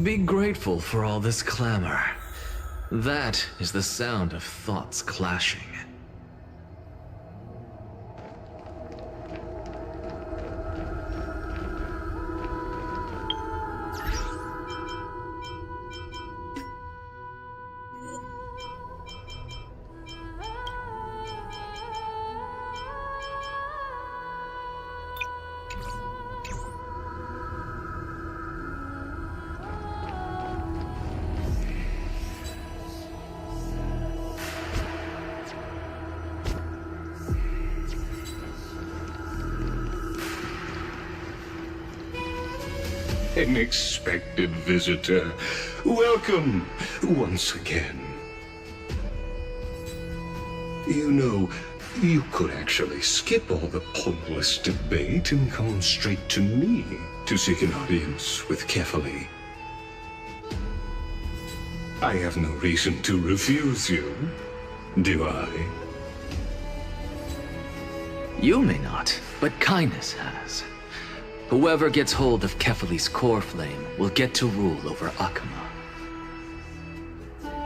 Be grateful for all this clamor. That is the sound of thoughts clashing. Unexpected visitor. Welcome once again. You know, you could actually skip all the pointless debate and come straight to me to seek an audience with Kefali. I have no reason to refuse you, do I? You may not, but kindness has. Whoever gets hold of Kefali's core flame will get to rule over Akama.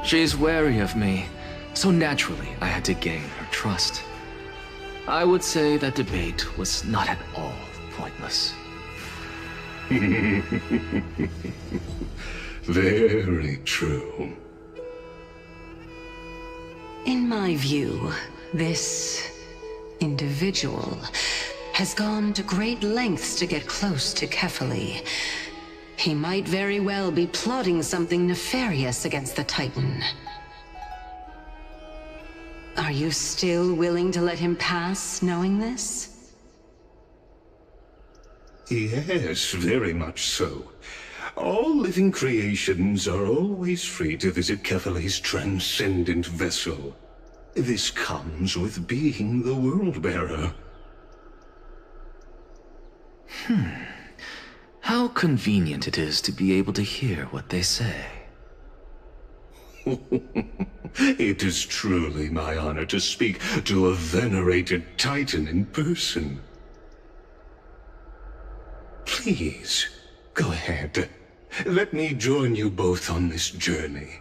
She's wary of me, so naturally I had to gain her trust. I would say that debate was not at all pointless. Very true. In my view, this individual has gone to great lengths to get close to Kefali. He might very well be plotting something nefarious against the Titan. Are you still willing to let him pass, knowing this? Yes, very much so. All living creations are always free to visit Kefali's transcendent vessel. This comes with being the World-Bearer. How convenient it is to be able to hear what they say. It is truly my honor to speak to a venerated Titan in person. Please, go ahead. Let me join you both on this journey.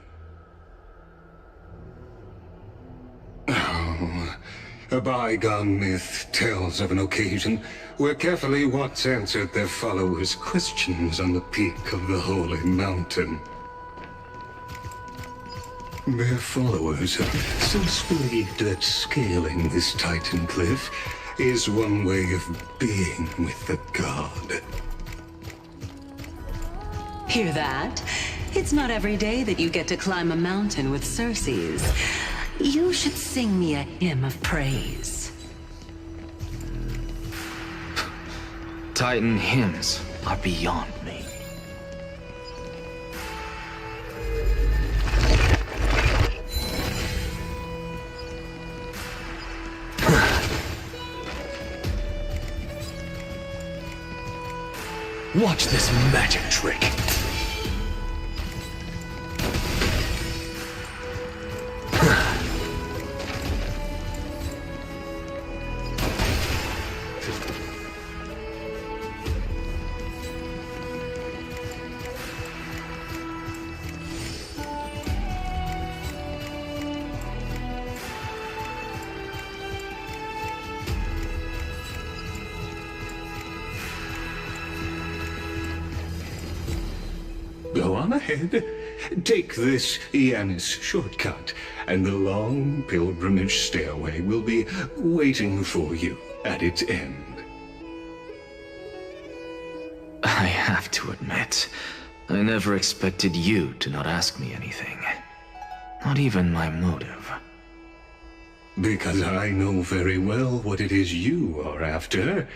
Oh, a bygone myth tells of an occasion where Kefali once answered their followers' questions on the peak of the Holy Mountain. Their followers have since believed that scaling this Titan cliff is one way of being with the god. Hear that? It's not every day that you get to climb a mountain with Circes. You should sing me a hymn of praise. Titan hymns are beyond me. Watch this magic trick. Go on ahead. Take this Yanis shortcut, and the long pilgrimage stairway will be waiting for you at its end. I have to admit, I never expected you to not ask me anything. Not even my motive. Because I know very well what it is you are after.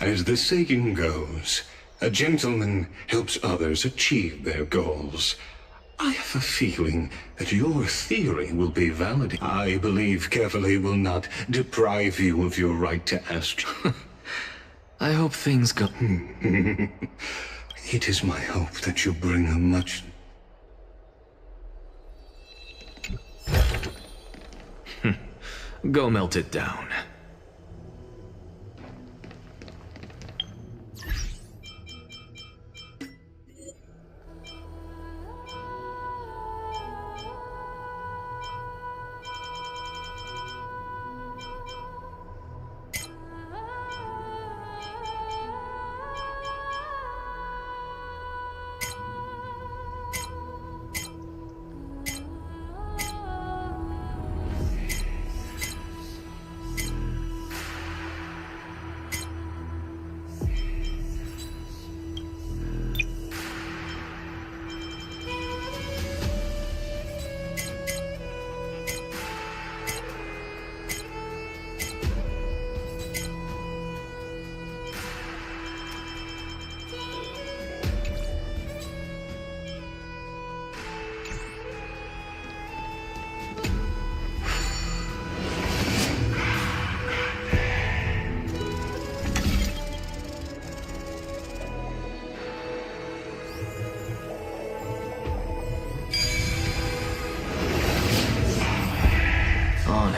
As the saying goes, a gentleman helps others achieve their goals. I have a feeling that your theory will be validated. I believe Kefali will not deprive you of your right to ask. I hope things go... It is my hope that you bring a much... Go melt it down.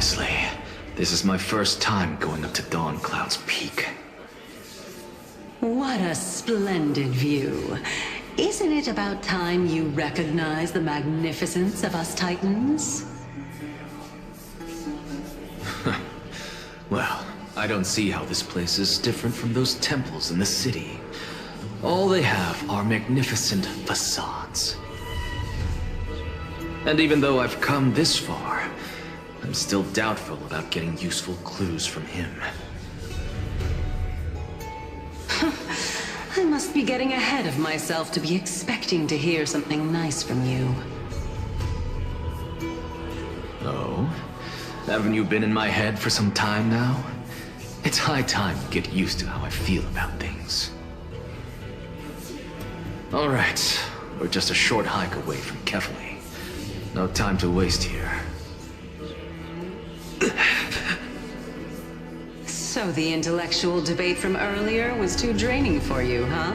Honestly, this is my first time going up to Dawn Cloud's peak. What a splendid view. Isn't it about time you recognize the magnificence of us Titans? Well, I don't see how this place is different from those temples in the city. All they have are magnificent facades. And even though I've come this far, I'm still doubtful about getting useful clues from him. I must be getting ahead of myself to be expecting to hear something nice from you. Oh? Haven't you been in my head for some time now? It's high time you get used to how I feel about things. Alright, we're just a short hike away from Kefali. No time to waste here. So the intellectual debate from earlier was too draining for you, huh?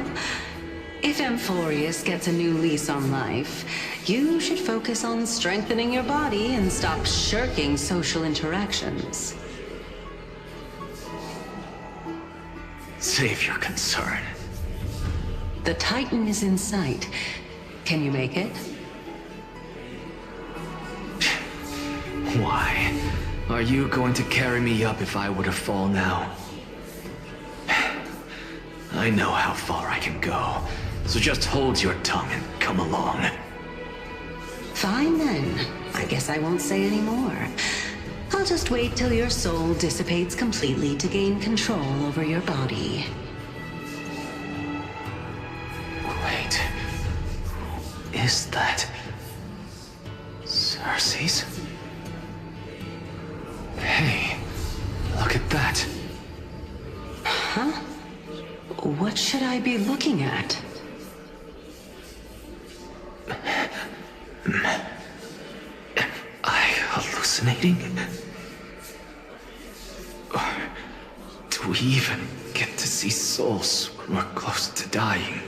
If Amphorius gets a new lease on life, you should focus on strengthening your body and stop shirking social interactions. Save your concern. The Titan is in sight. Can you make it? Why? Are you going to carry me up if I were to fall now? I know how far I can go, so just hold your tongue and come along. Fine then. I guess I won't say any more. I'll just wait till your soul dissipates completely to gain control over your body. Wait. Who is that? Cersei's? Hey, look at that. Huh? What should I be looking at? Am I hallucinating? Or do we even get to see souls when we're close to dying?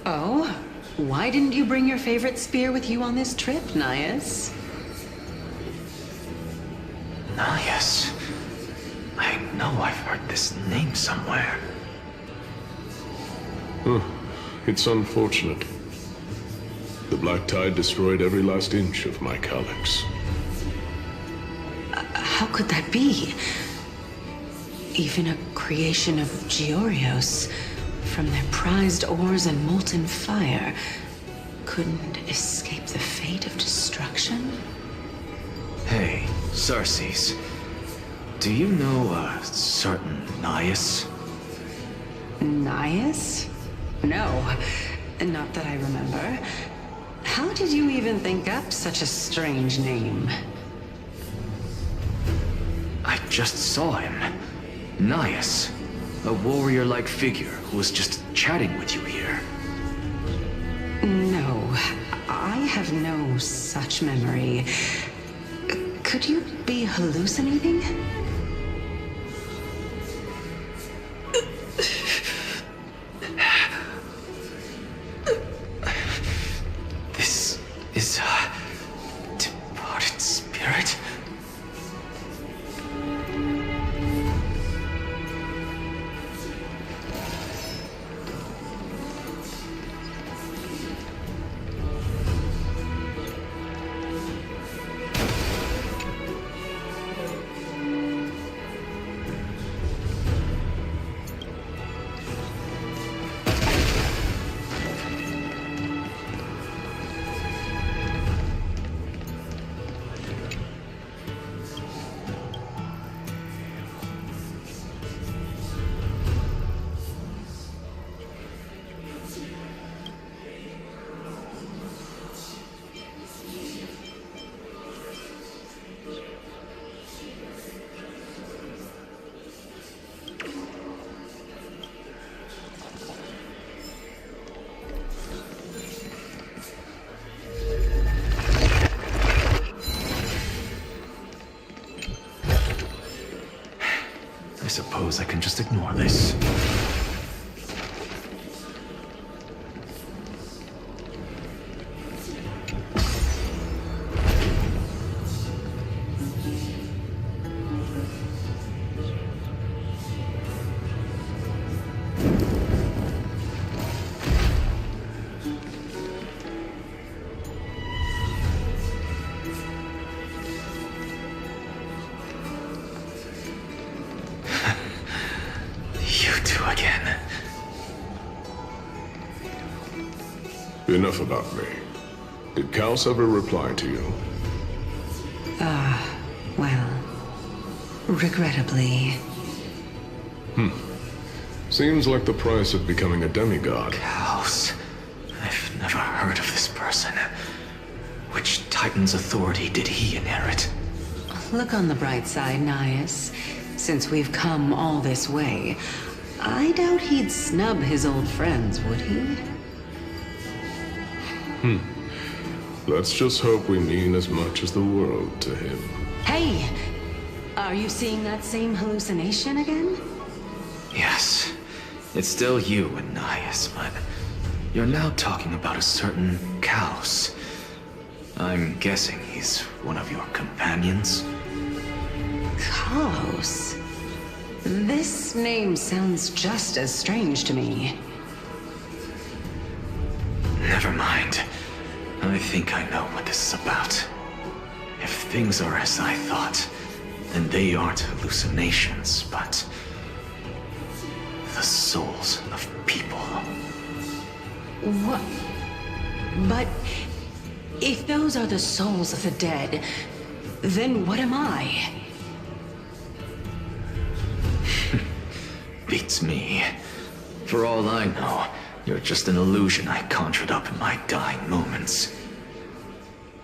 Oh? Why didn't you bring your favorite spear with you on this trip, Nias? Nias. I know I've heard this name somewhere. It's unfortunate. The Black Tide destroyed every last inch of my calyx. How could that be? Even a creation of Georios, from their prized ores and molten fire, couldn't escape the fate of destruction? Hey, Cersei's. Do you know a certain Nias? Nias? No, not that I remember. How did you even think up such a strange name? I just saw him. Nias. A warrior-like figure who was just chatting with you here. No, I have no such memory. Could you be hallucinating? This is a departed spirit? suppose I can just ignore this. Enough about me. Did Kaus ever reply to you? Well, regrettably. Seems like the price of becoming a demigod. House. I've never heard of this person. Which Titan's authority did he inherit? Look on the bright side, Nias. Since we've come all this way, I doubt he'd snub his old friends, would he? Let's just hope we mean as much as the world to him. Hey! Are you seeing that same hallucination again? Yes. It's still you and Nias, but you're now talking about a certain Kaus. I'm guessing he's one of your companions? Kaos? This name sounds just as strange to me. Never mind. I think I know what this is about. If things are as I thought, then they aren't hallucinations, but the souls of people. What? But if those are the souls of the dead, then what am I? Beats me. For all I know, you're just an illusion I conjured up in my dying moments.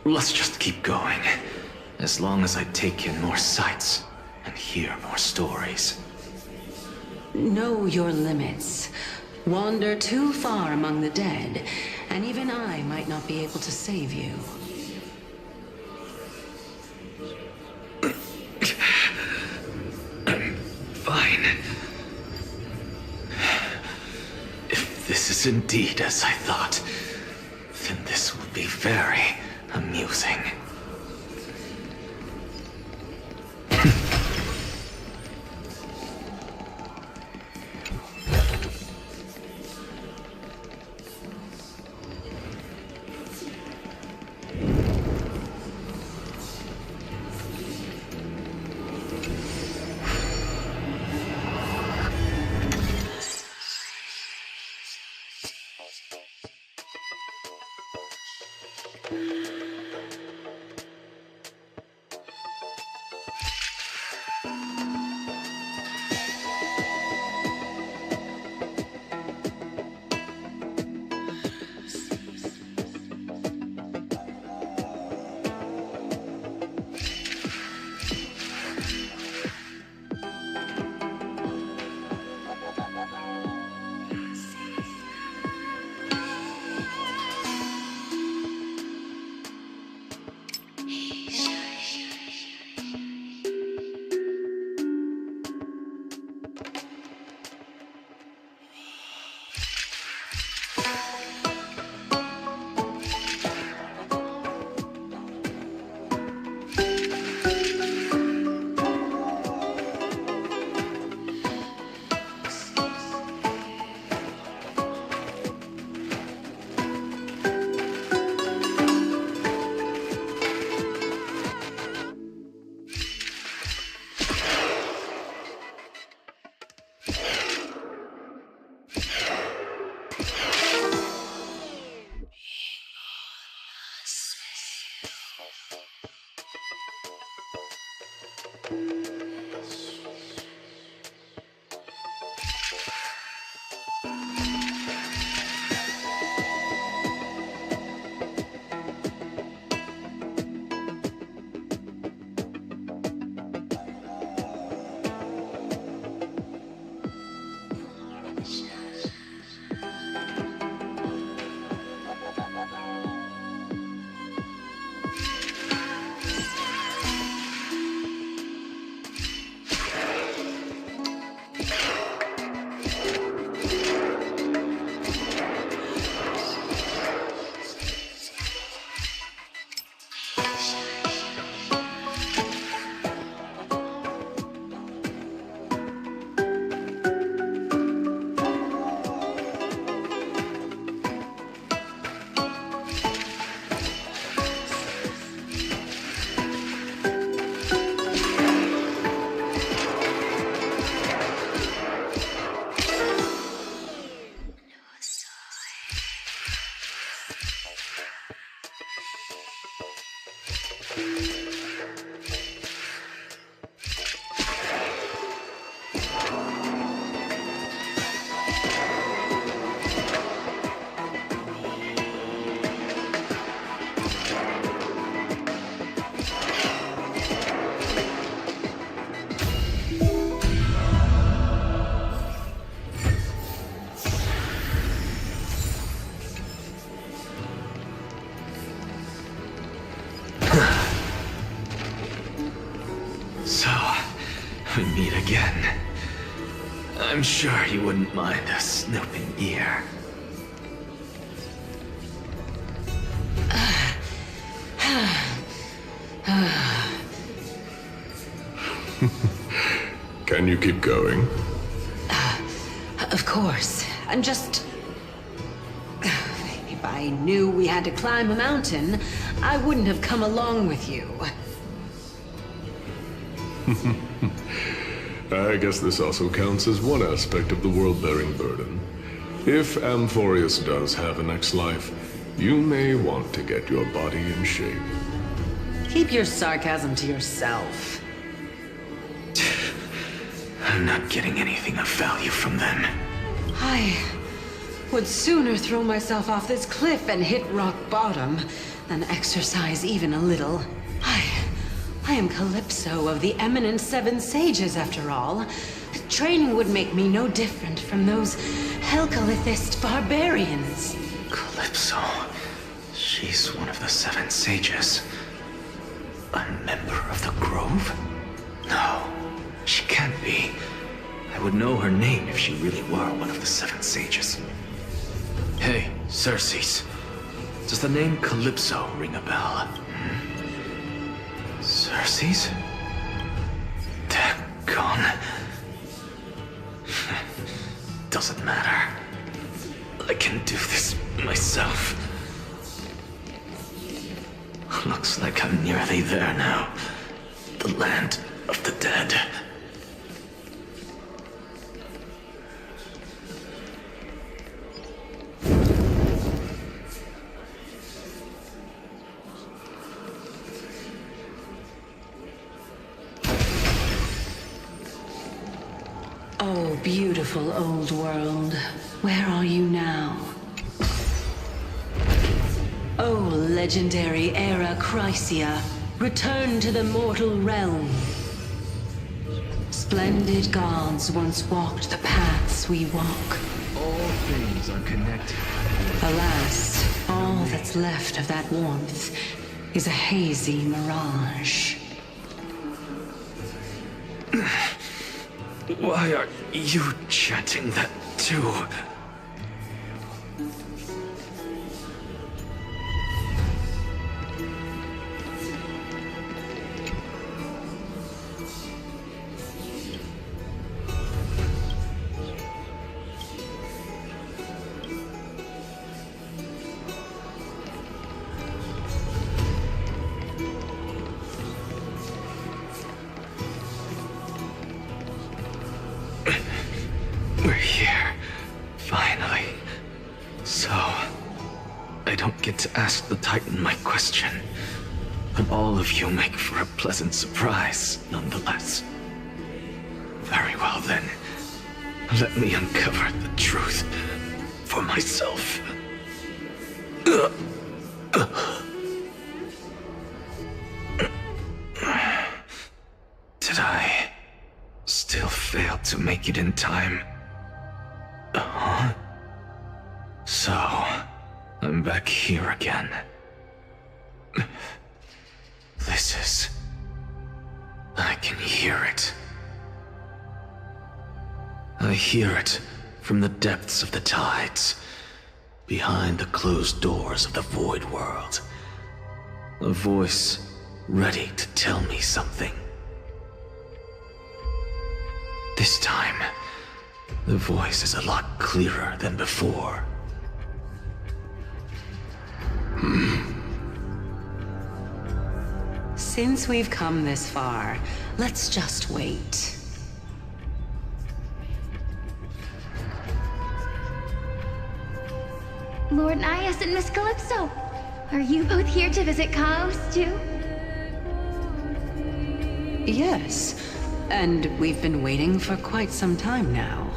Let's just keep going. As long as I take in more sights and hear more stories. Know your limits. Wander too far among the dead, and even I might not be able to save you. I'm fine. If this is indeed as I thought, then this will be very amusing. again. I'm sure you wouldn't mind a snooping ear. Can you keep going? Of course. And just... If I knew we had to climb a mountain, I wouldn't have come along with you. I guess this also counts as one aspect of the world-bearing burden. If Amphorius does have a next life, you may want to get your body in shape. Keep your sarcasm to yourself. I'm not getting anything of value from them. I would sooner throw myself off this cliff and hit rock bottom than exercise even a little. I am Calypso of the eminent Seven Sages, after all. Training would make me no different from those Helcalithist barbarians. Calypso. She's one of the Seven Sages. A member of the Grove? No, she can't be. I would know her name if she really were one of the Seven Sages. Hey, Circes. Does the name Calypso ring a bell? Circes? Daggone. Doesn't matter. I can do this myself. Looks like I'm nearly there now. The land of the dead. Oh, beautiful old world. Where are you now? Oh, legendary era Chrysia, return to the mortal realm. Splendid gods once walked the paths we walk. All things are connected. Alas, all that's left of that warmth is a hazy mirage. Why are you chanting that too? We're here, finally. So, I don't get to ask the Titan my question, but all of you make for a pleasant surprise, nonetheless. Very well then, let me uncover the truth for myself. Did I still fail to make it in time? So, I'm back here again. This is... I can hear it. I hear it from the depths of the tides, behind the closed doors of the void world. A voice ready to tell me something. This time, the voice is a lot clearer than before. Since we've come this far, let's just wait. Lord Nias and Miss Calypso, are you both here to visit Chaos too? Yes, and we've been waiting for quite some time now.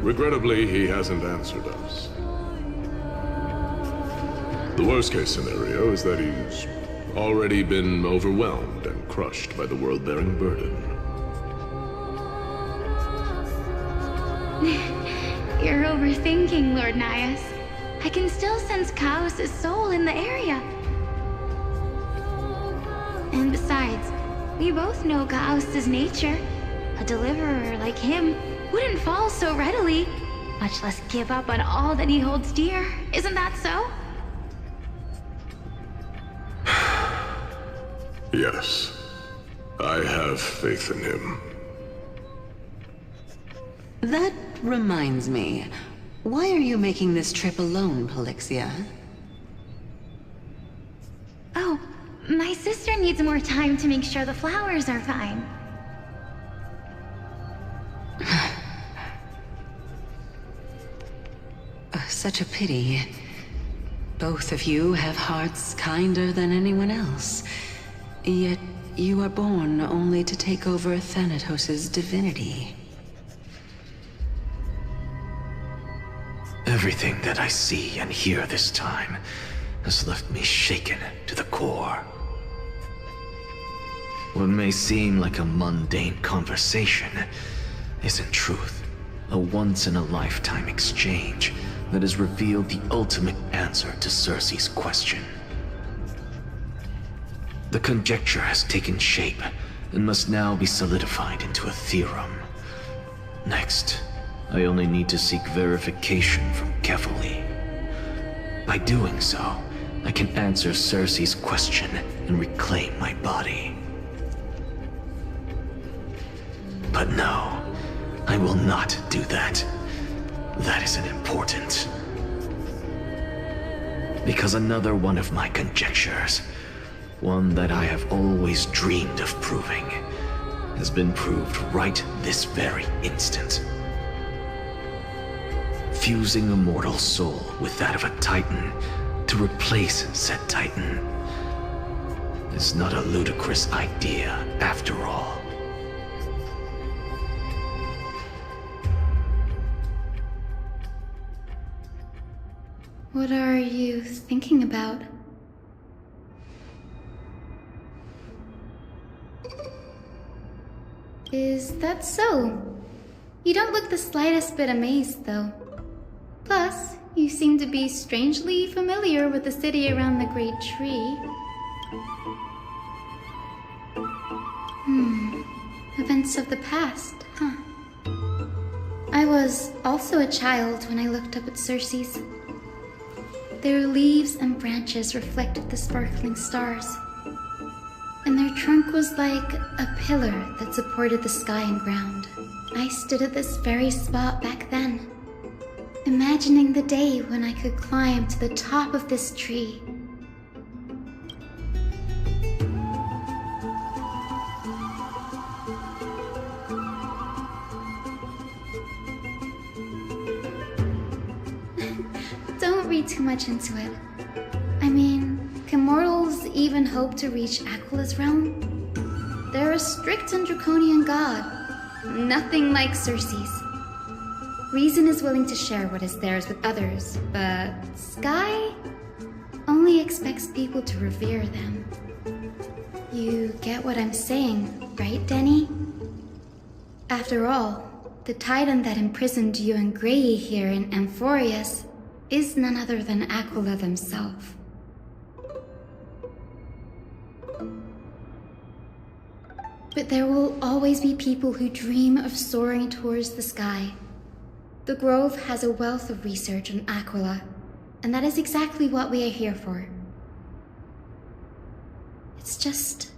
Regrettably, he hasn't answered us. The worst-case scenario is that he's already been overwhelmed and crushed by the world-bearing burden. You're overthinking, Lord Nias. I can still sense Chaos' soul in the area. And besides, We both know Gauss's nature. A deliverer like him wouldn't fall so readily, much less give up on all that he holds dear. Isn't that so? Yes. I have faith in him. That reminds me. Why are you making this trip alone, Polixia? Oh, my sister needs more time to make sure the flowers are fine. Such a pity. Both of you have hearts kinder than anyone else. Yet you are born only to take over Thanatos' divinity. Everything that I see and hear this time has left me shaken to the core. What may seem like a mundane conversation is in truth a once-in-a-lifetime exchange that has revealed the ultimate answer to Cersei's question. The conjecture has taken shape and must now be solidified into a theorem. Next, I only need to seek verification from Kefali. By doing so, I can answer Cersei's question and reclaim my body. But no, I will not do that. That isn't important. Because another one of my conjectures, one that I have always dreamed of proving, has been proved right this very instant. Fusing a mortal soul with that of a Titan to replace said Titan is not a ludicrous idea after all. What are you thinking about? Is that so? You don't look the slightest bit amazed, though. Plus, you seem to be strangely familiar with the city around the Great Tree. Events of the past, huh? I was also a child when I looked up at Cersei's. Their leaves and branches reflected the sparkling stars, and their trunk was like a pillar that supported the sky and ground. I stood at this very spot back then, imagining the day when I could climb to the top of this tree. Don't read too much into it. I mean, can mortals even hope to reach Aquila's realm? They're a strict and draconian god, nothing like Cersei's. Reason is willing to share what is theirs with others, but Sky only expects people to revere them. You get what I'm saying, right, Denny? After all, the Titan that imprisoned you and Grey here in Amphorius is none other than Aquila themselves. But there will always be people who dream of soaring towards the sky. The Grove has a wealth of research on Aquila, and that is exactly what we are here for. It's just,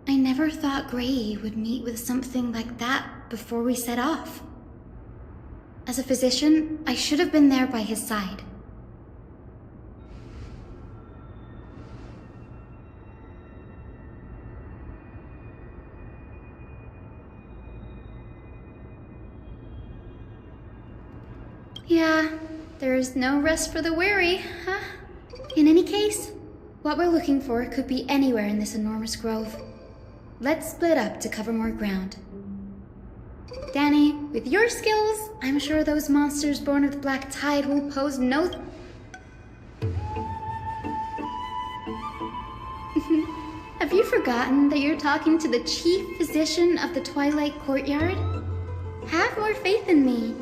I never thought Grey would meet with something like that before we set off. As a physician, I should have been there by his side. Yeah, there's no rest for the weary, huh? In any case, what we're looking for could be anywhere in this enormous grove. Let's split up to cover more ground. Danny, with your skills, I'm sure those monsters born of the Black Tide will pose no... Have you forgotten that you're talking to the chief physician of the Twilight Courtyard? Have more faith in me.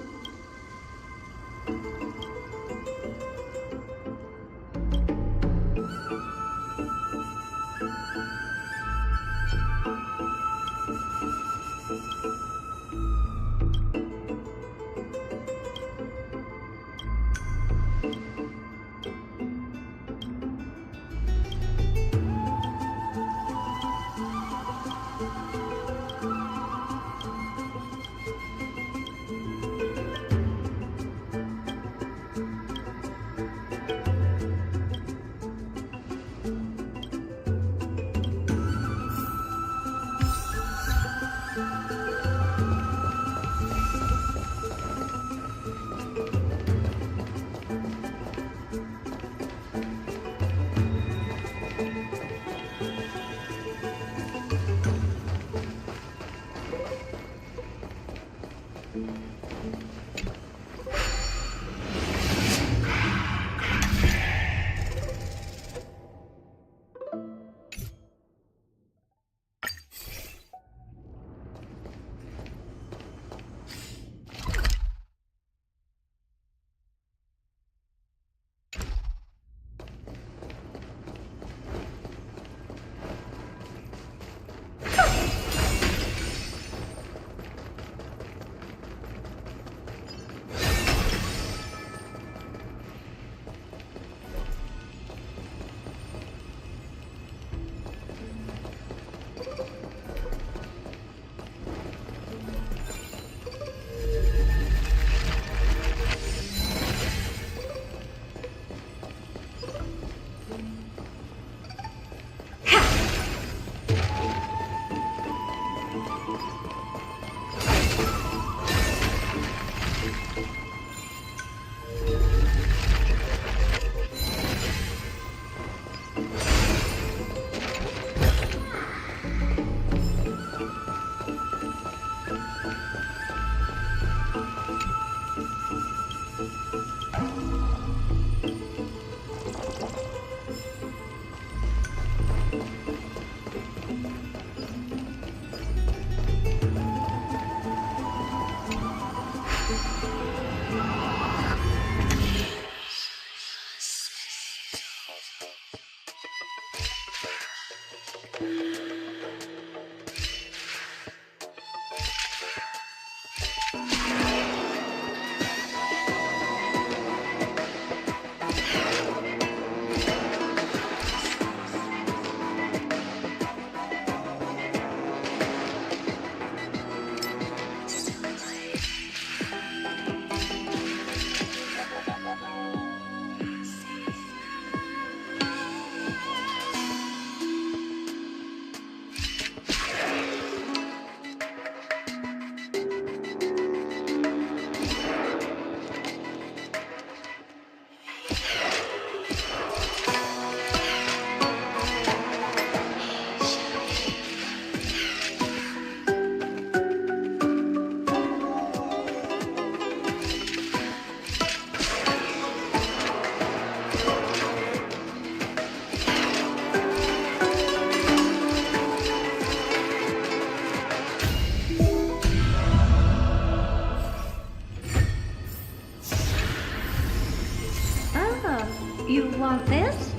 You want this?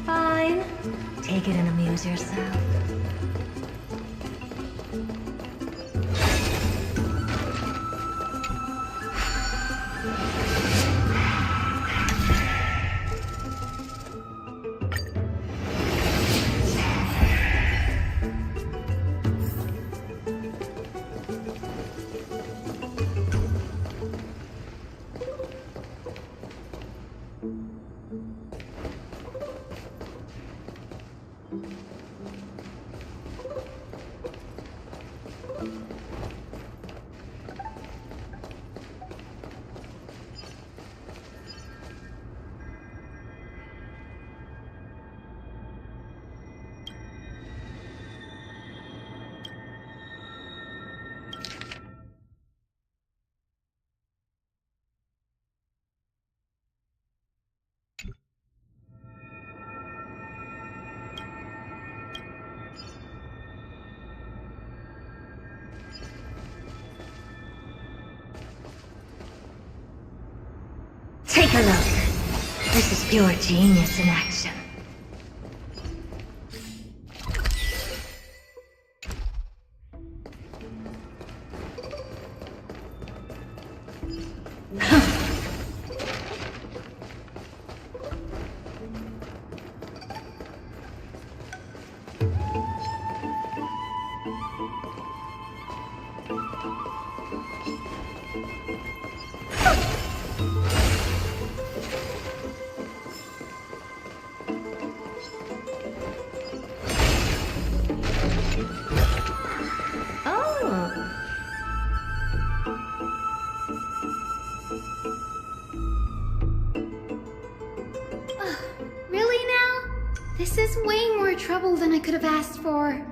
Fine. Take it and amuse yourself. Take a look. This is pure genius in action. Really now? This is way more trouble than I could have asked for.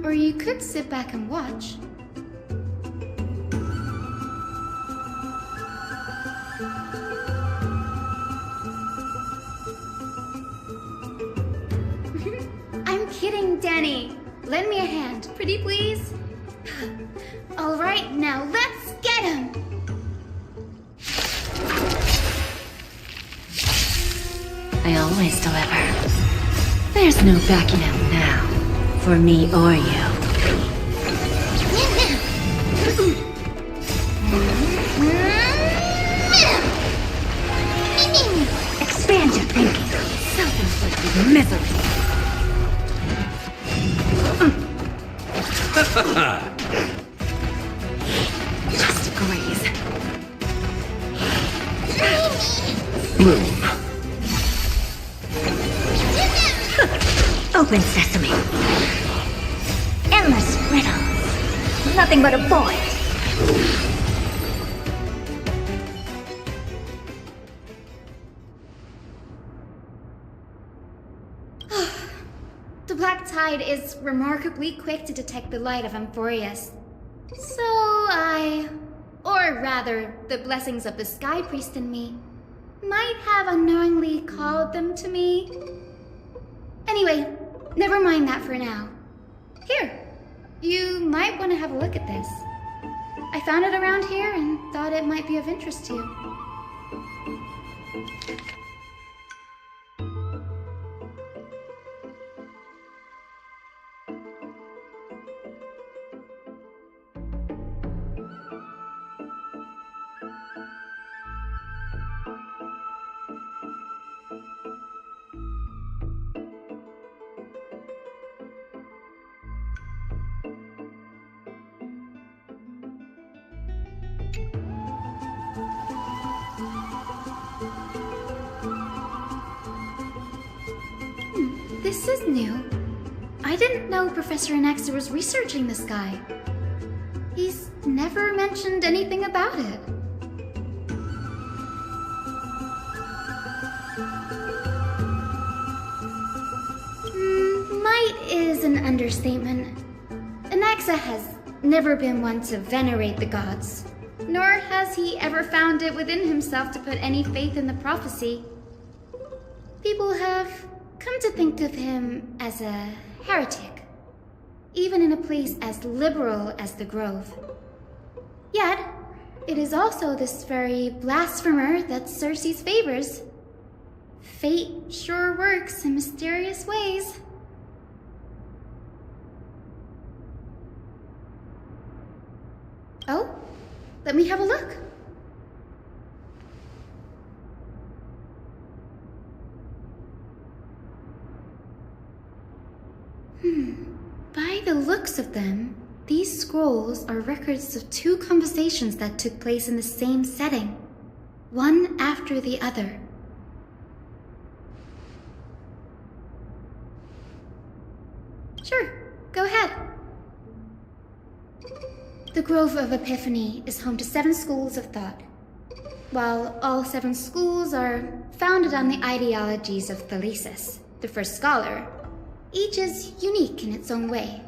Or you could sit back and watch. I'm kidding, Danny. Lend me a hand, pretty please. All right, now let's get him. I always deliver. There's no backing out now, for me or you. Expand your thinking. Self-inflicted misery. Just a graze. Bloom. Open sesame. Endless riddles. Nothing but a void. The Black Tide is remarkably quick to detect the light of Amphorius. So or rather, the blessings of the Sky Priest in me, might have unknowingly called them to me. Anyway, never mind that for now. Here, you might want to have a look at this. I found it around here and thought it might be of interest to you. This is new. I didn't know Professor Anaxa was researching this guy. He's never mentioned anything about it. Might is an understatement. Anaxa has never been one to venerate the gods, nor has he ever found it within himself to put any faith in the prophecy. People have come to think of him as a heretic, even in a place as liberal as the Grove. Yet, it is also this very blasphemer that Circe's favors. Fate sure works in mysterious ways. Oh, let me have a look. By the looks of them, these scrolls are records of two conversations that took place in the same setting, one after the other. Sure, go ahead. The Grove of Epiphany is home to 7 schools of thought. While all 7 schools are founded on the ideologies of Thalesis, the first scholar, each is unique in its own way.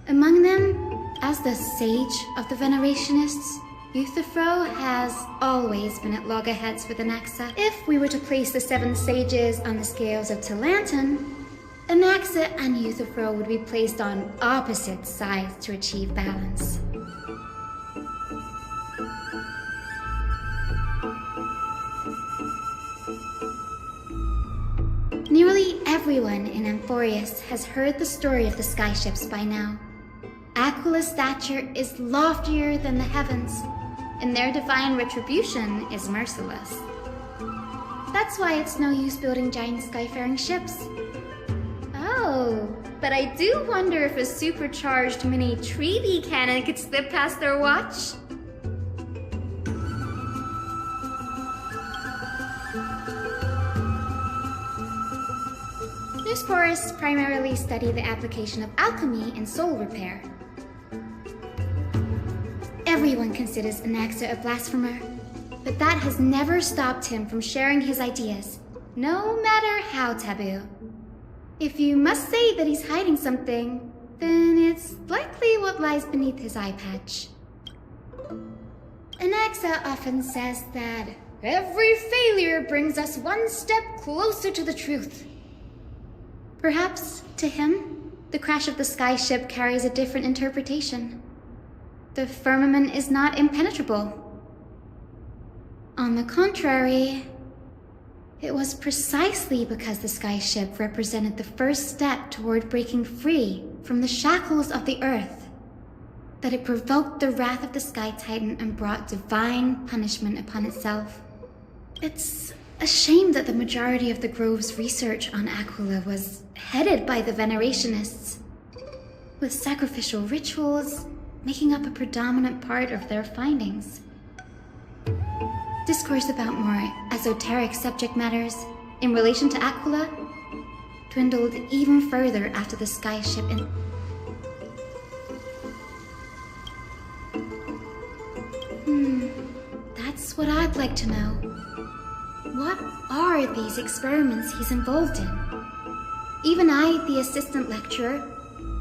Among them, as the sage of the Venerationists, Euthyphro has always been at loggerheads with Anaxa. If we were to place the 7 sages on the scales of Talanton, Anaxa and Euthyphro would be placed on opposite sides to achieve balance. Nearly everyone in Amphorius has heard the story of the skyships by now. Aquila's stature is loftier than the heavens, and their divine retribution is merciless. That's why it's no use building giant skyfaring ships. Oh, but I do wonder if a supercharged mini treaty cannon could slip past their watch. Newsporists primarily study the application of alchemy in soul repair. Everyone considers Anaxa a blasphemer, but that has never stopped him from sharing his ideas, no matter how taboo. If you must say that he's hiding something, then it's likely what lies beneath his eye patch. Anaxa often says that every failure brings us one step closer to the truth. Perhaps, to him, the crash of the skyship carries a different interpretation. The firmament is not impenetrable. On the contrary, it was precisely because the skyship represented the first step toward breaking free from the shackles of the Earth that it provoked the wrath of the Sky Titan and brought divine punishment upon itself. It's a shame that the majority of the Grove's research on Aquila was headed by the Venerationists, with sacrificial rituals making up a predominant part of their findings. Discourse about more esoteric subject matters in relation to Aquila dwindled even further after the skyship That's what I'd like to know. What are these experiments he's involved in? Even I, the assistant lecturer,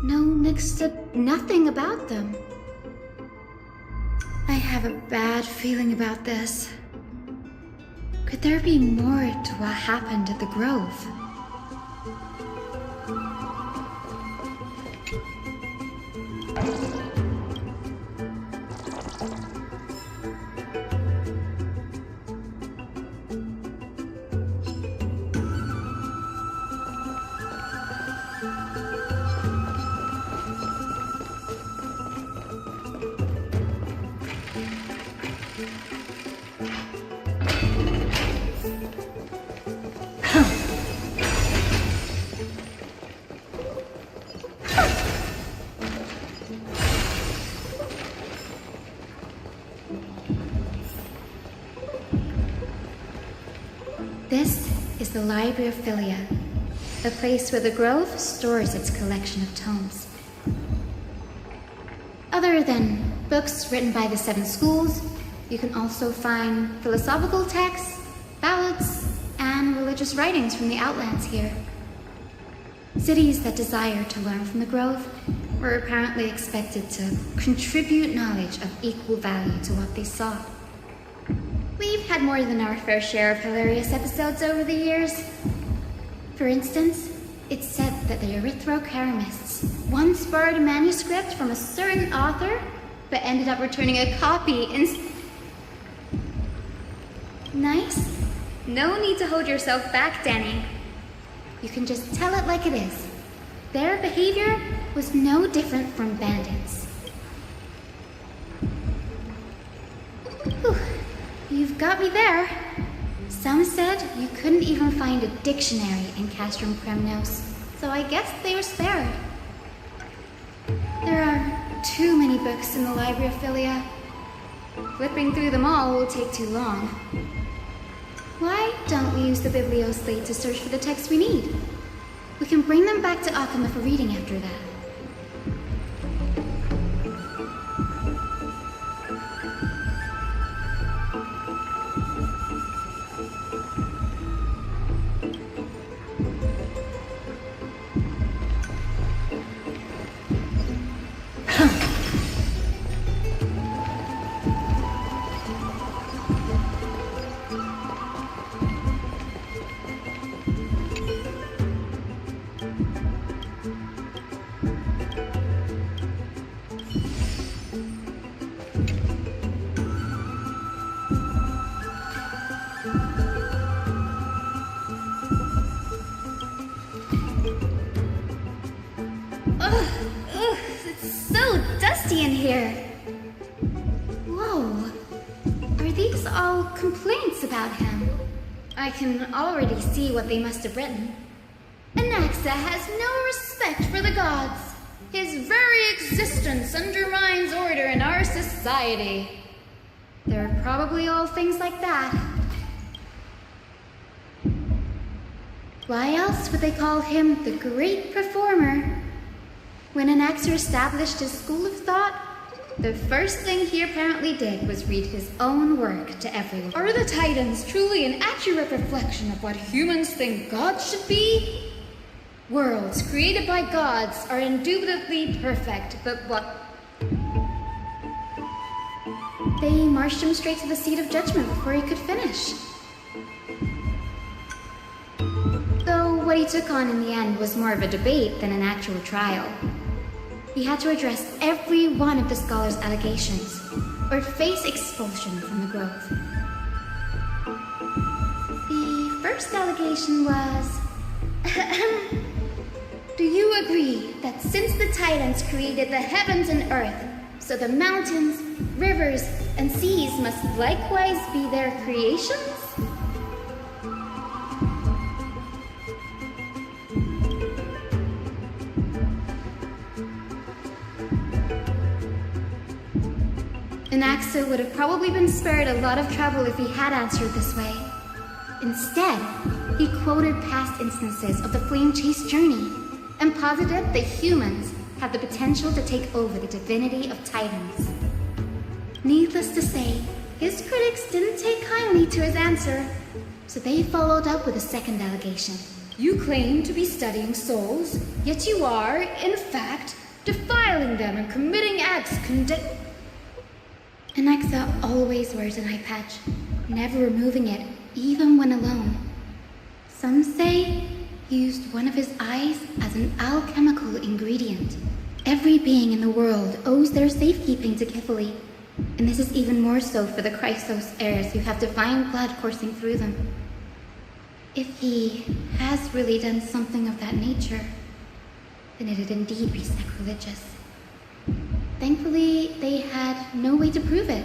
know next to nothing about them. I have a bad feeling about this. Could there be more to what happened at the Grove? This is the Library of Philia, a place where the Grove stores its collection of tomes. Other than books written by the 7 schools, you can also find philosophical texts, ballads, and religious writings from the Outlands here. Cities that desire to learn from the Grove were apparently expected to contribute knowledge of equal value to what they saw. We've had more than our fair share of hilarious episodes over the years. For instance, it's said that the Erythrocheramists once borrowed a manuscript from a certain author, but ended up returning a copy Nice. No need to hold yourself back, Danny. You can just tell it like it is. Their behavior was no different from bandits. Whew. You've got me there. Some said you couldn't even find a dictionary in Castrum Kremnos, so I guess they were spared. There are too many books in the Library of Philia. Flipping through them all will take too long. Why don't we use the Biblioslate to search for the texts we need? We can bring them back to Akama for reading after that. These all complaints about him. I can already see what they must have written. Anaxa has no respect for the gods. His very existence undermines order in our society. They're probably all things like that. Why else would they call him the Great Performer? When Anaxa established his school of thought, the first thing he apparently did was read his own work to everyone. Are the Titans truly an accurate reflection of what humans think gods should be? Worlds created by gods are indubitably perfect, but what? They marched him straight to the seat of judgment before he could finish. Though what he took on in the end was more of a debate than an actual trial. He had to address every one of the scholar's allegations, or face expulsion from the Grove. The first allegation was... Do you agree that since the Titans created the heavens and earth, so the mountains, rivers, and seas must likewise be their creations? Anaxa would have probably been spared a lot of trouble if he had answered this way. Instead, he quoted past instances of the Flame Chase journey and posited that humans have the potential to take over the divinity of Titans. Needless to say, his critics didn't take kindly to his answer, so they followed up with a second allegation. You claim to be studying souls, yet you are, in fact, defiling them and committing acts Anaxa always wears an eye patch, never removing it, even when alone. Some say he used one of his eyes as an alchemical ingredient. Every being in the world owes their safekeeping to Kifili, and this is even more so for the Chrysos heirs who have divine blood coursing through them. If he has really done something of that nature, then it'd indeed be sacrilegious. Thankfully, they had no way to prove it,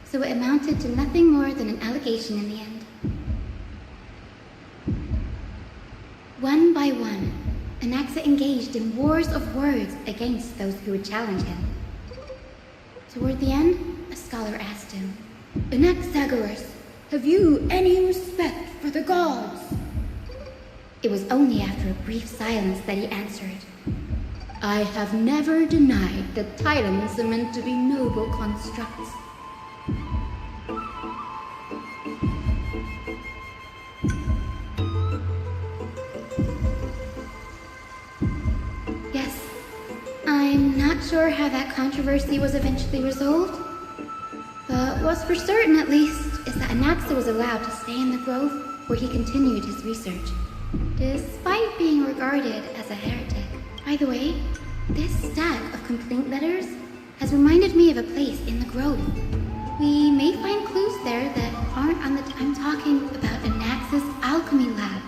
so it amounted to nothing more than an allegation in the end. One by one, Anaxa engaged in wars of words against those who would challenge him. Toward the end, a scholar asked him, Anaxagoras, have you any respect for the gods? It was only after a brief silence that he answered, I have never denied that Titans are meant to be noble constructs. Yes, I'm not sure how that controversy was eventually resolved, but what's for certain at least is that Anaxa was allowed to stay in the Grove where he continued his research, despite being regarded as a heretic. By the way, this stack of complaint letters has reminded me of a place in the Grove. We may find clues there that aren't on the... I'm talking about Anaxa's alchemy lab.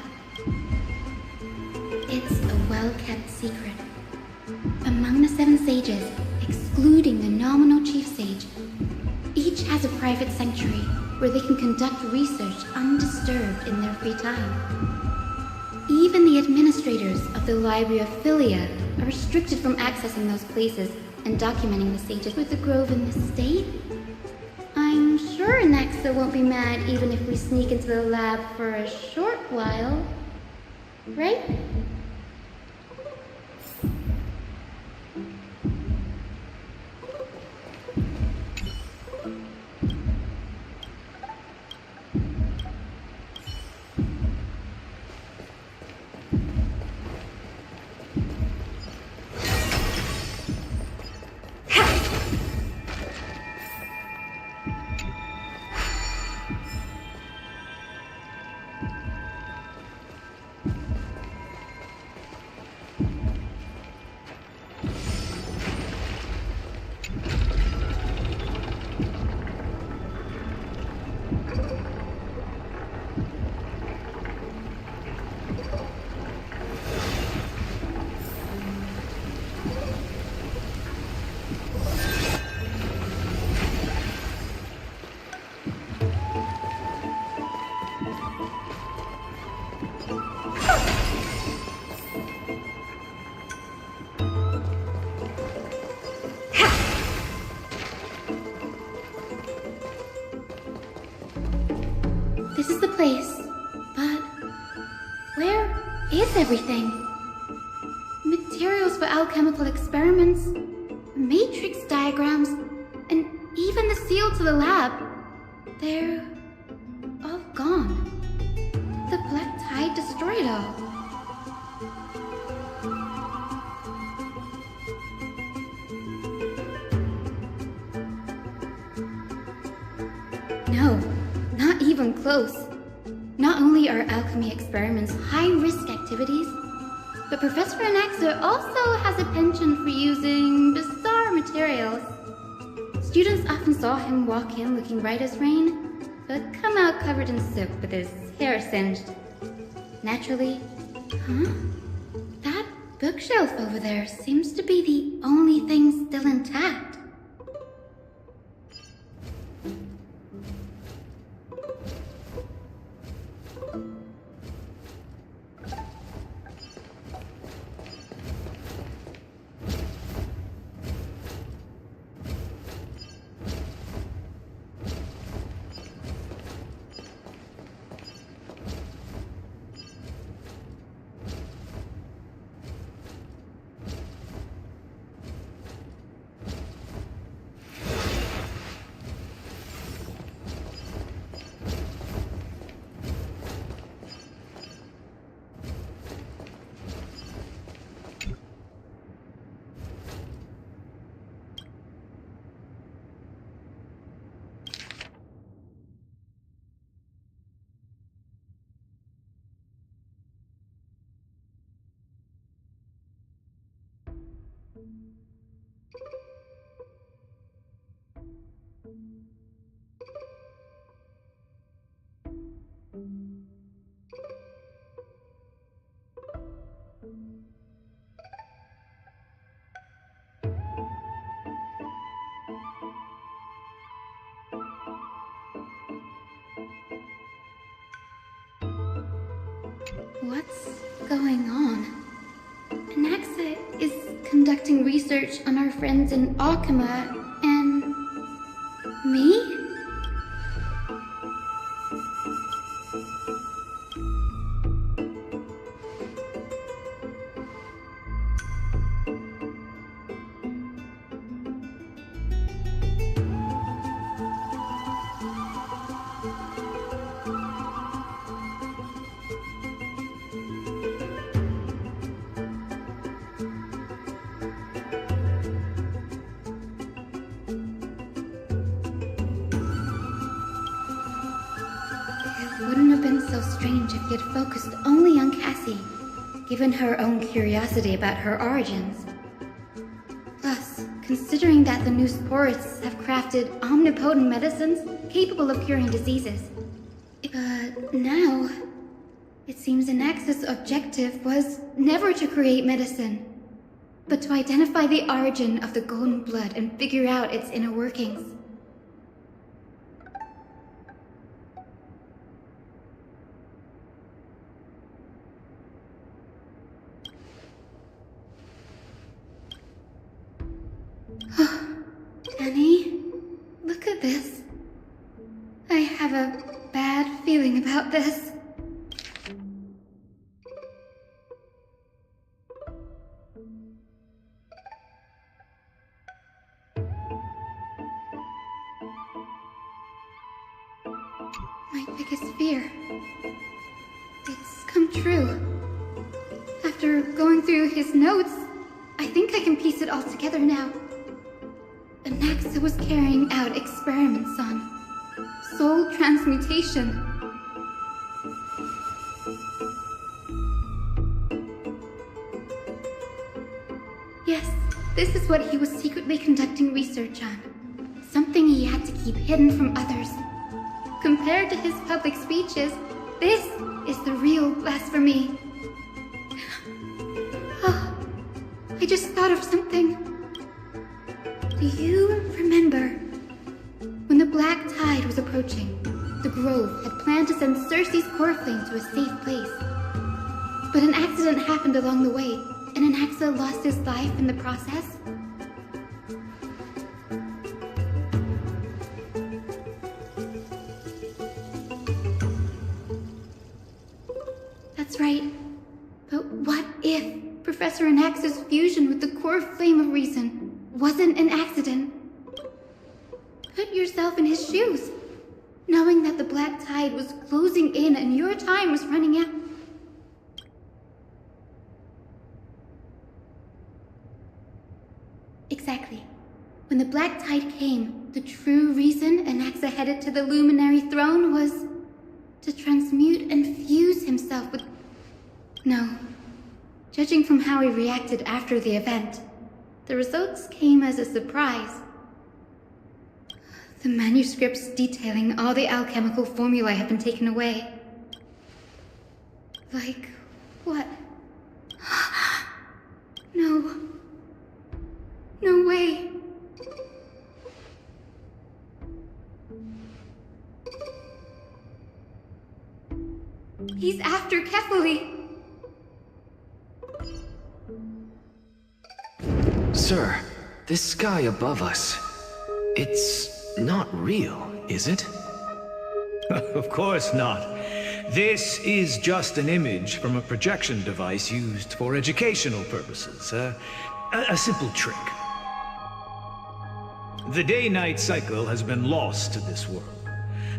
It's a well-kept secret. Among the 7 sages, excluding the nominal chief sage, each has a private sanctuary where they can conduct research undisturbed in their free time. Even the administrators of the Library of Philia are restricted from accessing those places and documenting the sages with the Grove in this state. I'm sure Anaxa won't be mad even if we sneak into the lab for a short while, right? this is the place, but where is everything? Materials for alchemical experiments, matrix diagrams, and even the seal to the lab. They're all gone. The black tide destroyed it all. No, not even close. Not only are alchemy experiments high-risk activities, but Professor Anaxa also has a penchant for using bizarre materials. Students often saw him walk in looking right as rain, but come out covered in soot with his hair singed. Naturally, that bookshelf over there seems to be the only thing still intact. What's going on? Anaxa is conducting research on our friends in Alchema, and me? He had focused only on Cassie, given her own curiosity about her origins. Plus, considering that the new sporists have crafted omnipotent medicines capable of curing diseases. But now, it seems Anaxa's objective was never to create medicine, but to identify the origin of the golden blood and figure out its inner workings. Annie, look at this. I have a bad feeling about this. My biggest fear. It's come true. After going through his notes, I think I can piece it all together now. Anaxa was carrying out experiments on soul transmutation. Yes, this is what he was secretly conducting research on. Something he had to keep hidden from others. Compared to his public speeches, this is the real blasphemy. Oh, I just thought of something. Do you remember when the black tide was approaching? The Grove had planned to send Cersei's core flame to a safe place. But an accident happened along the way, and Anaxa lost his life in the process. That's right. But what if Professor Anax's fusion with the core flame of reason wasn't an accident? Put yourself in his shoes, knowing that the black tide was closing in and your time was running out. Exactly. When the black tide came, the true reason Anaxa headed to the luminary throne was to transmute and fuse himself with... No. Judging from how he reacted after the event, the results came as a surprise. The manuscripts detailing all the alchemical formulae have been taken away. Like, what? No. No way. He's after Kefali. Sir, this sky above us, it's not real, is it? Of course not. This is just an image from a projection device used for educational purposes. A simple trick. The day-night cycle has been lost to this world.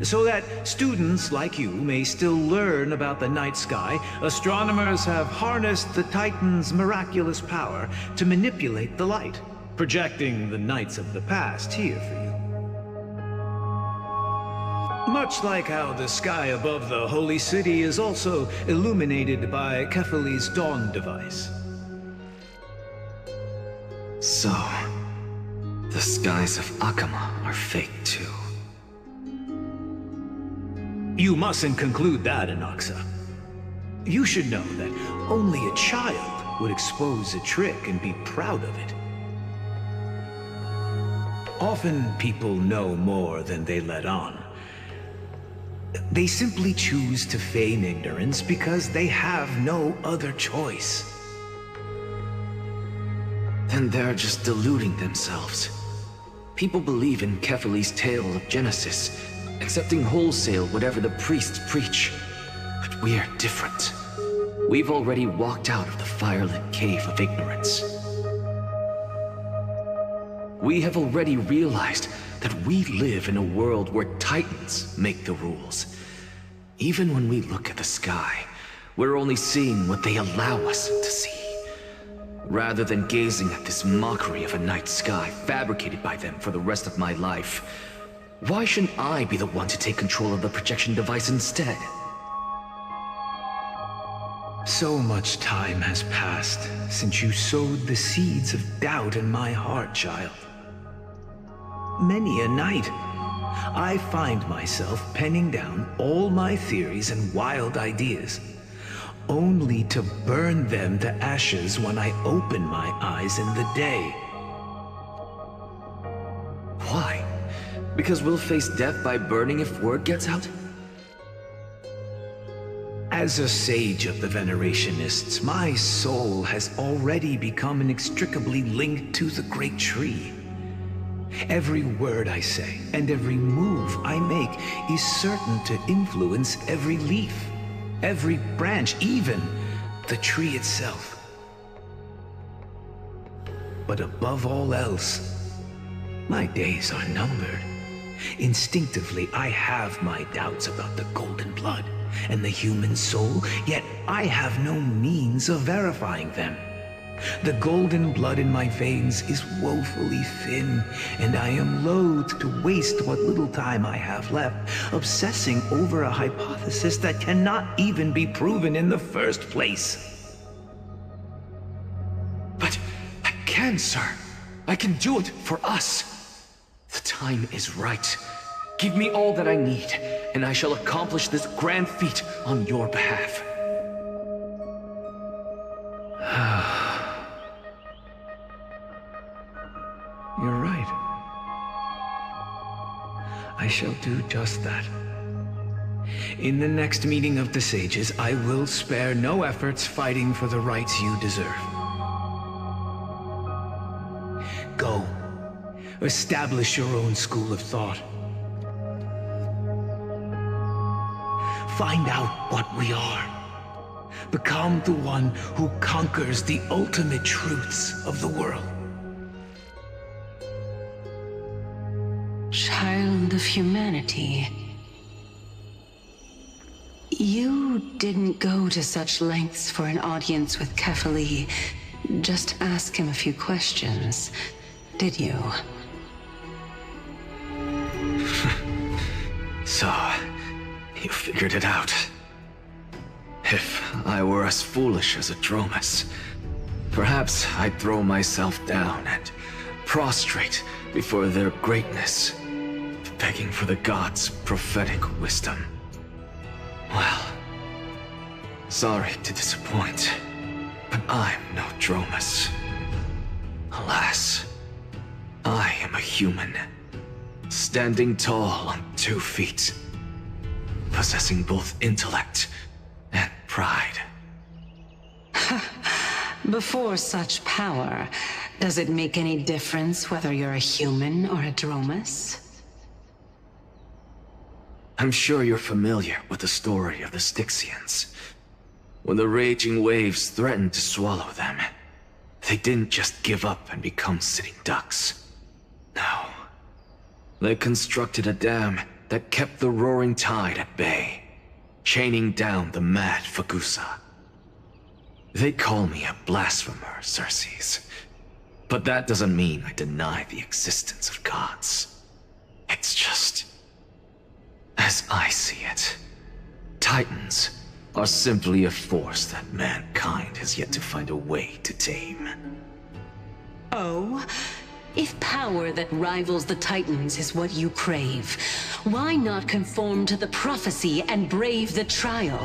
So that students like you may still learn about the night sky, astronomers have harnessed the Titan's miraculous power to manipulate the light, projecting the nights of the past here for you. Much like how the sky above the Holy City is also illuminated by Kefali's dawn device. So, the skies of Akama are fake too. You mustn't conclude that, Anaxa. You should know that only a child would expose a trick and be proud of it. Often people know more than they let on. They simply choose to feign ignorance because they have no other choice. Then they're just deluding themselves. People believe in Kefali's tale of Genesis, accepting wholesale whatever the priests preach. But we're different. We've already walked out of the firelit cave of ignorance. We have already realized that we live in a world where Titans make the rules. Even when we look at the sky, we're only seeing what they allow us to see. Rather than gazing at this mockery of a night sky fabricated by them for the rest of my life, why shouldn't I be the one to take control of the projection device instead? So much time has passed since you sowed the seeds of doubt in my heart, child. Many a night, I find myself penning down all my theories and wild ideas, only to burn them to ashes when I open my eyes in the day. Why? Because we'll face death by burning if word gets out? As a sage of the Venerationists, my soul has already become inextricably linked to the great tree. Every word I say and every move I make is certain to influence every leaf, every branch, even the tree itself. But above all else, my days are numbered. Instinctively, I have my doubts about the golden blood and the human soul, yet I have no means of verifying them. The golden blood in my veins is woefully thin, and I am loath to waste what little time I have left obsessing over a hypothesis that cannot even be proven in the first place. But I can, sir. I can do it for us. The time is right. Give me all that I need, and I shall accomplish this grand feat on your behalf. You're right. I shall do just that. In the next meeting of the sages, I will spare no efforts fighting for the rights you deserve. Go. Establish your own school of thought. Find out what we are. become the one who conquers the ultimate truths of the world. Child of humanity. You didn't go to such lengths for an audience with Kefali. Just ask him a few questions, did you? So, you figured it out. If I were as foolish as a Dromus, perhaps I'd throw myself down and prostrate before their greatness, begging for the gods' prophetic wisdom. Well, sorry to disappoint, but I'm no Dromus. Alas, I am a human, standing tall on 2 feet, possessing both intellect and pride. Before such power, does it make any difference whether you're a human or a Dromus? I'm sure you're familiar with the story of the Styxians. When the raging waves threatened to swallow them, they didn't just give up and become sitting ducks. No. They constructed a dam that kept the roaring tide at bay, chaining down the mad Fagusa. They call me a blasphemer, Xerxes. But that doesn't mean I deny the existence of gods. It's just, as I see it, Titans are simply a force that mankind has yet to find a way to tame. Oh? If power that rivals the Titans is what you crave, why not conform to the prophecy and brave the trial?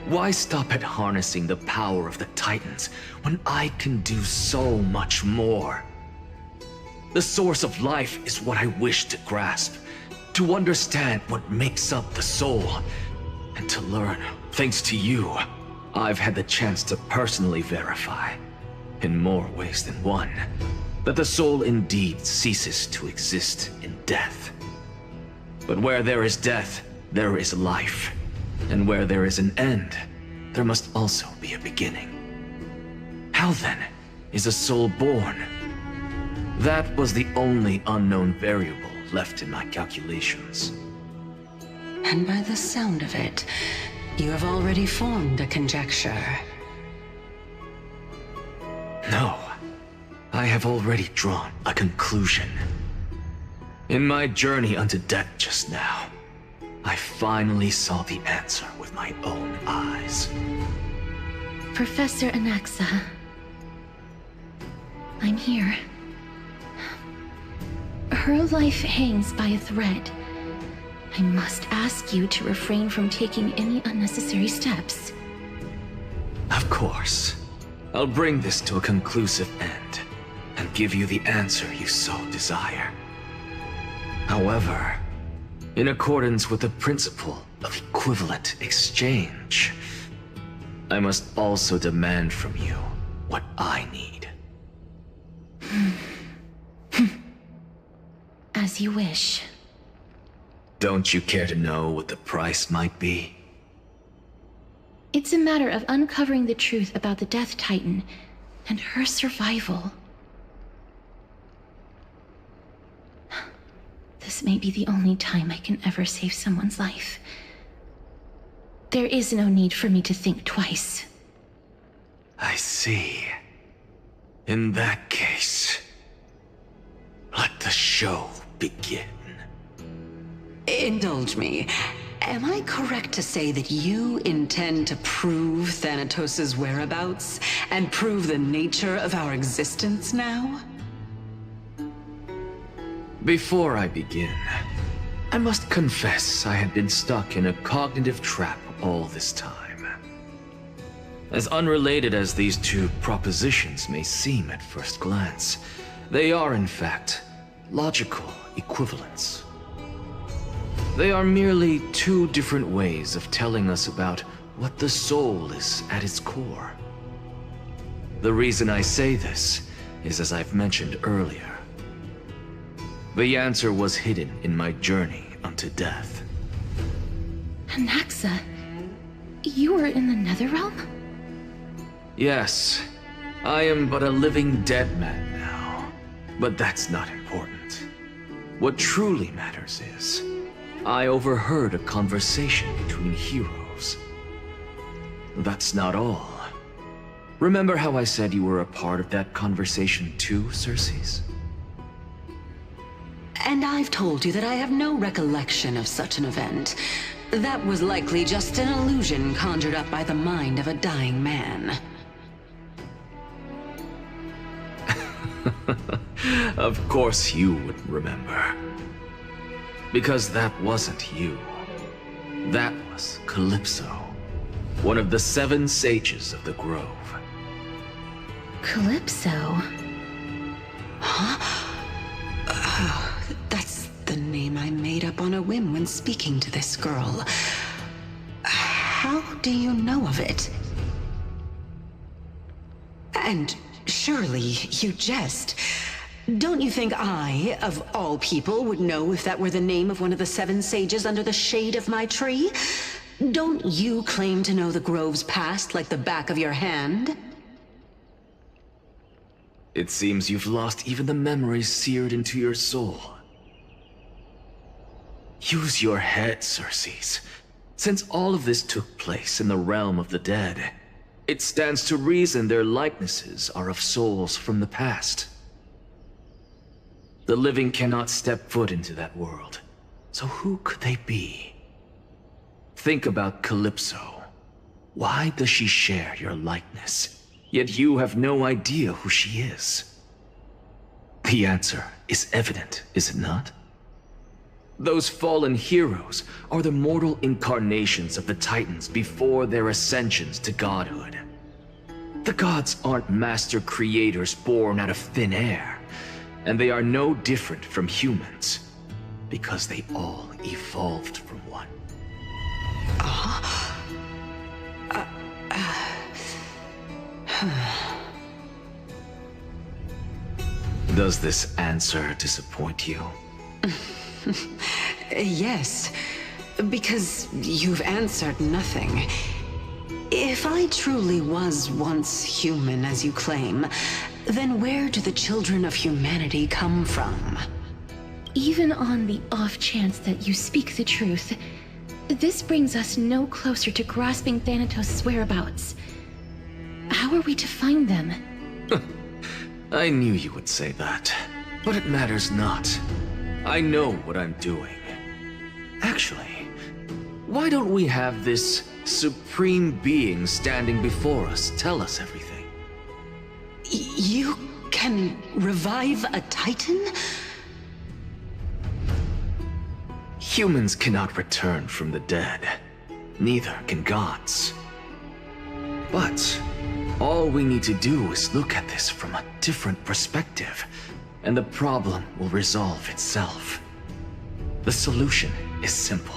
Why stop at harnessing the power of the Titans when I can do so much more? The source of life is what I wish to grasp, to understand what makes up the soul, and to learn, thanks to you, I've had the chance to personally verify, in more ways than one, that the soul indeed ceases to exist in death. But where there is death, there is life. And where there is an end, there must also be a beginning. How then is a soul born? That was the only unknown variable left in my calculations. And by the sound of it, you have already formed a conjecture. No, I have already drawn a conclusion. In my journey unto death just now, I finally saw the answer with my own eyes. Professor Anaxa, I'm here. Her life hangs by a thread. I must ask you to refrain from taking any unnecessary steps. Of course. I'll bring this to a conclusive end, and give you the answer you so desire. However, in accordance with the principle of equivalent exchange, I must also demand from you what I need. As you wish. Don't you care to know what the price might be? It's a matter of uncovering the truth about the Death Titan and her survival. This may be the only time I can ever save someone's life. There is no need for me to think twice. I see. In that case, let the show begin. Indulge me. Am I correct to say that you intend to prove Thanatos' whereabouts and prove the nature of our existence now? Before I begin, I must confess I had been stuck in a cognitive trap all this time. As unrelated as these two propositions may seem at first glance, they are in fact logical equivalents. They are merely two different ways of telling us about what the soul is at its core. The reason I say this is, as I've mentioned earlier, the answer was hidden in my journey unto death. Anaxa, you were in the Netherrealm? Yes, I am but a living dead man now. But that's not important. What truly matters is, I overheard a conversation between heroes. That's not all. Remember how I said you were a part of that conversation too, Circes? And I've told you that I have no recollection of such an event. That was likely just an illusion conjured up by the mind of a dying man. Of course you would remember. Because that wasn't you. That was Calypso, one of the 7 sages of the Grove. Calypso? That's the name I made up on a whim when speaking to this girl. How do you know of it? And surely you jest. Don't you think I, of all people, would know if that were the name of one of the 7 sages under the shade of my tree? Don't you claim to know the Grove's past like the back of your hand? It seems you've lost even the memories seared into your soul. Use your head, Circes. Since all of this took place in the realm of the dead, it stands to reason their likenesses are of souls from the past. The living cannot step foot into that world, so who could they be? Think about Calypso. Why does she share your likeness? Yet you have no idea who she is. The answer is evident, is it not? Those fallen heroes are the mortal incarnations of the Titans before their ascensions to godhood. The gods aren't master creators born out of thin air, and they are no different from humans, because they all evolved from one. Does this answer disappoint you? Yes, because you've answered nothing. If I truly was once human, as you claim, then where do the children of humanity come from? Even on the off chance that you speak the truth, this brings us no closer to grasping Thanatos' whereabouts. How are we to find them? I knew you would say that, but it matters not. I know what I'm doing. Actually, why don't we have this supreme being standing before us tell us everything? You can revive a Titan? Humans cannot return from the dead. Neither can gods. But all we need to do is look at this from a different perspective, and the problem will resolve itself. The solution is simple.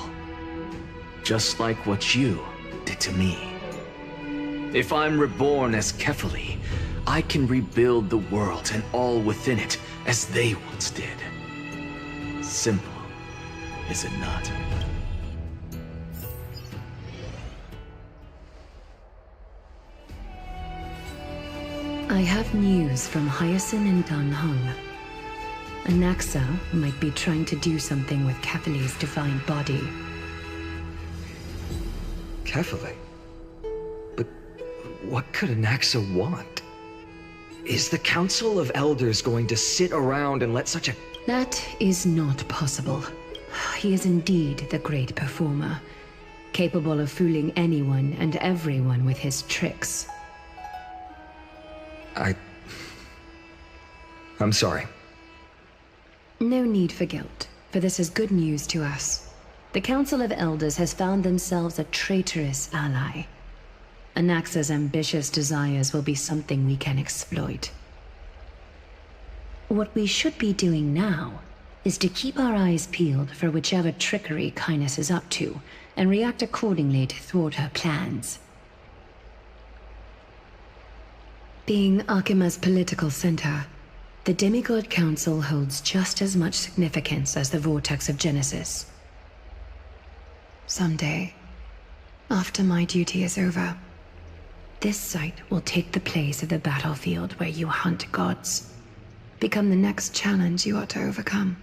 Just like what you did to me. If I'm reborn as Kefali, I can rebuild the world and all within it as they once did. Simple, is it not? I have news from Hyacinth and Danheng. Anaxa might be trying to do something with Kefali's divine body. Kefali? But what could Anaxa want? Is the Council of Elders going to sit around and let such a... That is not possible. He is indeed the great performer, capable of fooling anyone and everyone with his tricks. I'm sorry. No need for guilt, for this is good news to us. The Council of Elders has found themselves a traitorous ally. Anaxa's ambitious desires will be something we can exploit. What we should be doing now is to keep our eyes peeled for whichever trickery Kynus is up to, and react accordingly to thwart her plans. Being Akima's political center, the Demigod Council holds just as much significance as the Vortex of Genesis. Someday, After my duty is over, this site will take the place of the battlefield where you hunt gods. Become the next challenge you ought to overcome.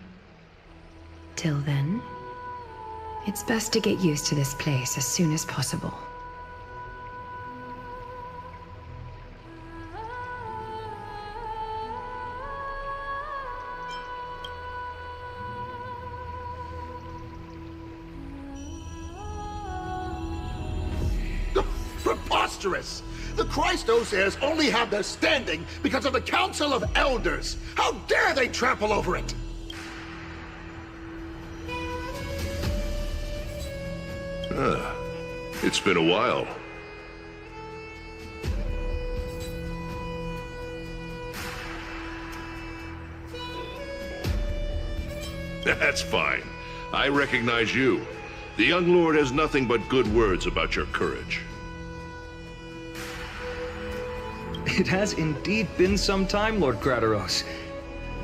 Till then, it's best to get used to this place as soon as possible. Preposterous! The Christos only have their standing because of the Council of Elders! How dare they trample over it! It's been a while. That's fine. I recognize you. The young lord has nothing but good words about your courage. It has indeed been some time, Lord Crateros.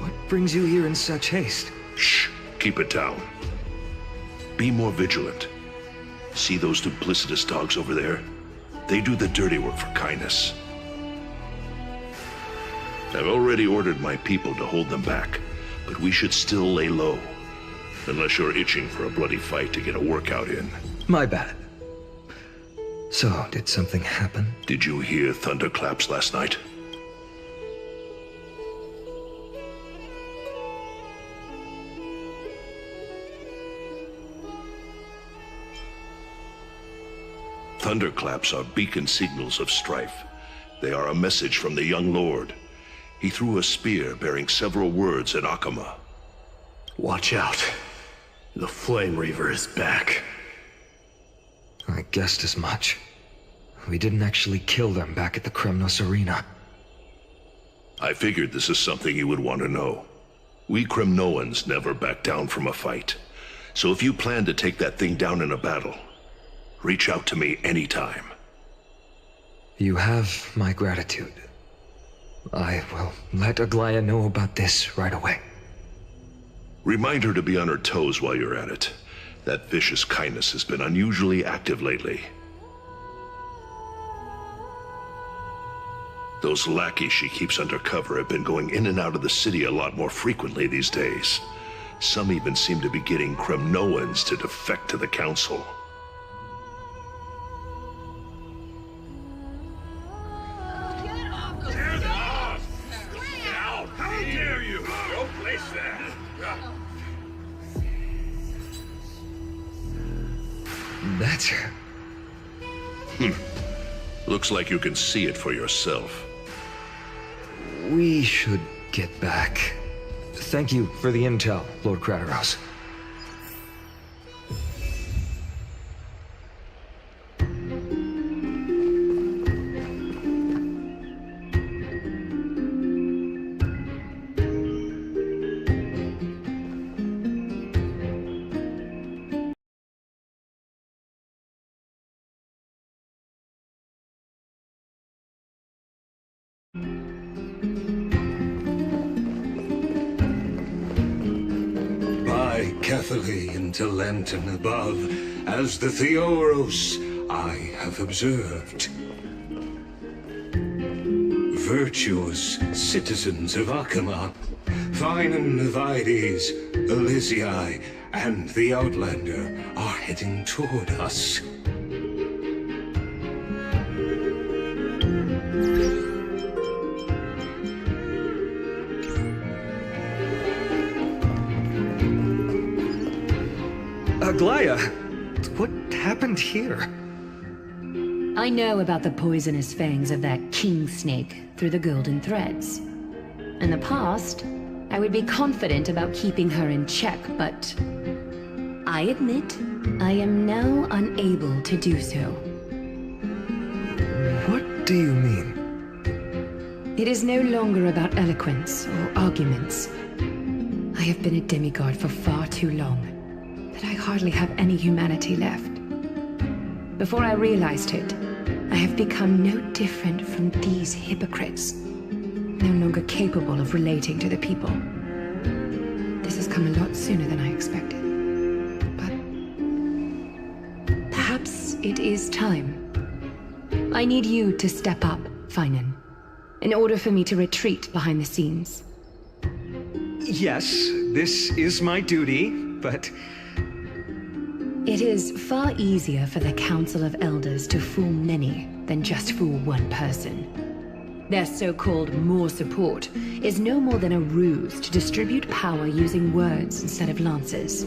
What brings you here in such haste? Shh! Keep it down. Be more vigilant. See those duplicitous dogs over there? They do the dirty work for kindness. I've already ordered my people to hold them back, but we should still lay low. Unless you're itching for a bloody fight to get a workout in. My bad. So, did something happen? Did you hear thunderclaps last night? Thunderclaps are beacon signals of strife. They are a message from the young lord. He threw a spear bearing several words at Akama. Watch out. The Flame Reaver is back. I guessed as much. We didn't actually kill them back at the Kremnos Arena. I figured this is something you would want to know. We Kremnoans never back down from a fight. So if you plan to take that thing down in a battle, reach out to me anytime. You have my gratitude. I will let Aglaya know about this right away. Remind her to be on her toes while you're at it. That vicious kindness has been unusually active lately. Those lackeys she keeps under cover have been going in and out of the city a lot more frequently these days. Some even seem to be getting Kremnoans to defect to the Council. That's her. Looks like you can see it for yourself. We should get back. Thank you for the intel, Lord Crateros. Carefully into Lantern above, as the Theoros I have observed. Virtuous citizens of Akama, fine Vides, Elysiae, and the Outlander are heading toward us. Aglaya, what happened here? I know about the poisonous fangs of that king snake through the golden threads. In the past, I would be confident about keeping her in check, but I admit I am now unable to do so. What do you mean? It is no longer about eloquence or arguments. I have been a demigod for far too long. I hardly have any humanity left. Before I realized it, I have become no different from these hypocrites, no longer capable of relating to the people. This has come a lot sooner than I expected. But perhaps it is time. I need you to step up, Finan, in order for me to retreat behind the scenes. Yes, this is my duty, but... It is far easier for the Council of Elders to fool many than just fool one person. Their so-called more support is no more than a ruse to distribute power using words instead of lances.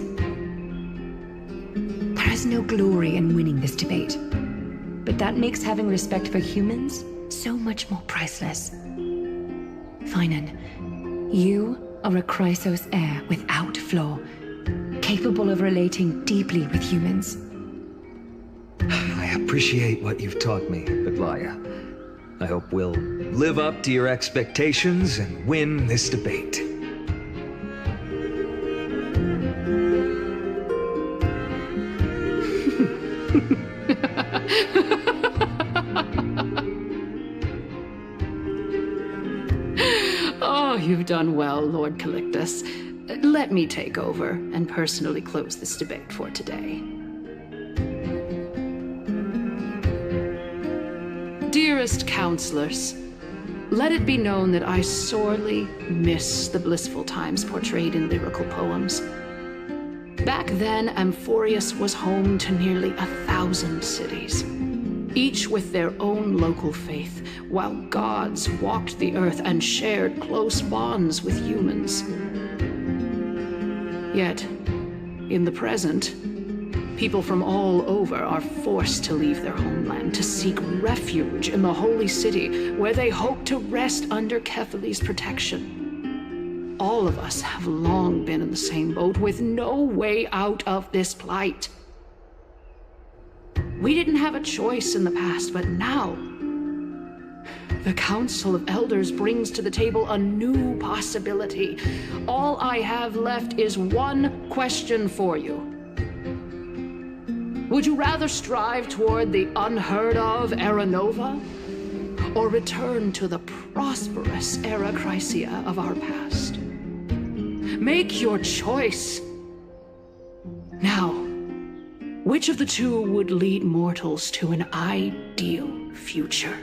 There is no glory in winning this debate, but that makes having respect for humans so much more priceless. Finan, you are a Chrysos heir without flaw, capable of relating deeply with humans. I appreciate what you've taught me, Aglaya. I hope we'll live up to your expectations and win this debate. Oh, you've done well, Lord Calictus. Let me take over and personally close this debate for today. Dearest counselors, let it be known that I sorely miss the blissful times portrayed in lyrical poems. Back then, Amphorius was home to nearly 1,000 cities, each with their own local faith, while gods walked the earth and shared close bonds with humans. Yet, in the present, people from all over are forced to leave their homeland to seek refuge in the holy city, where they hope to rest under Kefali's protection. All of us have long been in the same boat, with no way out of this plight. We didn't have a choice in the past, but now, the Council of Elders brings to the table a new possibility. All I have left is one question for you. Would you rather strive toward the unheard of Era Nova, or return to the prosperous Era Chrysia of our past? Make your choice. Now, which of the two would lead mortals to an ideal future?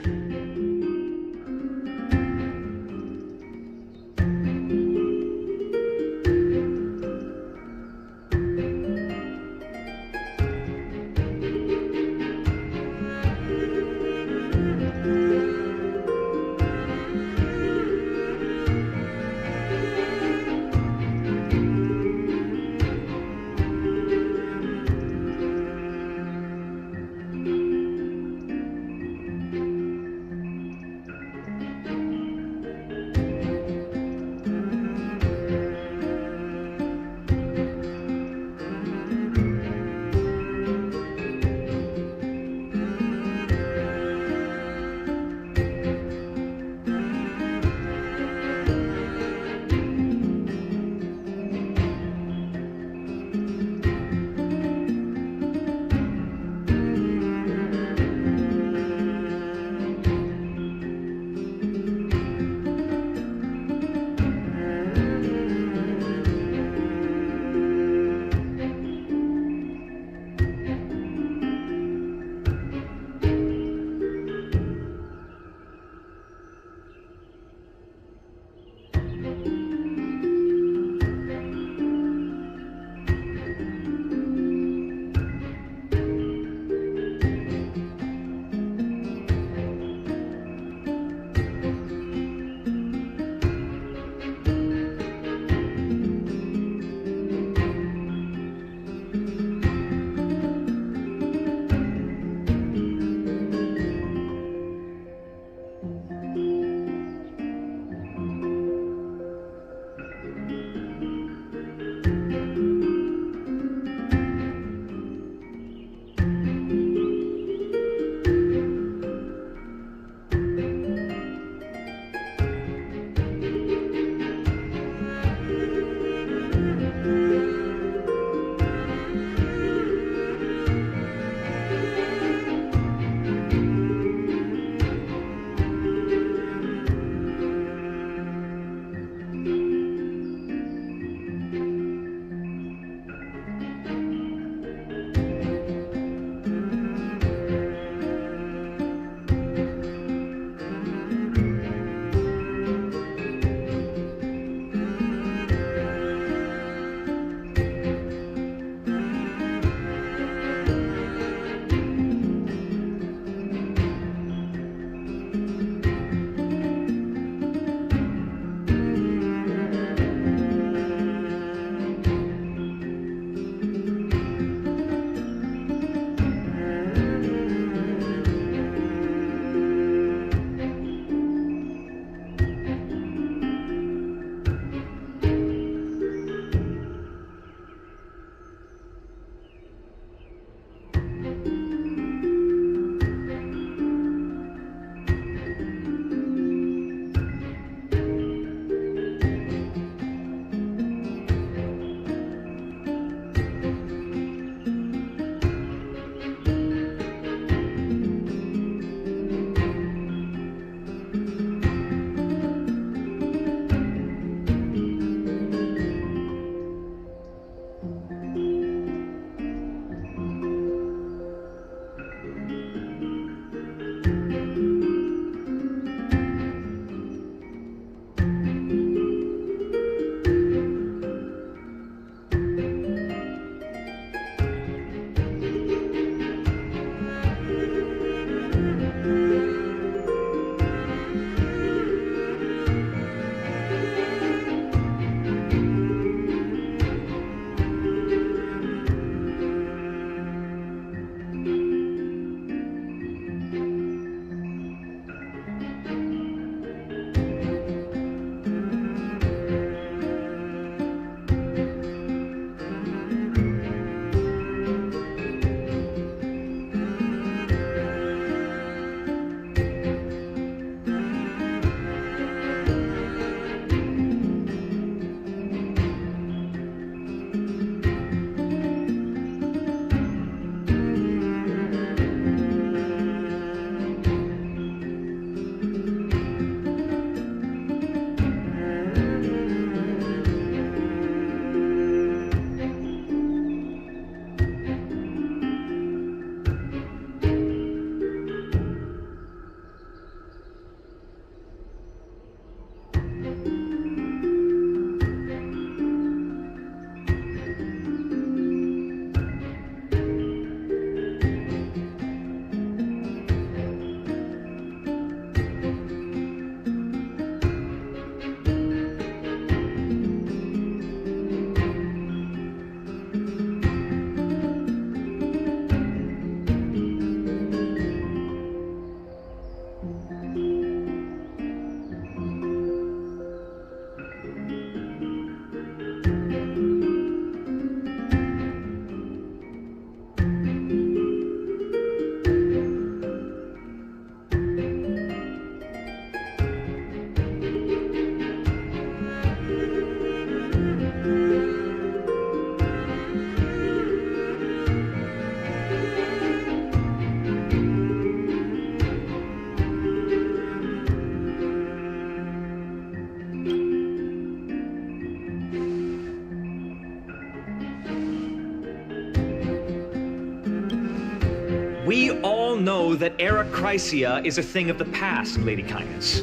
We all know that Era Chrysia is a thing of the past, Lady Kindness.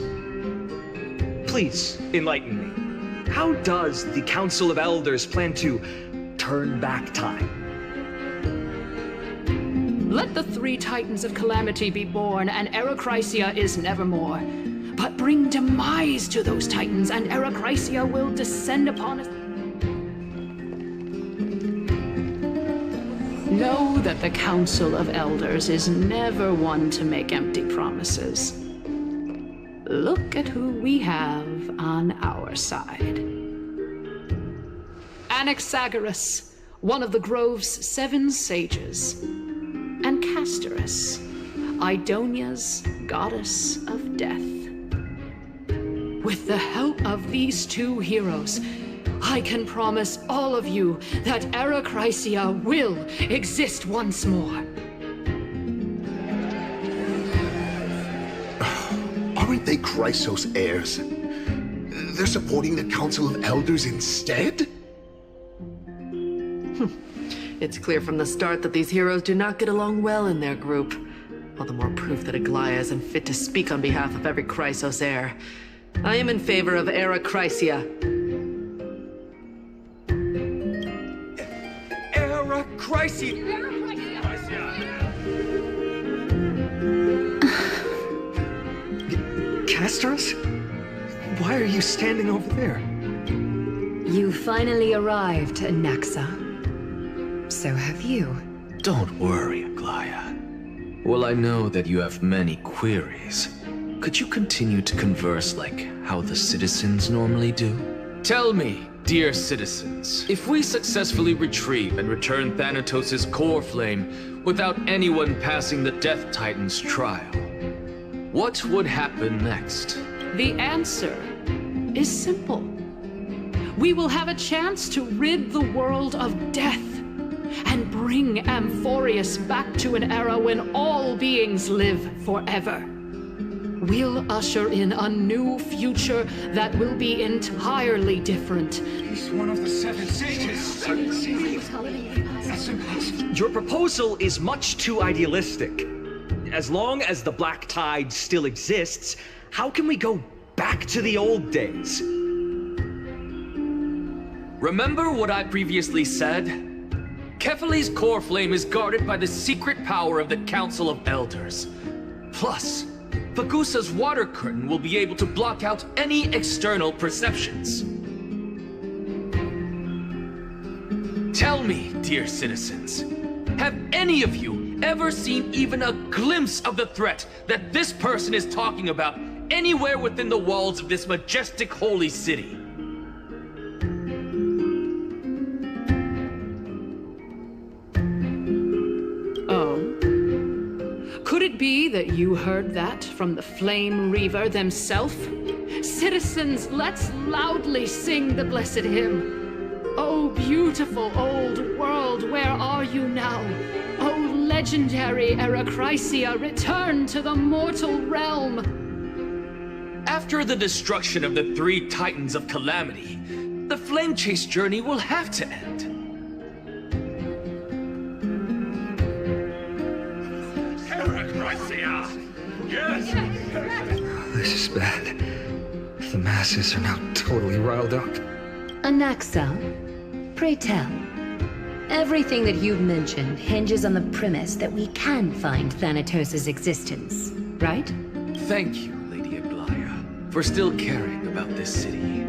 Please, enlighten me. How does the Council of Elders plan to turn back time? Let the 3 Titans of Calamity be born, and Era Chrysia is nevermore. But bring demise to those Titans, and Era Chrysia will descend upon us. Know that the Council of Elders is never one to make empty promises. Look at who we have on our side. Anaxagoras, one of the Grove's 7 sages, and Castorus, Idonia's goddess of death. With the help of these 2 heroes, I can promise all of you that Era Chrysia will exist once more. Aren't they Chrysos heirs? They're supporting the Council of Elders instead? It's clear from the start that these heroes do not get along well in their group. All the more proof that Aglaia isn't fit to speak on behalf of every Chrysos heir. I am in favor of Era Chrysia. Era Chrysia! Castorus? Why are you standing over there? You finally arrived, Anaxa. So have you. Don't worry, Aglaia. Well, I know that you have many queries. Could you continue to converse like how the citizens normally do? Tell me, dear citizens, if we successfully retrieve and return Thanatos' core flame without anyone passing the Death Titan's trial, what would happen next? The answer is simple. We will have a chance to rid the world of death and bring Amphorius back to an era when all beings live forever. We'll usher in a new future that will be entirely different. He's one of the 7 sages. That's impossible. Your proposal is much too idealistic. As long as the Black Tide still exists, how can we go back to the old days? Remember what I previously said? Kefali's core flame is guarded by the secret power of the Council of Elders. Plus, Fagusa's water curtain will be able to block out any external perceptions. Tell me, dear citizens, have any of you ever seen even a glimpse of the threat that this person is talking about anywhere within the walls of this majestic holy city? Could it be that you heard that from the Flame Reaver themselves? Citizens, let's loudly sing the blessed hymn. Oh, beautiful old world, where are you now? Oh, legendary Era Chrysia, return to the mortal realm. After the destruction of the 3 Titans of Calamity, the Flame Chase journey will have to end. This is bad. The masses are now totally riled up. Anaxa, pray tell. Everything that you've mentioned hinges on the premise that we can find Thanatos' existence, right? Thank you, Lady Aglaia, for still caring about this city.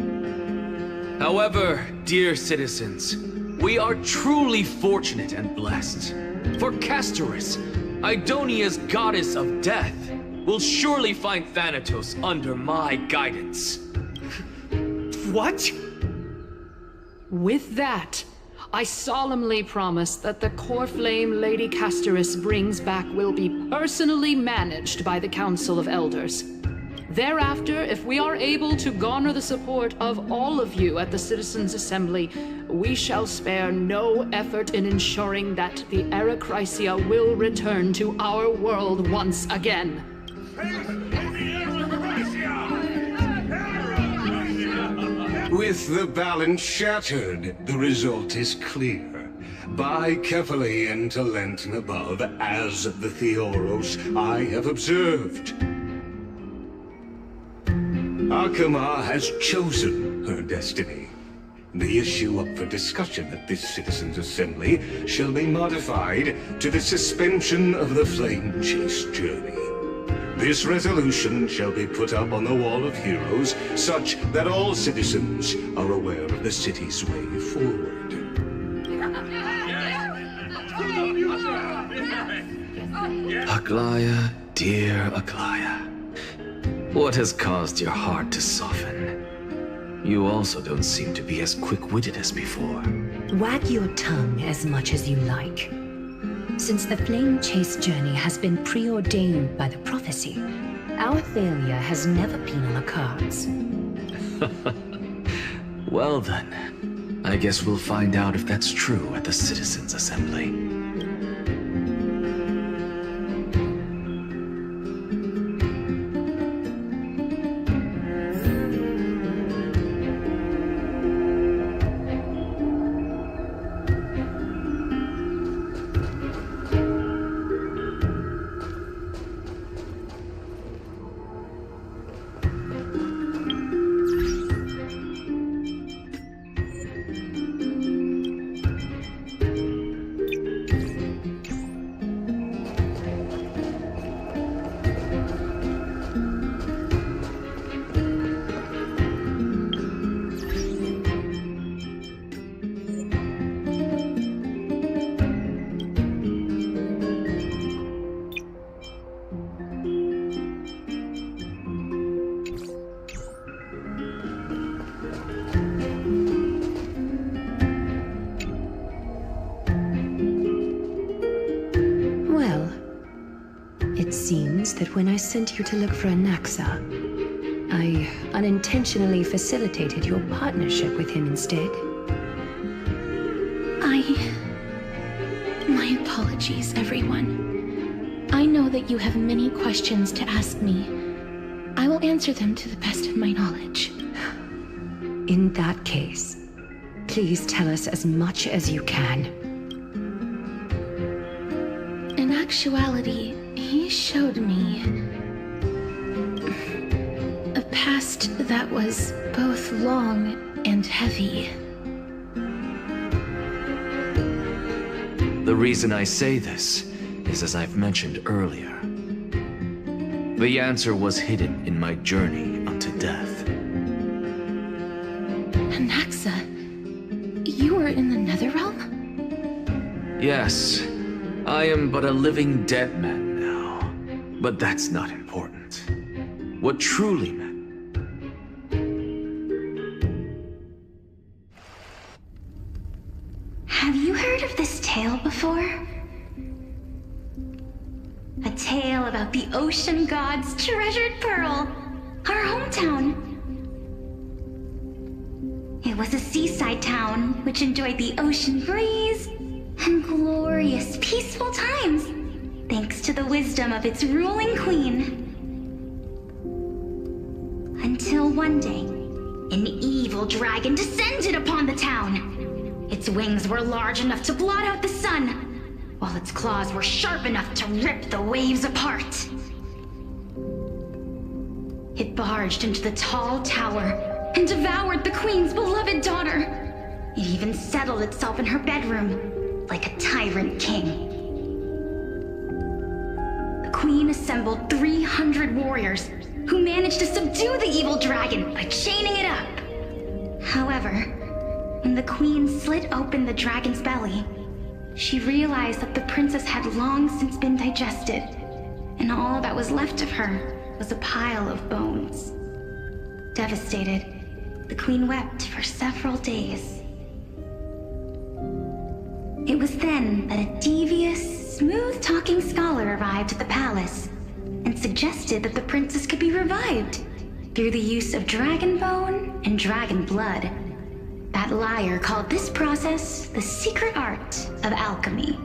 However, dear citizens, we are truly fortunate and blessed. For Castorus, Idonia's goddess of death, will surely find Thanatos under my guidance. What? With that, I solemnly promise that the core flame Lady Castorus brings back will be personally managed by the Council of Elders. Thereafter, if we are able to garner the support of all of you at the Citizens' Assembly, we shall spare no effort in ensuring that the Era Chrysia will return to our world once again. With the balance shattered, the result is clear. Buy carefully into Lent and above, as the Theoros I have observed. Akama has chosen her destiny. The issue up for discussion at this Citizens' Assembly shall be modified to the suspension of the Flame Chase journey. This resolution shall be put up on the Wall of Heroes, such that all citizens are aware of the city's way forward. Aglaya, dear Aglaya. What has caused your heart to soften? You also don't seem to be as quick-witted as before. Wag your tongue as much as you like. Since the Flame Chase journey has been preordained by the prophecy, our failure has never been on the cards. Well then, I guess we'll find out if that's true at the Citizens' Assembly. That when I sent you to look for Anaxa, I unintentionally facilitated your partnership with him instead. My apologies, everyone. I know that you have many questions to ask me. I will answer them to the best of my knowledge. In that case, please tell us as much as you can. In actuality, he showed me a past that was both long and heavy. The reason I say this is as I've mentioned earlier. The answer was hidden in my journey unto death. Anaxa, you were in the Netherrealm? Yes, I am but a living dead man. But that's not important. What truly meant. Have you heard of this tale before? A tale about the ocean god's treasured pearl, our hometown. It was a seaside town which enjoyed the ocean breeze and glorious, peaceful times, thanks to the wisdom of its ruling queen. Until one day, an evil dragon descended upon the town. Its wings were large enough to blot out the sun, while its claws were sharp enough to rip the waves apart. It barged into the tall tower and devoured the queen's beloved daughter. It even settled itself in her bedroom, like a tyrant king. Queen assembled 300 warriors who managed to subdue the evil dragon by chaining it up. However, when the queen slit open the dragon's belly, she realized that the princess had long since been digested, and all that was left of her was a pile of bones. Devastated, the queen wept for several days. It was then that a devious, smooth-talking scholar arrived at the palace and suggested that the princess could be revived through the use of dragon bone and dragon blood. That liar called this process the secret art of alchemy.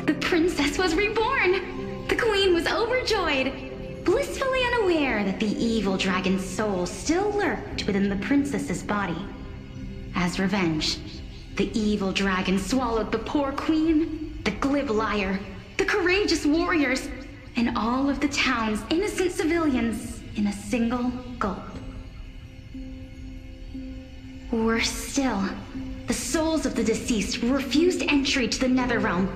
The princess was reborn! The queen was overjoyed, blissfully unaware that the evil dragon's soul still lurked within the princess's body. As revenge, the evil dragon swallowed the poor queen, the glib liar, the courageous warriors, and all of the town's innocent civilians in a single gulp. Worse still, the souls of the deceased refused entry to the Netherrealm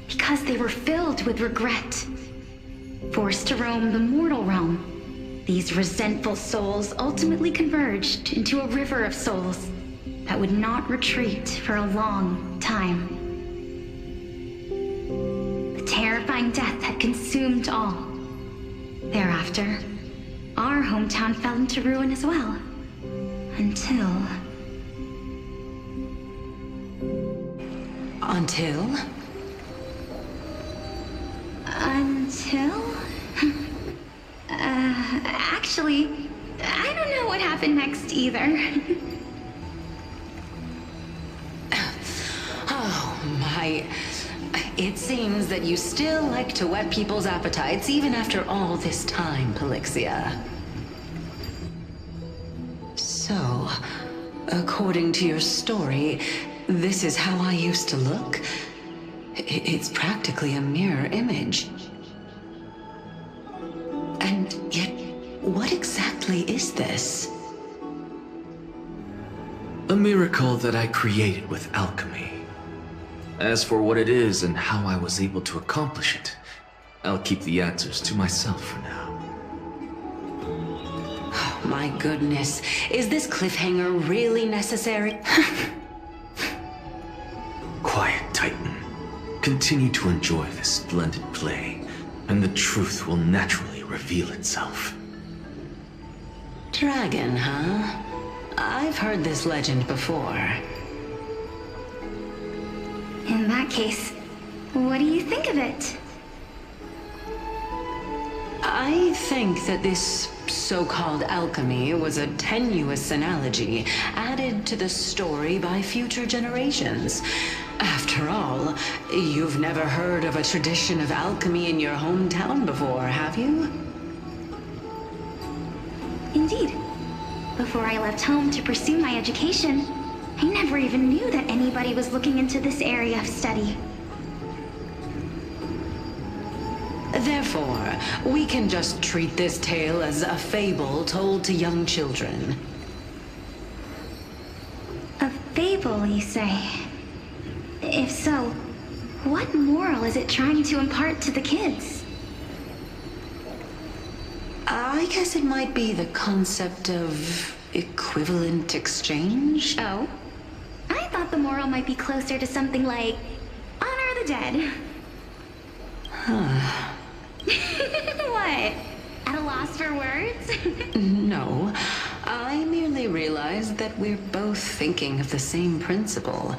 because they were filled with regret. Forced to roam the mortal realm, these resentful souls ultimately converged into a river of souls that would not retreat for a long time. The terrifying death had consumed all. Thereafter, our hometown fell into ruin as well. Until... Actually, I don't know what happened next either. Oh my... It seems that you still like to whet people's appetites even after all this time, Pelixia. So, according to your story, this is how I used to look? It's practically a mirror image. And yet, what exactly is this? A miracle that I created with alchemy. As for what it is and how I was able to accomplish it, I'll keep the answers to myself for now. Oh, my goodness. Is this cliffhanger really necessary? Quiet, Titan. Continue to enjoy this splendid play, and the truth will naturally reveal itself. Dragon, huh? I've heard this legend before. In that case, what do you think of it? I think that this so-called alchemy was a tenuous analogy added to the story by future generations. After all, you've never heard of a tradition of alchemy in your hometown before, have you? Indeed. Before I left home to pursue my education, I never even knew that anybody was looking into this area of study. Therefore, we can just treat this tale as a fable told to young children. A fable, you say? If so, what moral is it trying to impart to the kids? I guess it might be the concept of equivalent exchange? Oh? I thought the moral might be closer to something like honor the dead. Huh. What? At a loss for words? No. I merely realized that we're both thinking of the same principle.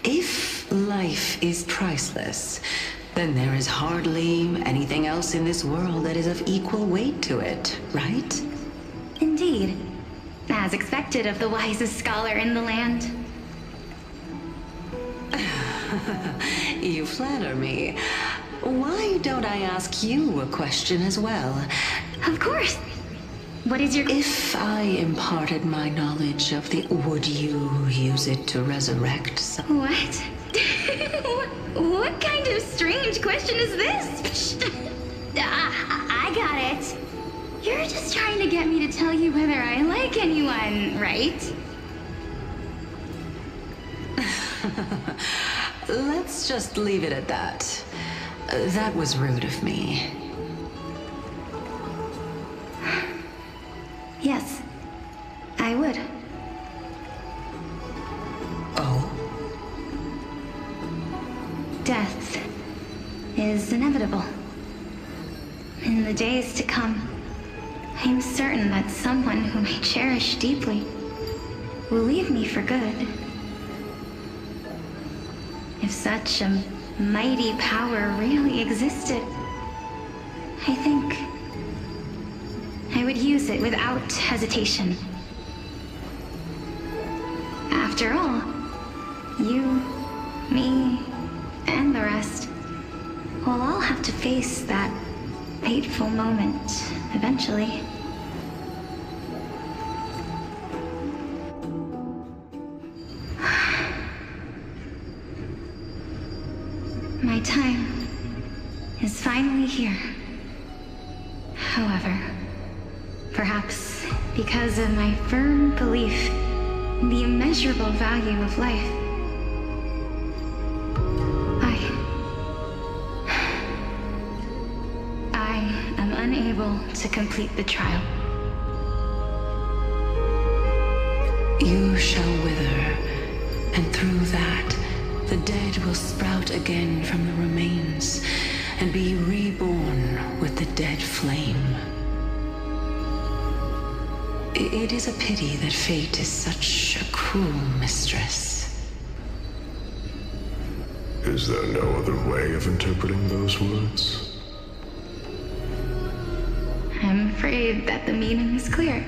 If life is priceless, then there is hardly anything else in this world that is of equal weight to it, right? Indeed. As expected of the wisest scholar in the land. You flatter me. Why don't I ask you a question as well? Of course. What is your... If I imparted my knowledge of the... Would you use it to resurrect some... What? What kind of strange question is this? I got it. You're just trying to get me to tell you whether I like anyone, right? Let's just leave it at that. That was rude of me. Yes, I would. Oh? Death is inevitable. In the days to come, I'm certain that someone whom I cherish deeply will leave me for good. If such a mighty power really existed, I think I would use it without hesitation. After all, you, me, and the rest will all have to face that fateful moment eventually. My time is finally here. However, perhaps because of my firm belief in the immeasurable value of life, I am unable to complete the trial. You shall wither, and through that, the dead will sprout again from the remains, and be reborn with the dead flame. It is a pity that fate is such a cruel mistress. Is there no other way of interpreting those words? I'm afraid that the meaning is clear.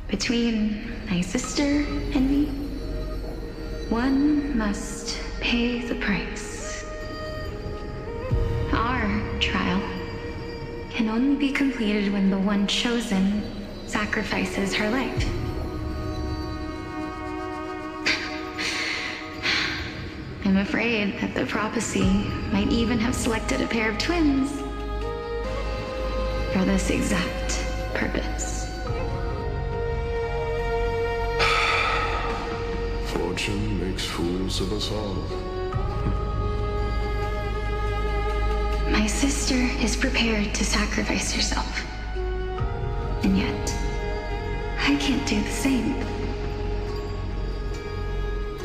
Between my sister and me, one must pay the price. Our trial can only be completed when the one chosen sacrifices her life. I'm afraid that the prophecy might even have selected a pair of twins for this exact purpose. Fortune makes fools of us all. My sister is prepared to sacrifice herself. And yet, I can't do the same.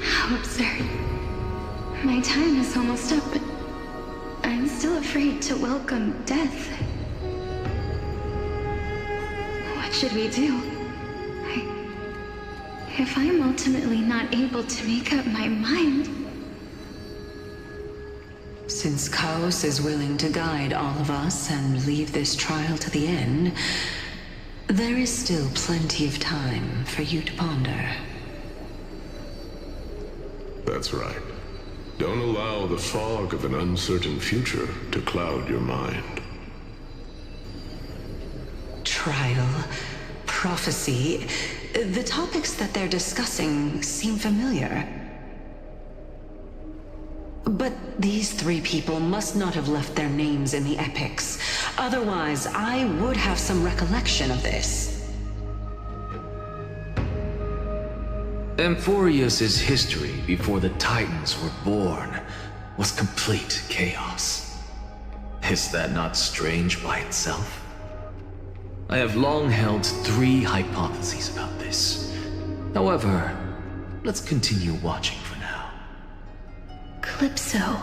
How absurd. My time is almost up, but I'm still afraid to welcome death. What should we do? If I'm ultimately not able to make up my mind... Since Chaos is willing to guide all of us and leave this trial to the end, there is still plenty of time for you to ponder. That's right. Don't allow the fog of an uncertain future to cloud your mind. Trial, prophecy, the topics that they're discussing seem familiar. But these three people must not have left their names in the epics. Otherwise, I would have some recollection of this. Amphorius's history before the Titans were born was complete chaos. Is that not strange by itself? I have long held three hypotheses about this. However, let's continue watching for now. Calypso,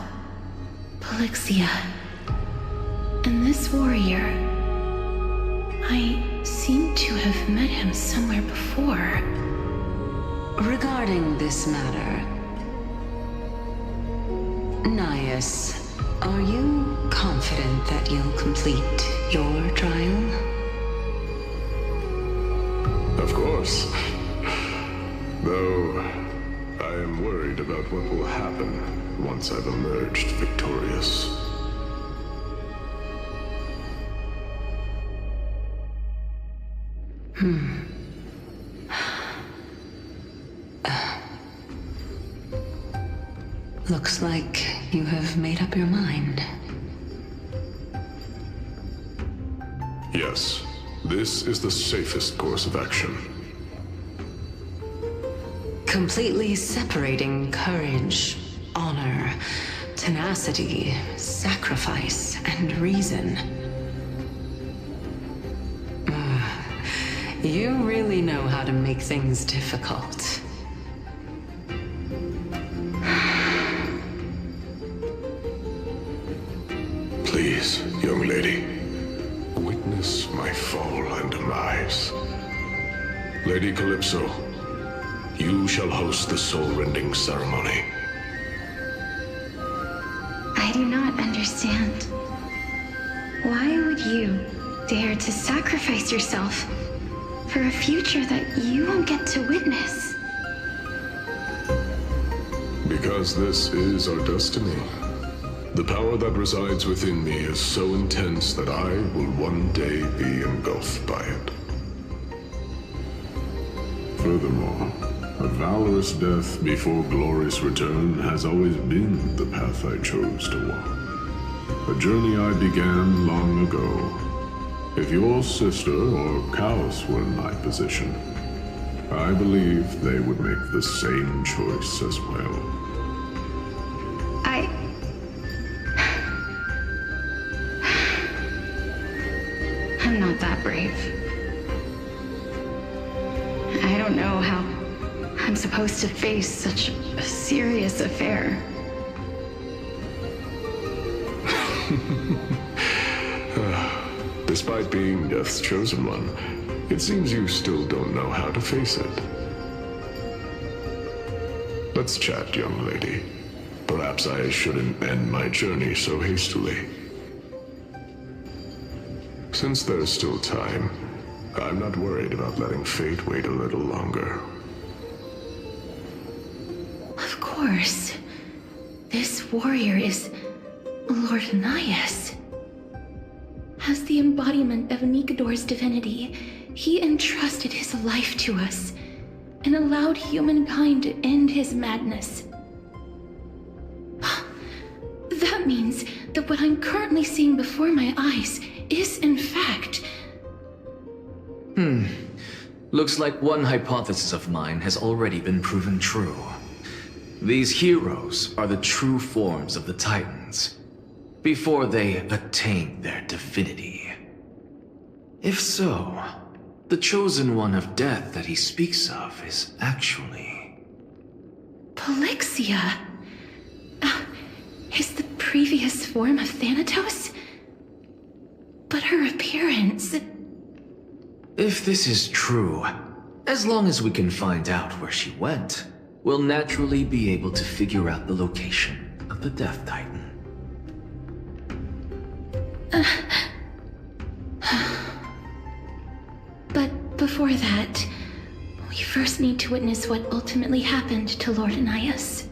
Polixia, and this warrior. I seem to have met him somewhere before. Regarding this matter, Nias, are you confident that you'll complete your trial? Of course. Though, I am worried about what will happen once I've emerged victorious. Looks like you have made up your mind. Yes, this is the safest course of action. Completely separating courage, honor, tenacity, sacrifice, and reason. You really know how to make things difficult. Please, young lady, witness my fall and demise. Lady Calypso, you shall host the soul-rending ceremony. I do not understand. Why would you dare to sacrifice yourself for a future that you won't get to witness? Because this is our destiny. The power that resides within me is so intense that I will one day be engulfed by it. Furthermore, A valorous death before glorious return has always been the path I chose to walk. A journey I began long ago. If your sister or Kaos were in my position, I believe they would make the same choice as well. I'm not that brave. I don't know how I'm supposed to face such a serious affair. Despite being Death's chosen one, it seems you still don't know how to face it. Let's chat, young lady. Perhaps I shouldn't end my journey so hastily. Since there's still time, I'm not worried about letting fate wait a little longer. Of course. This warrior is Lord Anias. As the embodiment of Nikador's divinity, he entrusted his life to us and allowed humankind to end his madness. That means that what I'm currently seeing before my eyes is, in fact... Looks like one hypothesis of mine has already been proven true. These heroes are the true forms of the Titans, before they attain their divinity. If so, the chosen one of death that he speaks of is actually... Polixia? Is the previous form of Thanatos? But her appearance... If this is true, as long as we can find out where she went, we'll naturally be able to figure out the location of the Death Titan. But before that, we first need to witness what ultimately happened to Lord Anias.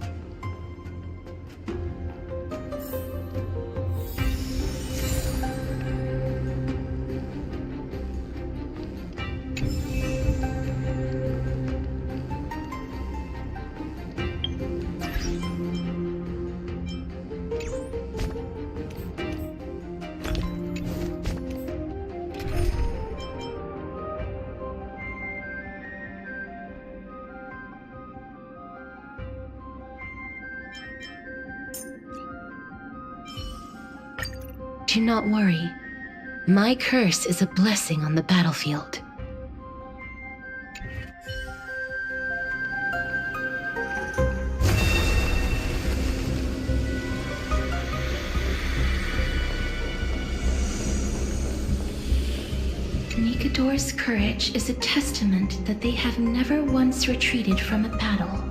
Do not worry. My curse is a blessing on the battlefield. Nikador's courage is a testament that they have never once retreated from a battle.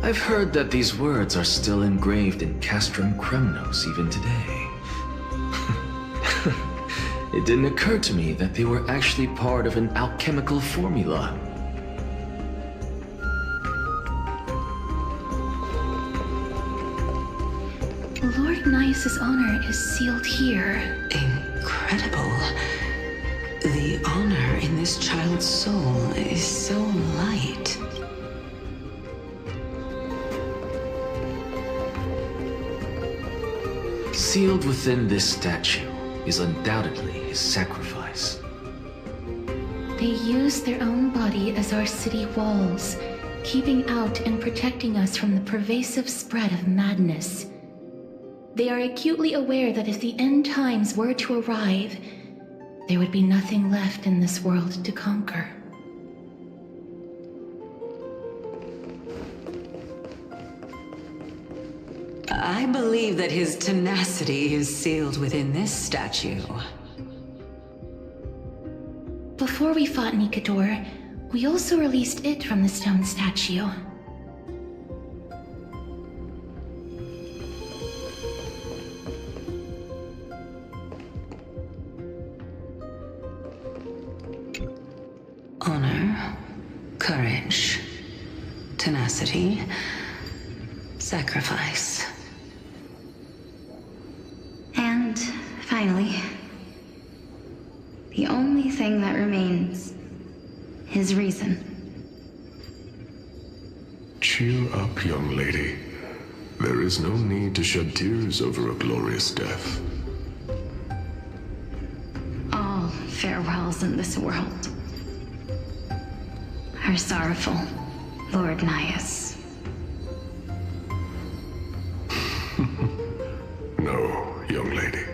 I've heard that these words are still engraved in Castrum Kremnos even today. It didn't occur to me that they were actually part of an alchemical formula. Lord Nias's honor is sealed here. Incredible. The honor in this child's soul is so light. Sealed within this statue is undoubtedly his sacrifice. They use their own body as our city walls, keeping out and protecting us from the pervasive spread of madness. They are acutely aware that if the end times were to arrive, there would be nothing left in this world to conquer. I believe that his tenacity is sealed within this statue. Before we fought Nikador, we also released it from the stone statue. Honor, courage, tenacity, sacrifice. And finally, the only thing that remains is reason. young lady. There is no need to shed tears over a glorious death. All farewells in this world are sorrowful, Lord Nias. No, young lady.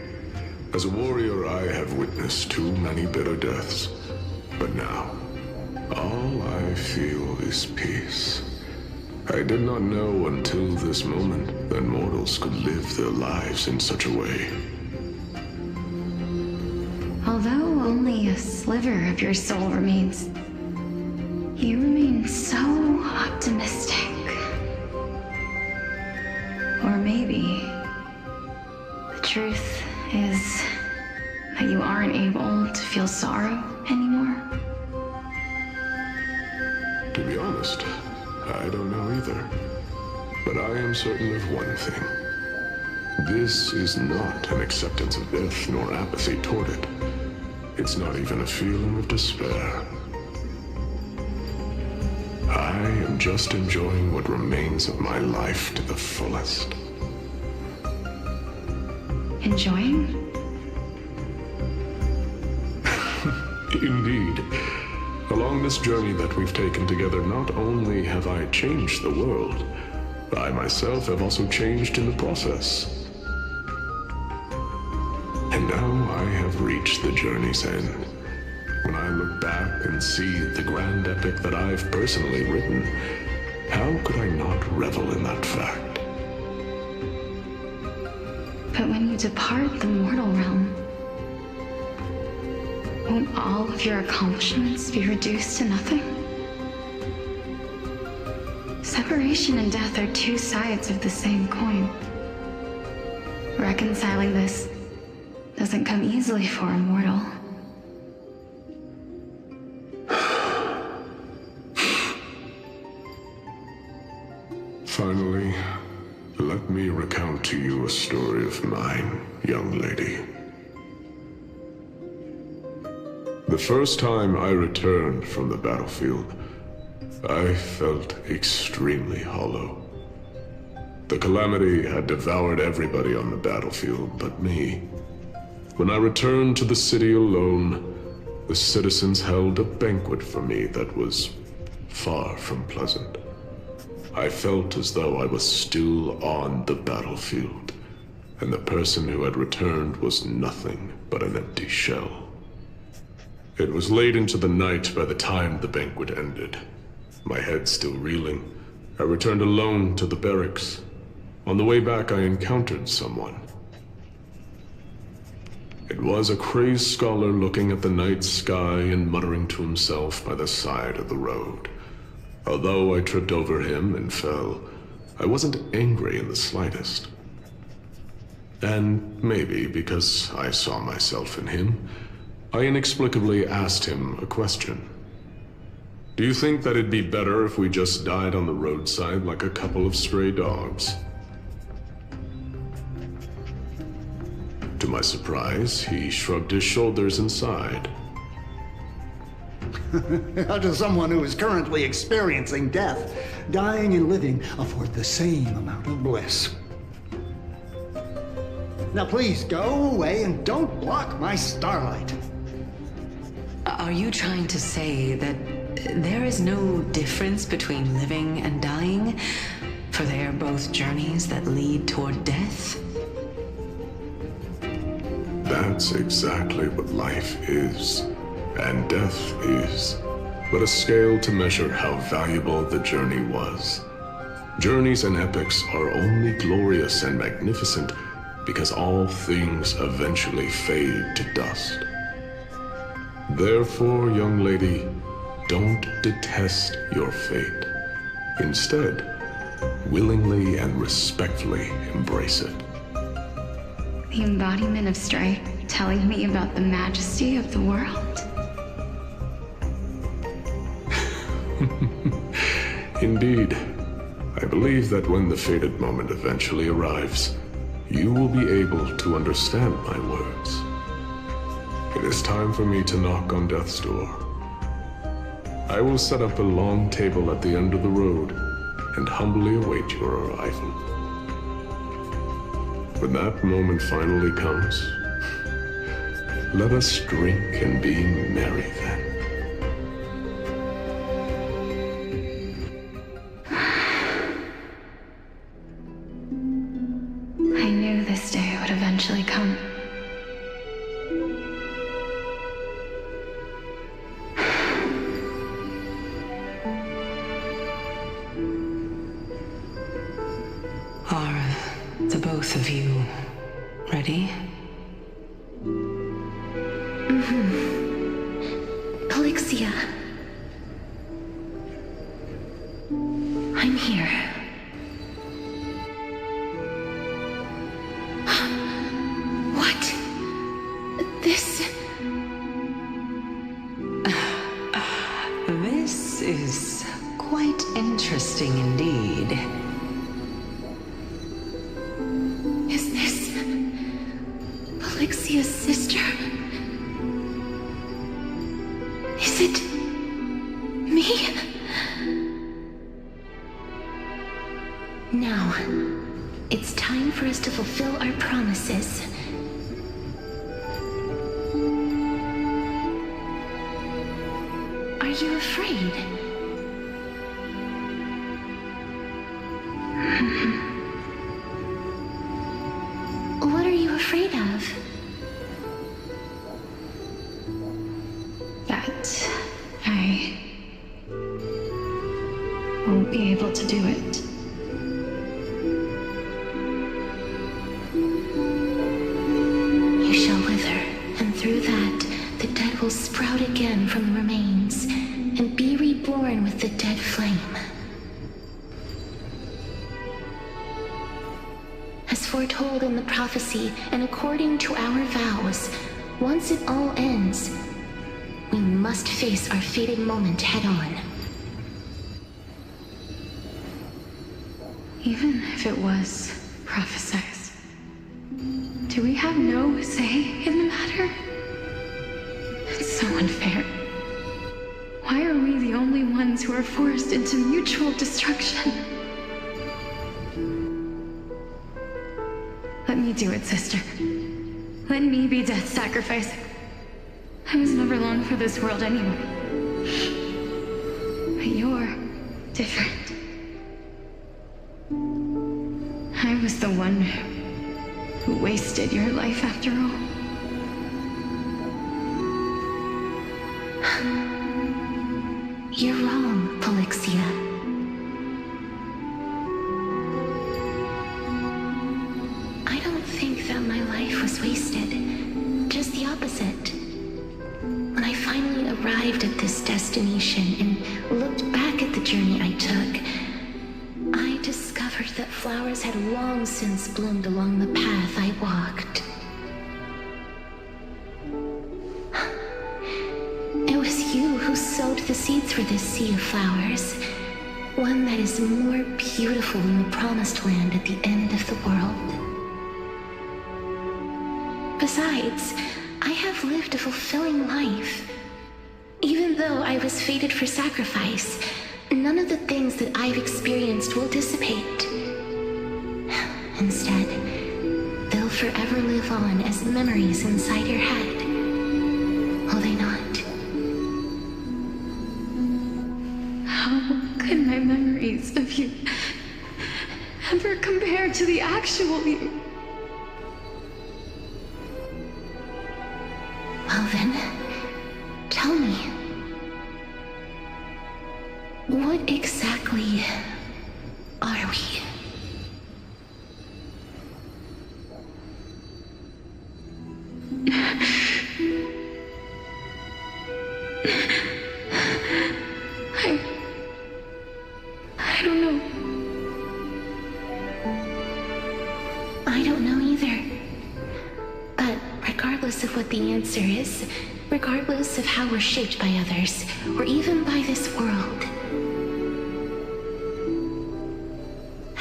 As a warrior, I have witnessed too many bitter deaths. But now, all I feel is peace. I did not know until this moment that mortals could live their lives in such a way. Although only a sliver of your soul remains, you remain so optimistic. Or maybe the truth is that you aren't able to feel sorrow anymore. To be honest, I don't know either. But I am certain of one thing. This is not an acceptance of death nor apathy toward it. It's not even a feeling of despair. I am just enjoying what remains of my life to the fullest. Enjoying? Indeed. Along this journey that we've taken together, not only have I changed the world, I myself have also changed in the process. And now I have reached the journey's end. When I look back and see the grand epic that I've personally written, how could I not revel in that fact? But when you depart the mortal realm, won't all of your accomplishments be reduced to nothing? Separation and death are two sides of the same coin. Reconciling this doesn't come easily for a mortal. Finally, let me recount to you a story of mine, young lady. The first time I returned from the battlefield, I felt extremely hollow. The calamity had devoured everybody on the battlefield but me. When I returned to the city alone, the citizens held a banquet for me that was far from pleasant. I felt as though I was still on the battlefield, and the person who had returned was nothing but an empty shell. It was late into the night by the time the banquet ended. My head still reeling, I returned alone to the barracks. On the way back, I encountered someone. It was a crazed scholar looking at the night sky and muttering to himself by the side of the road. Although I tripped over him and fell, I wasn't angry in the slightest. And maybe because I saw myself in him, I inexplicably asked him a question. Do you think that it'd be better if we just died on the roadside like a couple of stray dogs? To my surprise, he shrugged his shoulders and sighed. How does someone who is currently experiencing death, dying and living, afford the same amount of bliss? Now please go away and don't block my starlight. Are you trying to say that there is no difference between living and dying? For they are both journeys that lead toward death? That's exactly what life is, and death is, but a scale to measure how valuable the journey was. Journeys and epics are only glorious and magnificent because all things eventually fade to dust. Therefore, young lady, don't detest your fate. Instead, willingly and respectfully embrace it. The embodiment of strife telling me about the majesty of the world. Indeed. I believe that when the fated moment eventually arrives, you will be able to understand my words. It is time for me to knock on death's door. I will set up a long table at the end of the road. and humbly await your arrival. When that moment finally comes, let us drink and be merry then. I knew this day would eventually come. Are the both of you ready? Polixia. I'm here. What? This... This is quite interesting indeed. Is this... Polixia's sister? Is it... me? Now, it's time for us to fulfill our promises. Are you afraid? What are you afraid of? That I won't be able to do it. You shall wither, and through that, the dead will sprout again from the remains, and be reborn with the dead flame. As foretold in the prophecy, and according to our vows, once it all ends, we must face our fated moment head-on. Even if it was prophesized, do we have no say in the matter? It's so unfair. Why are we the only ones who are forced into mutual destruction? Let me do it, sister. Let me be death's sacrifice. I was never long for this world anyway. But you're different. I was the one who wasted your life after all. You're wrong, Polixia. I don't think that my life was wasted. Just the opposite. When I finally arrived at this destination and looked back at the journey I took, I discovered that flowers had long since bloomed along the path I walked. It was you who sowed the seeds for this sea of flowers, one that is more beautiful than the promised land at the end of the world. Besides, I have lived a fulfilling life. Even though I was fated for sacrifice, none of the things that I've experienced will dissipate. Instead, they'll forever live on as memories inside your head. Will they not? How could my memories of you ever compare to the actual you? Well then, tell me. What exactly are we? I don't know. I don't know either. But regardless of what the answer is, regardless of how we're shaped by others, or even by this world,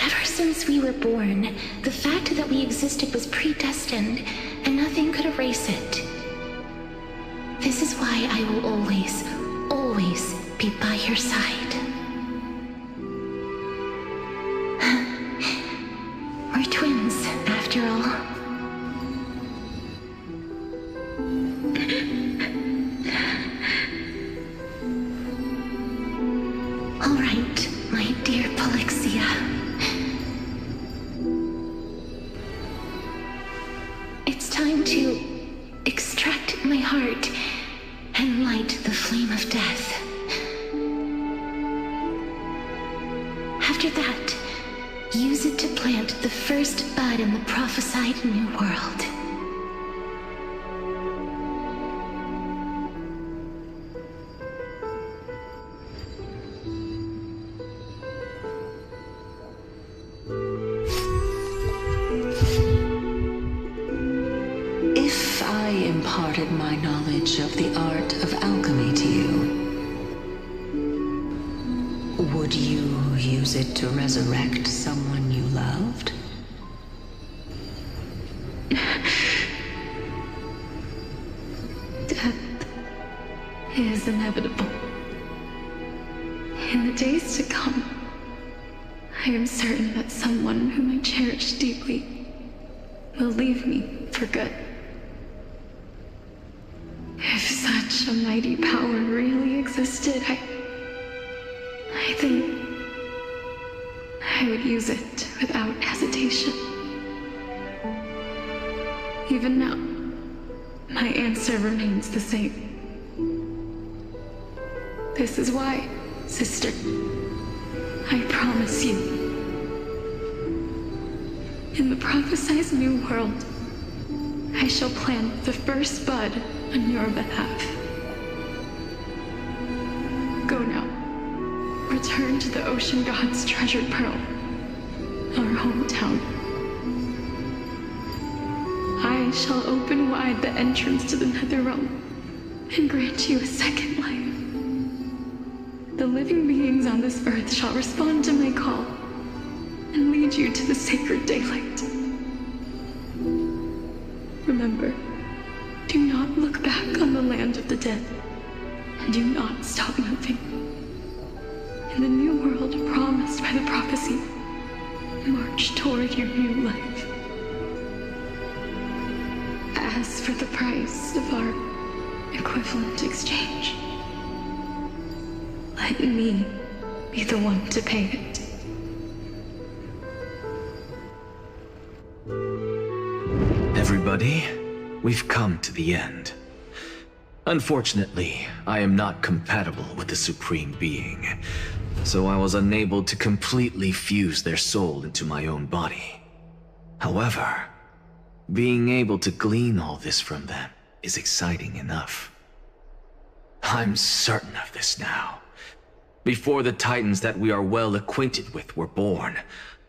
ever since we were born, the fact that we existed was predestined, and nothing could erase it. This is why I will always, always be by your side. It's time to extract my heart and light the flame of death. After that, use it to plant the first bud in the prophesied new world. If I imparted my knowledge of the art of alchemy to you, would you use it to resurrect someone you loved? Death is inevitable. In the days to come, I am certain that someone whom I cherish deeply will leave me for good. If such a mighty power really existed, I think I would use it without hesitation. Even now, my answer remains the same. This is why, sister, I promise you, in the prophesied new world, I shall plant the first bud on your behalf. Go now. Return to the ocean god's treasured pearl, our hometown. I shall open wide the entrance to the Netherrealm and grant you a second life. The living beings on this earth shall respond to my call and lead you to the sacred daylight. Remember, do not look back on the land of the dead, and do not stop moving. In the new world promised by the prophecy, march toward your new life. As for the price of our equivalent exchange, let me be the one to pay it. Everybody, we've come to the end. Unfortunately, I am not compatible with the Supreme Being, so I was unable to completely fuse their soul into my own body. However, being able to glean all this from them is exciting enough. I'm certain of this now. Before the Titans that we are well acquainted with were born,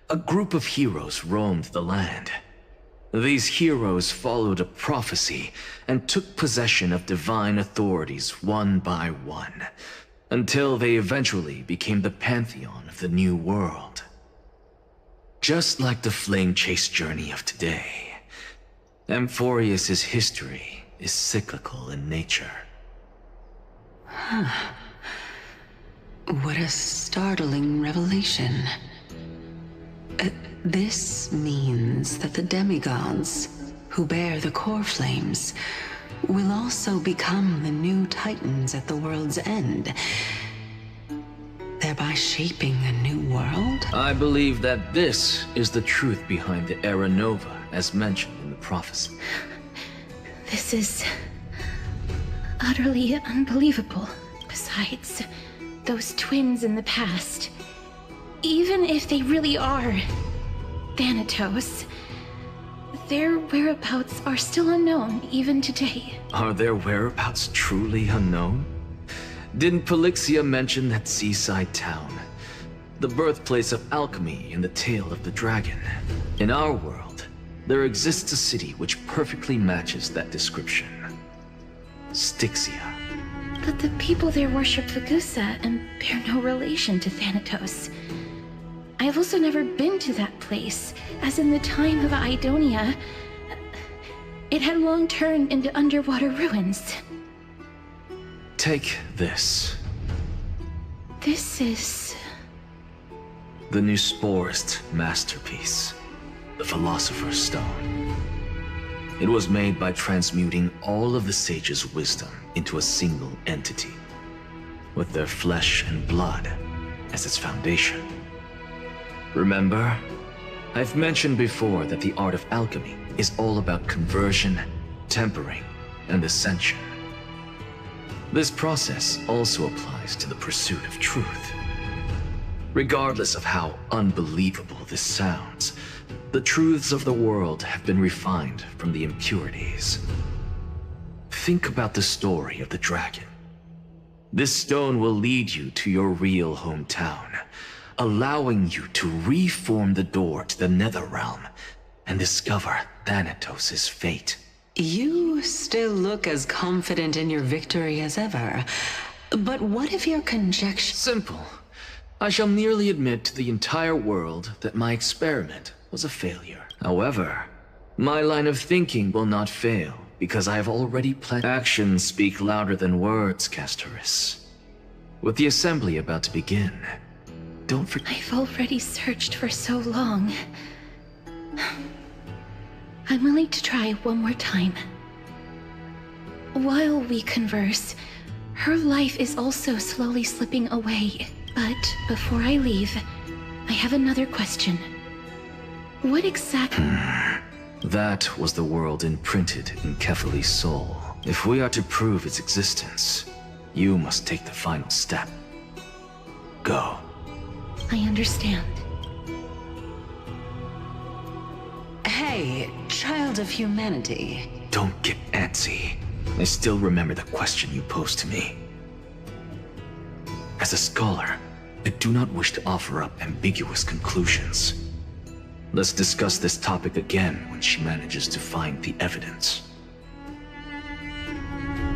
a group of heroes roamed the land. These heroes followed a prophecy and took possession of divine authorities one by one, until they eventually became the pantheon of the new world. Just like the flame chase journey of today, Amphorius's history is cyclical in nature. Huh. What a startling revelation. This means that the demigods, who bear the core flames, will also become the new Titans at the world's end, thereby shaping a new world? I believe that this is the truth behind the Era Nova, as mentioned in the prophecy. This is utterly unbelievable. Besides, those twins in the past, even if they really are Thanatos, their whereabouts are still unknown even today. Are their whereabouts truly unknown? Didn't Polixia mention that seaside town? The birthplace of alchemy in the tale of the dragon. In our world, there exists a city which perfectly matches that description. Styxia. But the people there worship Vagusa and bear no relation to Thanatos. I have also never been to that place, as in the time of Idonia, it had long turned into underwater ruins. Take this. This is... the Nusporist masterpiece, the Philosopher's Stone. It was made by transmuting all of the sages' wisdom into a single entity, with their flesh and blood as its foundation. Remember, I've mentioned before that the art of alchemy is all about conversion, tempering, and ascension. This process also applies to the pursuit of truth. Regardless of how unbelievable this sounds, the truths of the world have been refined from the impurities. Think about the story of the dragon. This stone will lead you to your real hometown, allowing you to reform the door to the Netherrealm and discover Thanatos' fate. You still look as confident in your victory as ever. But what if your conjecture... Simple. I shall merely admit to the entire world that my experiment was a failure. However, my line of thinking will not fail, because I have already planned. Actions speak louder than words, Castoris. With the assembly about to begin, don't forget... I've already searched for so long. I'm willing to try one more time. While we converse, her life is also slowly slipping away. But before I leave, I have another question. What exactly... That was the world imprinted in Kefali's soul. If we are to prove its existence, you must take the final step. Go. I understand. Hey, child of humanity. Don't get antsy. I still remember the question you posed to me. As a scholar, I do not wish to offer up ambiguous conclusions. Let's discuss this topic again when she manages to find the evidence.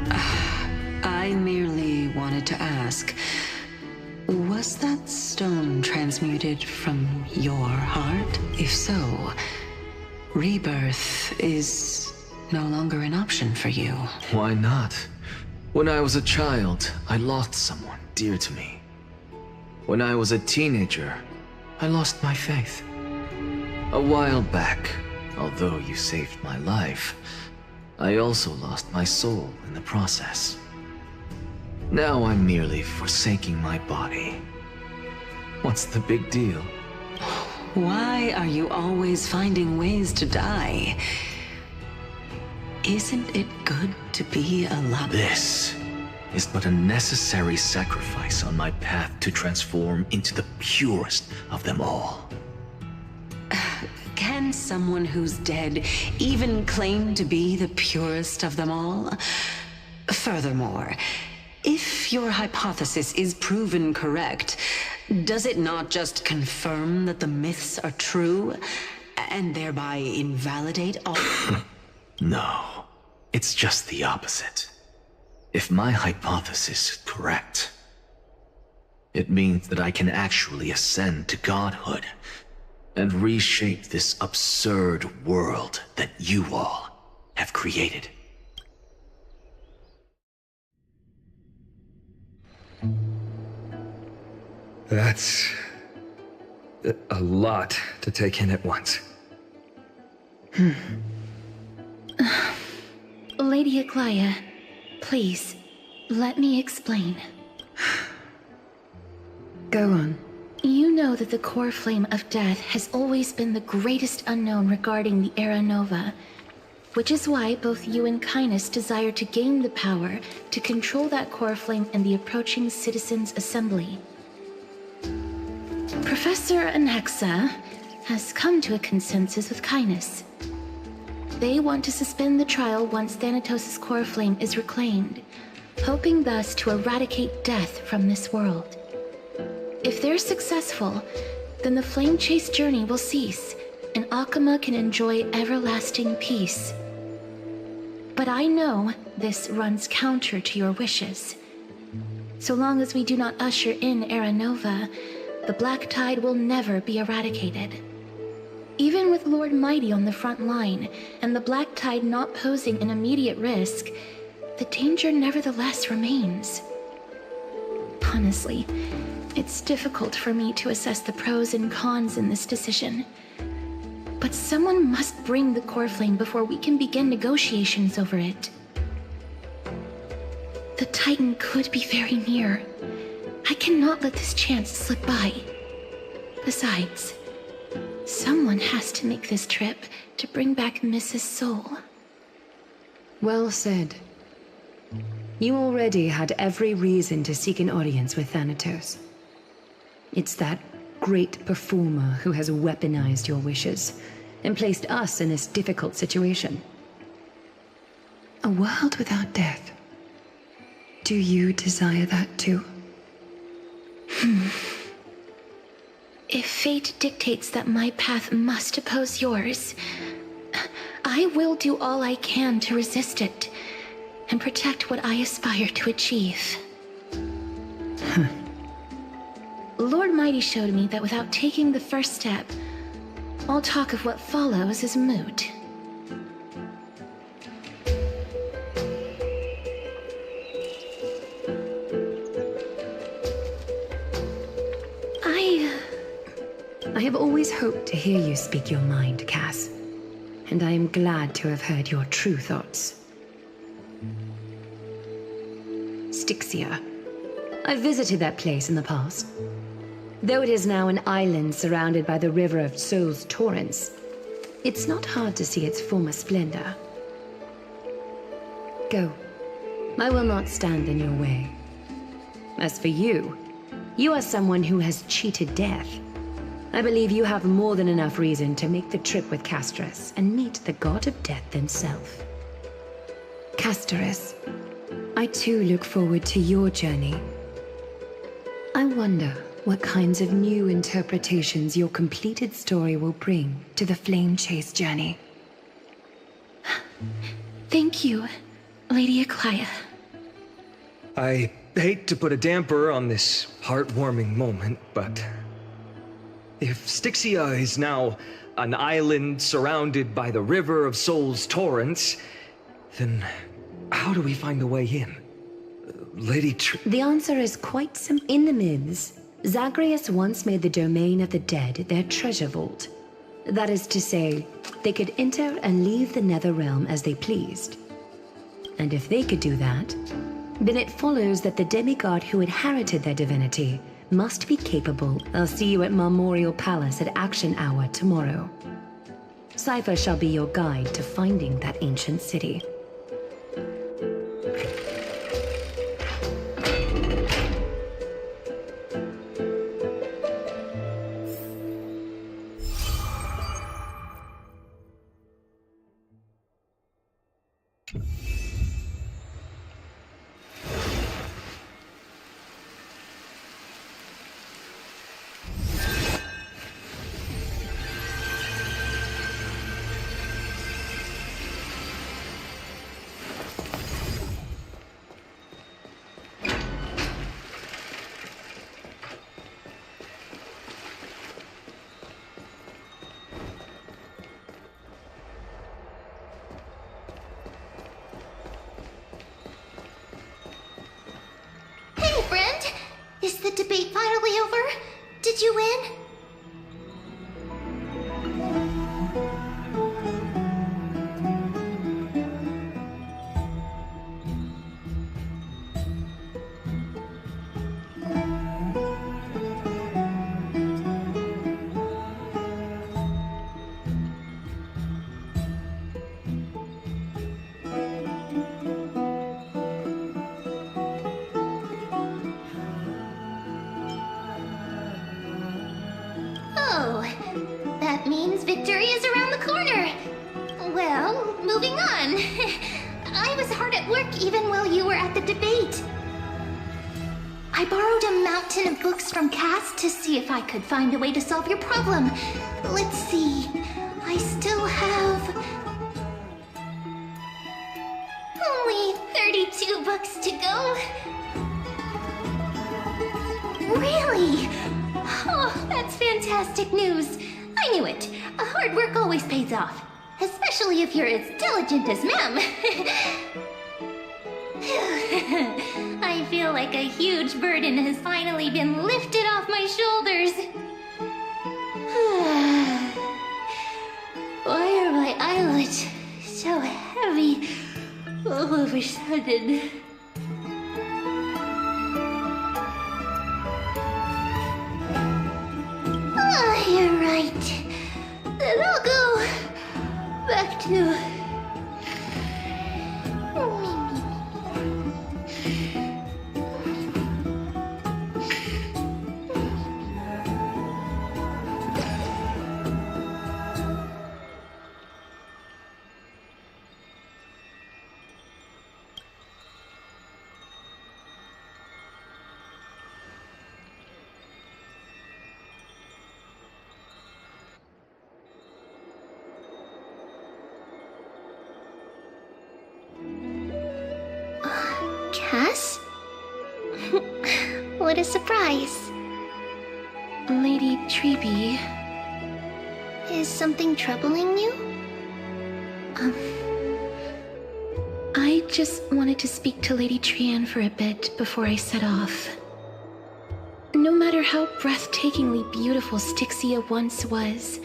I merely wanted to ask, was that stone transmuted from your heart? If so, rebirth is no longer an option for you. Why not? When I was a child, I lost someone dear to me. When I was a teenager, I lost my faith. A while back, although you saved my life, I also lost my soul in the process. Now I'm merely forsaking my body. What's the big deal? Why are you always finding ways to die? Isn't it good to be alive? This is but a necessary sacrifice on my path to transform into the purest of them all. Can someone who's dead even claim to be the purest of them all? Furthermore, if your hypothesis is proven correct, does it not just confirm that the myths are true, and thereby invalidate all? No, it's just the opposite. If my hypothesis is correct, it means that I can actually ascend to godhood and reshape this absurd world that you all have created. That's a lot to take in at once. Lady Aglaya, please, let me explain. Go on. You know that the core flame of death has always been the greatest unknown regarding the Era Nova, which is why both you and Kindness desire to gain the power to control that core flame in the approaching Citizens' Assembly. Professor Anaxa has come to a consensus with Kindness. They want to suspend the trial once Thanatos' core flame is reclaimed, hoping thus to eradicate death from this world. If they're successful, then the flame chase journey will cease, and Akama can enjoy everlasting peace. But I know this runs counter to your wishes. So long as we do not usher in Era Nova, the Black Tide will never be eradicated. Even with Lord Mighty on the front line, and the Black Tide not posing an immediate risk, the danger nevertheless remains. Honestly, it's difficult for me to assess the pros and cons in this decision. But someone must bring the core flame before we can begin negotiations over it. The Titan could be very near. I cannot let this chance slip by. Besides, Someone has to make this trip to bring back Mrs. Soul. Well said. You already had every reason to seek an audience with Thanatos. It's that great performer who has weaponized your wishes and placed us in this difficult situation. A world without death. Do you desire that too? If fate dictates that my path must oppose yours, I will do all I can to resist it and protect what I aspire to achieve. Lord Mighty showed me that without taking the first step, all talk of what follows is moot. I have always hoped to hear you speak your mind, Cass. And I am glad to have heard your true thoughts. Styxia. I visited that place in the past. Though it is now an island surrounded by the river of Soul's torrents, it's not hard to see its former splendor. Go. I will not stand in your way. As for you, you are someone who has cheated death. I believe you have more than enough reason to make the trip with Castorus and meet the god of death himself. Castorus, I too look forward to your journey. I wonder what kinds of new interpretations your completed story will bring to the Flame Chase journey. Thank you, Lady Aklaya. I hate to put a damper on this heartwarming moment, but if Styxia is now an island surrounded by the river of Soul's torrents, then how do we find a way in? The answer is quite simple. In the myths, Zagreus once made the domain of the dead their treasure vault. That is to say, they could enter and leave the nether realm as they pleased. And if they could do that, then it follows that the demigod who inherited their divinity must be capable. I'll see you at Marmorial Palace at Action Hour tomorrow. Cypher shall be your guide to finding that ancient city. Is the debate finally over? Did you win? That means victory is around the corner. Well, moving on. I was hard at work even while you were at the debate. I borrowed a mountain of books from Cass to see if I could find a way to solve your problem. Let's see. I still have only 32 books to go. Really? Oh, that's fantastic news. I knew it. Hard work always pays off. Especially if you're as diligent as Ma'am. I feel like a huge burden has finally been lifted off my shoulders. Why are my eyelids so heavy all of a sudden? You're right. Cass? What a surprise. Lady Treby. Is something troubling you? I just wanted to speak to Lady Trian for a bit before I set off. No matter how breathtakingly beautiful Styxia once was,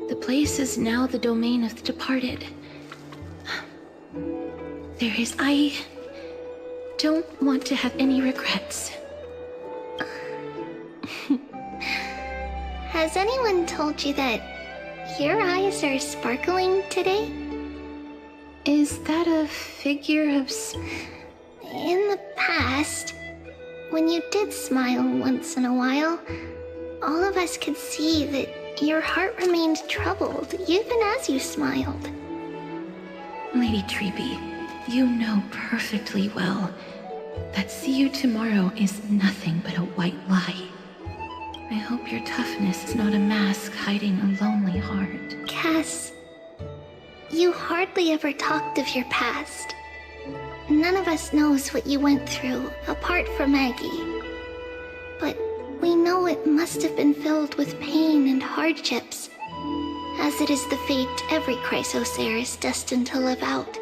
the place is now the domain of the departed. I don't want to have any regrets. Has anyone told you that your eyes are sparkling today? Is that a figure of In the past, when you did smile once in a while, all of us could see that your heart remained troubled even as you smiled. Lady Treby, you know perfectly well that see you tomorrow is nothing but a white lie. I hope your toughness is not a mask hiding a lonely heart. Cass, you hardly ever talked of your past. None of us knows what you went through, apart from Maggie. But we know it must have been filled with pain and hardships, as it is the fate every Chrysosaur is destined to live out.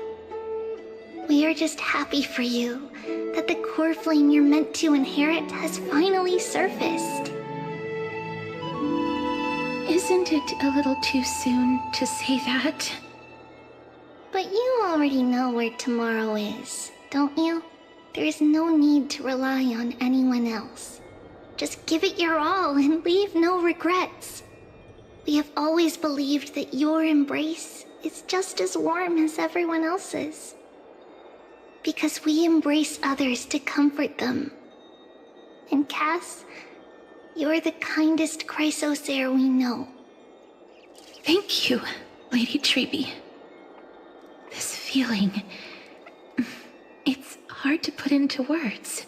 We are just happy for you that the core flame you're meant to inherit has finally surfaced. Isn't it a little too soon to say that? But you already know where tomorrow is, don't you? There is no need to rely on anyone else. Just give it your all and leave no regrets. We have always believed that your embrace is just as warm as everyone else's. Because we embrace others to comfort them. And Cass, you're the kindest Chrysosaur we know. Thank you, Lady Treby. This feeling... it's hard to put into words.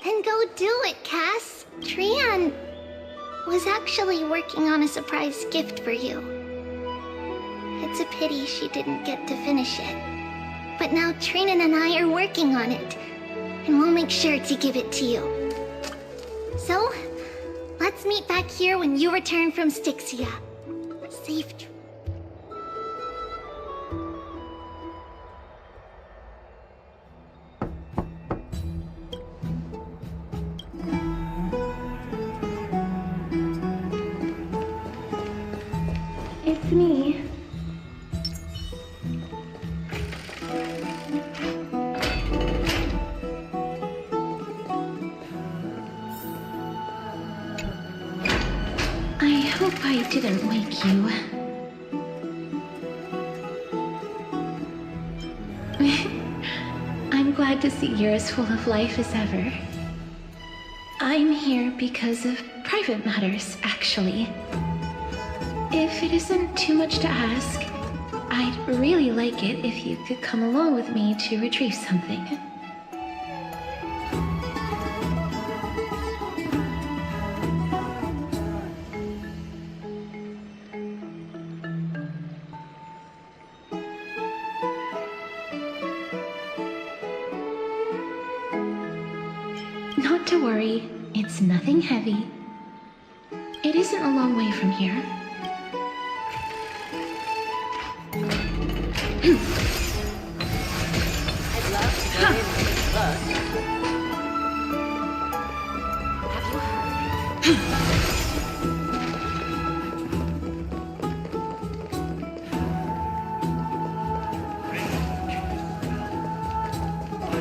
Then go do it, Cass. Trian was actually working on a surprise gift for you. It's a pity she didn't get to finish it. But now Trinan and I are working on it, and we'll make sure to give it to you. So, let's meet back here when you return from Styxia. Safe trip. It's me. I hope I didn't wake you. I'm glad to see you're as full of life as ever. I'm here because of private matters, actually. If it isn't too much to ask, I'd really like it if you could come along with me to retrieve something. Not to worry, it's nothing heavy. It isn't a long way from here. I'd love to go in and take a look. Have you heard?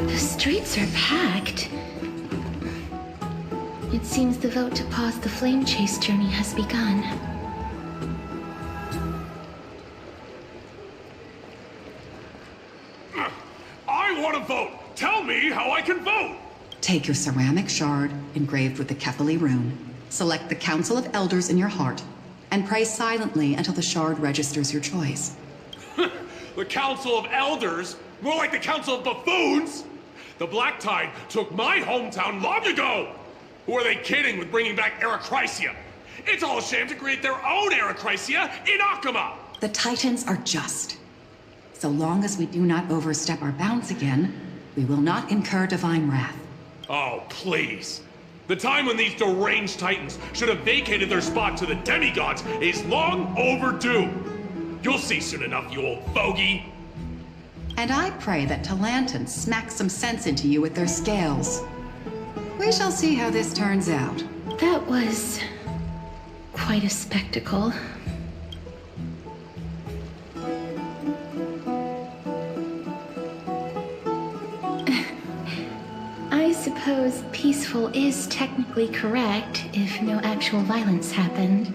The streets are packed. It seems the vote to pause the flame chase journey has begun. want to vote! Tell me how I can vote! Take your ceramic shard engraved with the Kefali rune, select the Council of Elders in your heart, and pray silently until the shard registers your choice. The Council of Elders? More like the Council of Buffoons! The Black Tide took my hometown long ago! Who are they kidding with bringing back Arachrysia? It's all a sham to create their own Arachrysia in Akama! The Titans are just. So long as we do not overstep our bounds again, we will not incur divine wrath. Oh, please. The time when these deranged Titans should have vacated their spot to the demigods is long overdue. You'll see soon enough, you old fogey. And I pray that Talanton smacks some sense into you with their scales. We shall see how this turns out. That was quite a spectacle. I suppose peaceful is technically correct if no actual violence happened.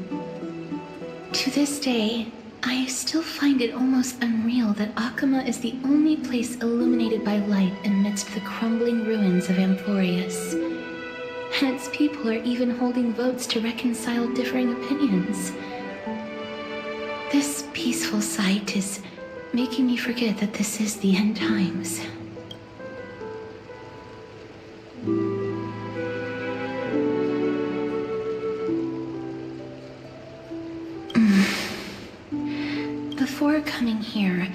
To this day, I still find it almost unreal that Akama is the only place illuminated by light amidst the crumbling ruins of Amphorius. And its people are even holding votes to reconcile differing opinions. This peaceful sight is making me forget that this is the end times. Before coming here,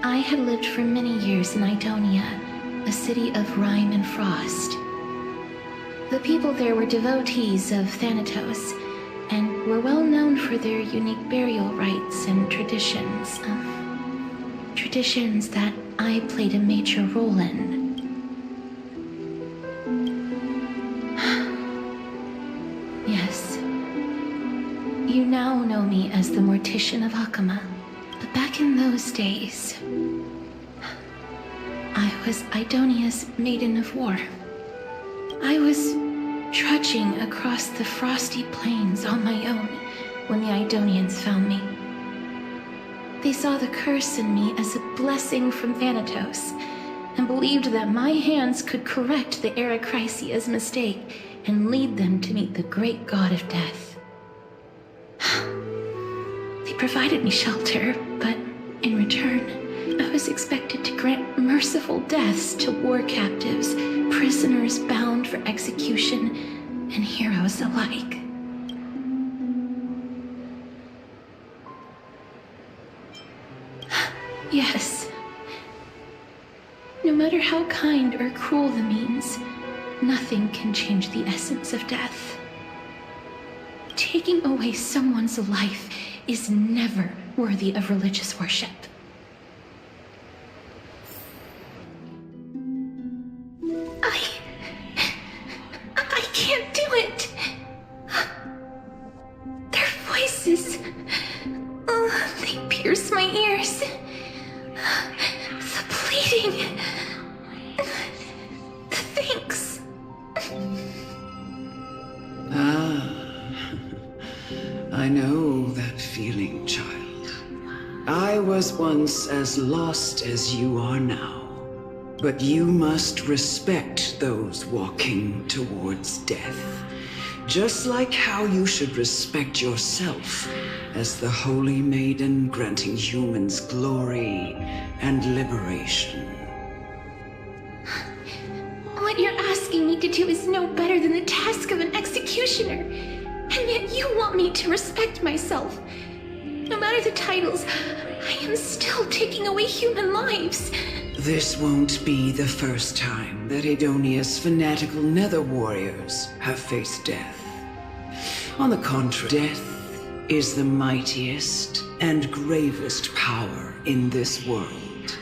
I had lived for many years in Idonia, a city of rime and frost. The people there were devotees of Thanatos, and were well known for their unique burial rites and traditions. Traditions that I played a major role in. Yes. You now know me as the Mortician of Akama. But back in those days, I was Idonia's Maiden of War. I was trudging across the frosty plains on my own when the Idonians found me. They saw the curse in me as a blessing from Thanatos, and believed that my hands could correct the Arachrysia's mistake and lead them to meet the great god of death. They provided me shelter, but in return, I was expected to grant merciful deaths to war captives, prisoners bound for execution, and heroes alike. Yes. No matter how kind or cruel the means, nothing can change the essence of death. Taking away someone's life is never worthy of religious worship. I can't do it. Their voices, they pierce my ears. The pleading, the thanks. I know that feeling, child. I was once as lost as you are now. But you must respect those walking towards death. Just like how you should respect yourself as the Holy Maiden granting humans glory and liberation. What you're asking me to do is no better than the task of an executioner. And yet you want me to respect myself. No matter the titles, I am still taking away human lives. This won't be the first time that Idonia's fanatical nether warriors have faced death. On the contrary, death is the mightiest and gravest power in this world.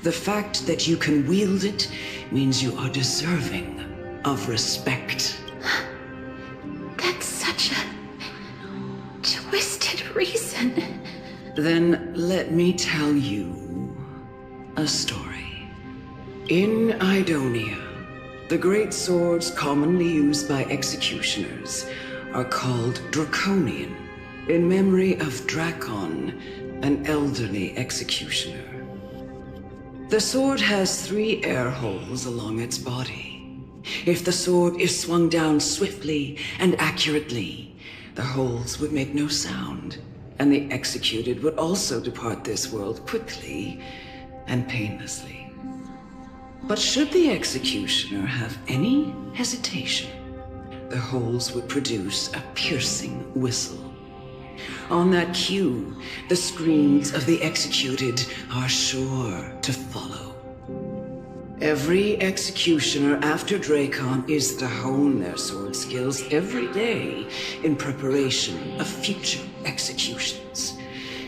The fact that you can wield it means you are deserving of respect. That's such a twisted reason. Then let me tell you a story. In Idonia, the great swords commonly used by executioners are called Draconian, in memory of Drakon, an elderly executioner. The sword has 3 air holes along its body. If the sword is swung down swiftly and accurately, the holes would make no sound, and the executed would also depart this world quickly and painlessly. But should the executioner have any hesitation, the holes would produce a piercing whistle. On that cue, the screams of the executed are sure to follow. Every executioner after Dracon is to hone their sword skills every day in preparation of future executions.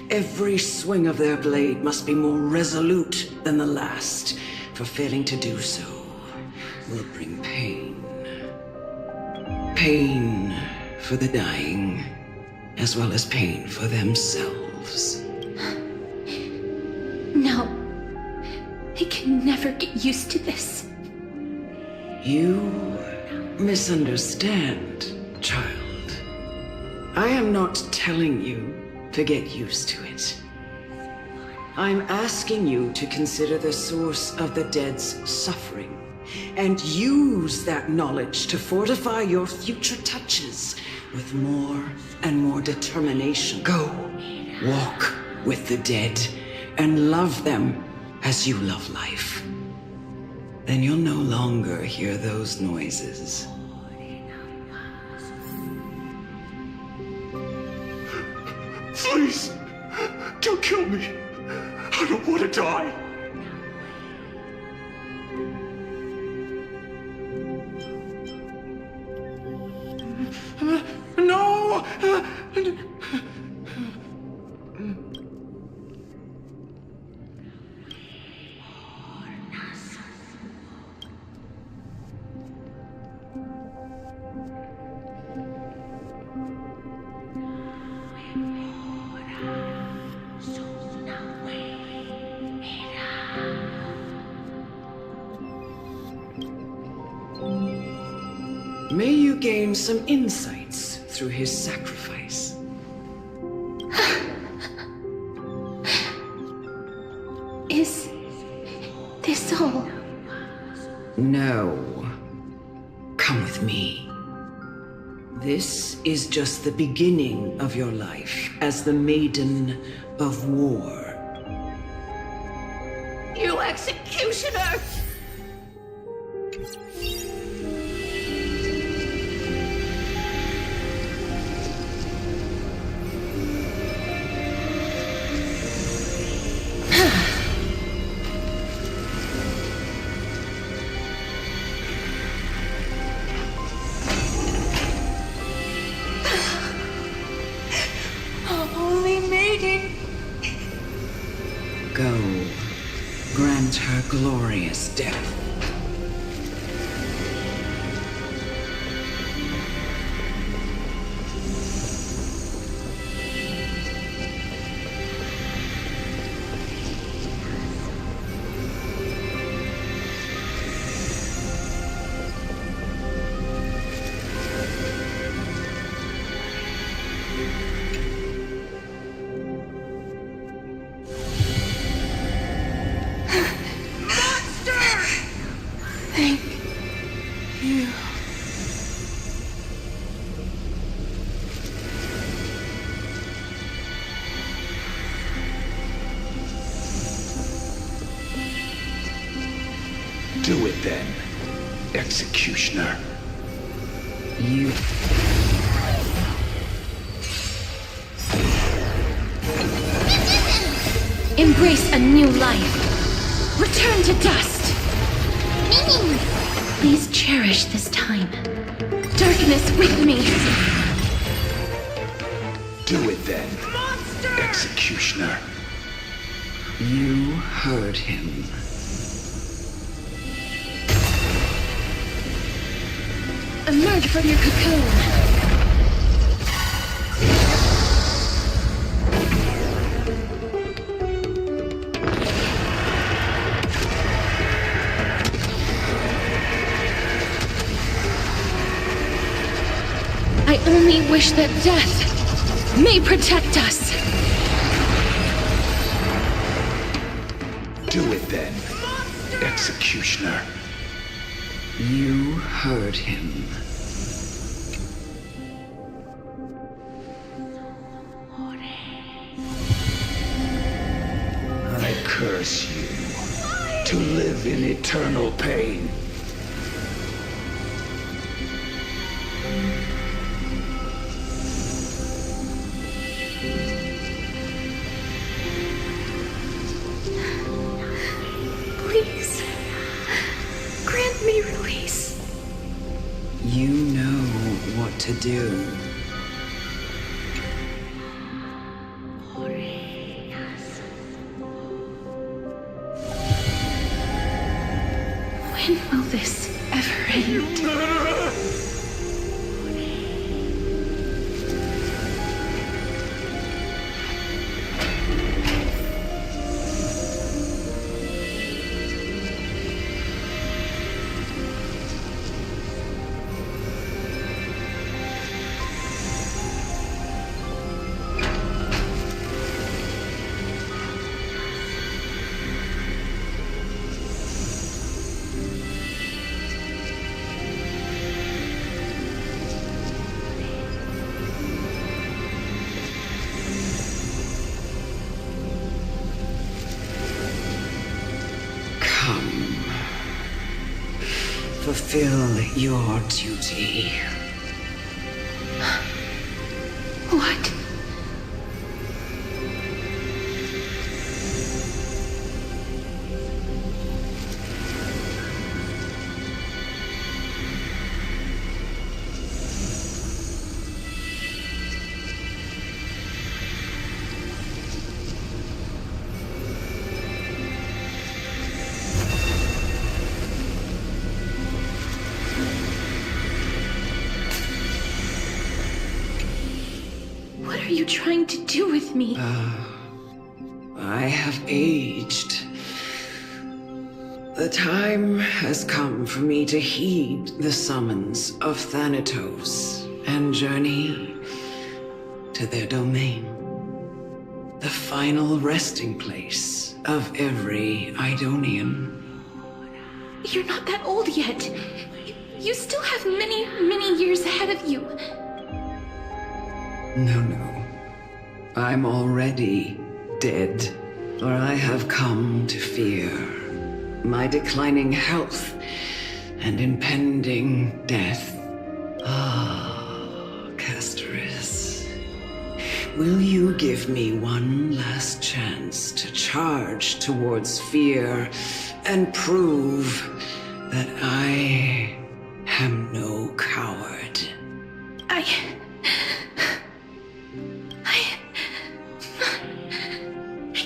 Every swing of their blade must be more resolute than the last, for failing to do so will bring pain. Pain for the dying, as well as pain for themselves. No. I can never get used to this. You misunderstand, child. I am not telling you to get used to it. I'm asking you to consider the source of the dead's suffering and use that knowledge to fortify your future touches with more and more determination. Go, walk with the dead, and love them as you love life. Then you'll no longer hear those noises. Please, don't kill me. I don't want to die. No! May you gain some insights through his sacrifice. Is this all? No. Come with me. This is just the beginning of your life as the Maiden of War. You executioner! Holy Maiden! Go. Grant her glorious death. Thank you. Do it then, executioner. You... Embrace a new life. Return to dust. Please cherish this time. Darkness with me. Do it then, executioner. You heard him. Emerge from your cocoon. I only wish that death may protect us. Do it then, Executioner. You heard him. I curse you to live in eternal pain. Please, grant me release. You know what to do. When will this ever end? Fulfill your duty. What? What are you trying to do with me? I have aged. The time has come for me to heed the summons of Thanatos and journey to their domain. The final resting place of every Idonian. You're not that old yet. You still have many, many years ahead of you. No. I'm already dead, for I have come to fear my declining health and impending death. Castoris, will you give me one last chance to charge towards fear and prove that I am no coward? I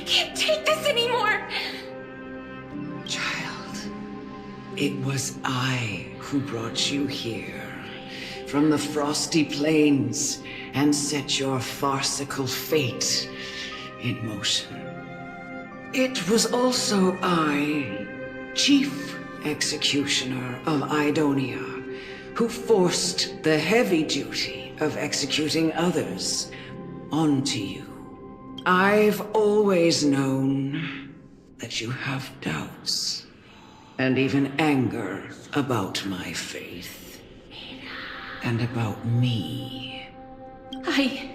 can't take this anymore! Child, it was I who brought you here from the frosty plains and set your farcical fate in motion. It was also I, Chief Executioner of Idonia, who forced the heavy duty of executing others onto you. I've always known that you have doubts and even anger about my faith and about me. I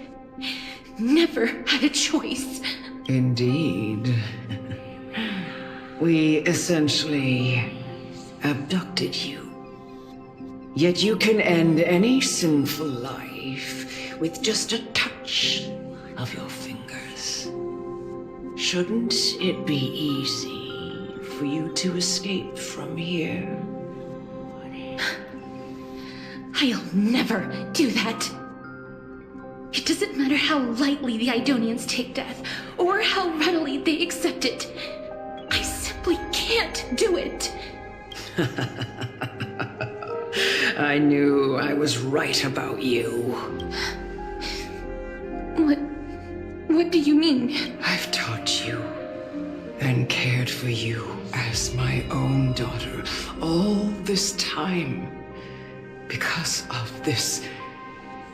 never had a choice. Indeed. We essentially abducted you. Yet you can end any sinful life with just a touch of your fingers. Shouldn't it be easy for you to escape from here? I'll never do that. It doesn't matter how lightly the Idonians take death, or how readily they accept it. I simply can't do it. I knew I was right about you. What do you mean? I've taught you and cared for you as my own daughter all this time because of this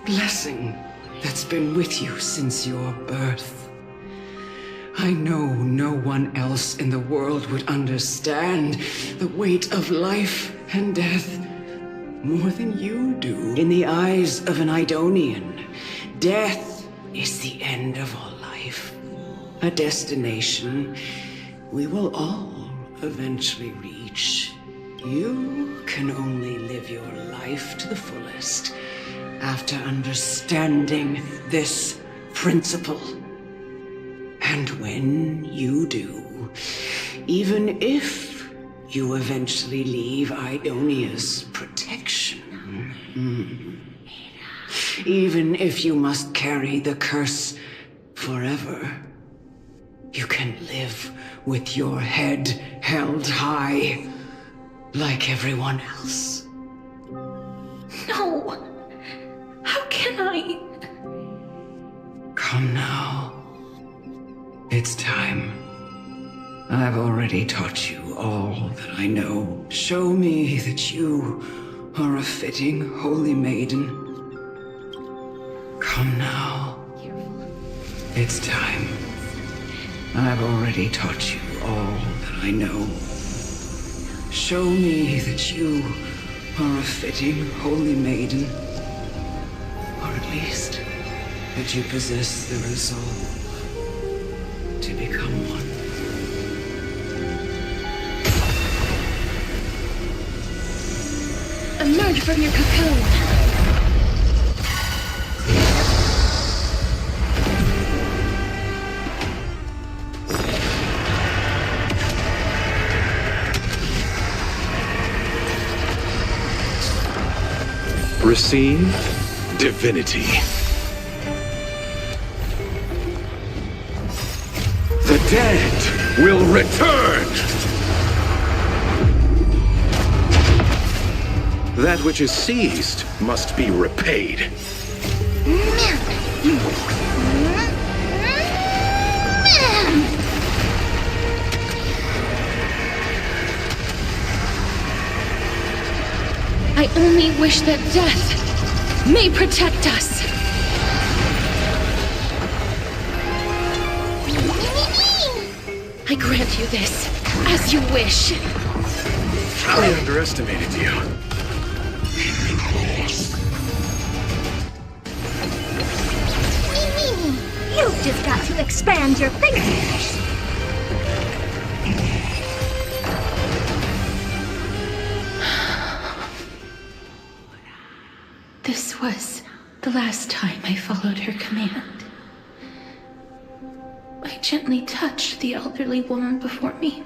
blessing that's been with you since your birth. I know no one else in the world would understand the weight of life and death more than you do. In the eyes of an Idonian, death is the end of all life. A destination we will all eventually reach. You can only live your life to the fullest after understanding this principle. And when you do, even if you eventually leave Idonia's protection, even if you must carry the curse forever, you can live with your head held high, like everyone else. No! How can I? Come now. It's time. I've already taught you all that I know. Show me that you are a fitting holy maiden. Come now. It's time. I've already taught you all that I know. Show me that you are a fitting holy maiden. Or at least that you possess the resolve to become one. Emerge from your cocoon! Receive divinity. The dead will return! That which is seized must be repaid. I only wish that death may protect us. I grant you this, as you wish. I underestimated you. You've just got to expand your fingers. This was the last time I followed her command. I gently touched the elderly woman before me.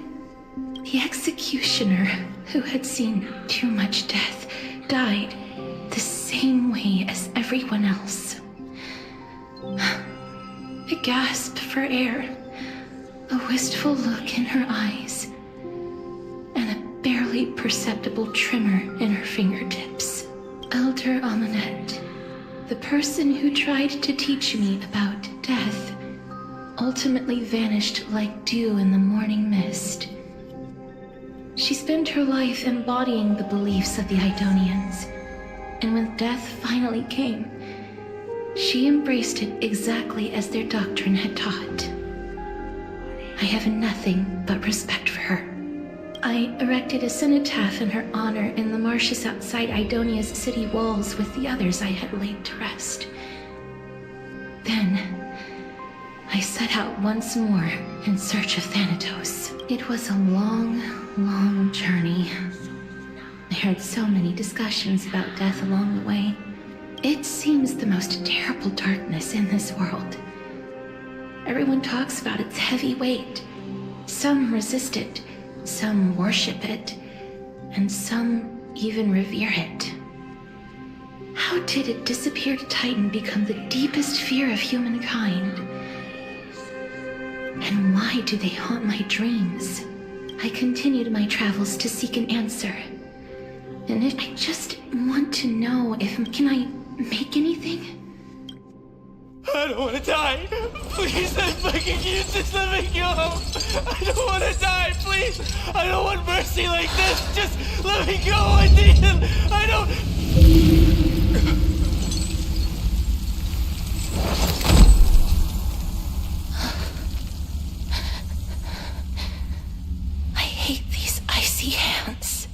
The executioner, who had seen too much death, died the same way as everyone else. A gasp for air, a wistful look in her eyes, and a barely perceptible tremor in her fingertips. Elder Amunet, the person who tried to teach me about death, ultimately vanished like dew in the morning mist. She spent her life embodying the beliefs of the Idonians, and when death finally came, she embraced it exactly as their doctrine had taught. I have nothing but respect for her. I erected a cenotaph in her honor in the marshes outside Idonia's city walls with the others I had laid to rest. Then, I set out once more in search of Thanatos. It was a long, long journey. I heard so many discussions about death along the way. It seems the most terrible darkness in this world. Everyone talks about its heavy weight. Some resist it, some worship it, and some even revere it. How did a disappeared titan become the deepest fear of humankind? And why do they haunt my dreams? I continued my travels to seek an answer. And I just want to know if... Can I make anything? I don't want to die. Please, I fucking use this. Let me go. I don't want to die. Please. I don't want mercy like this. Just let me go. I need it. I don't... see hands.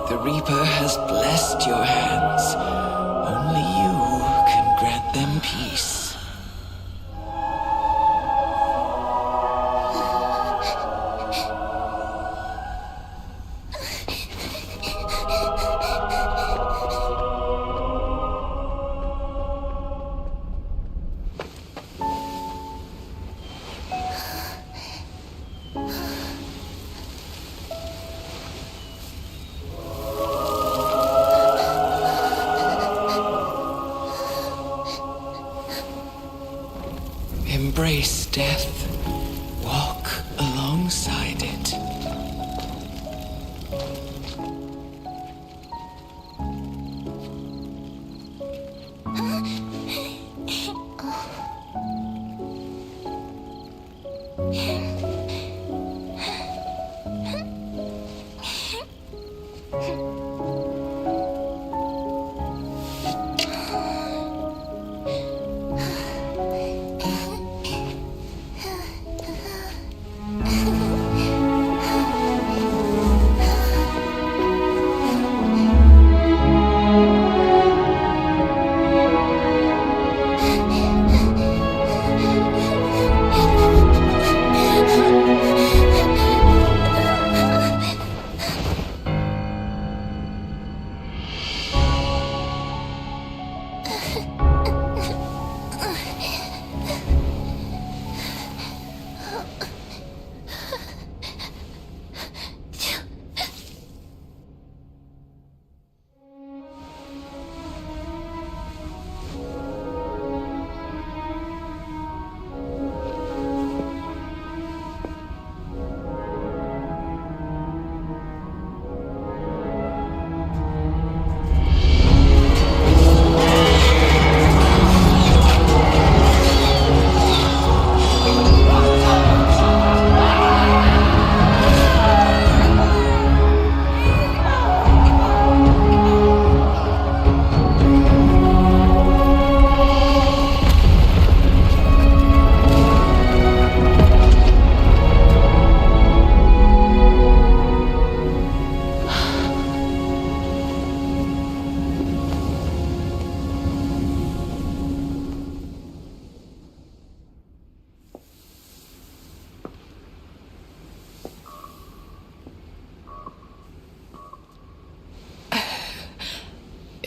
The Reaper has blessed your hands. Only you can grant them peace. Embrace death. Walk alongside it.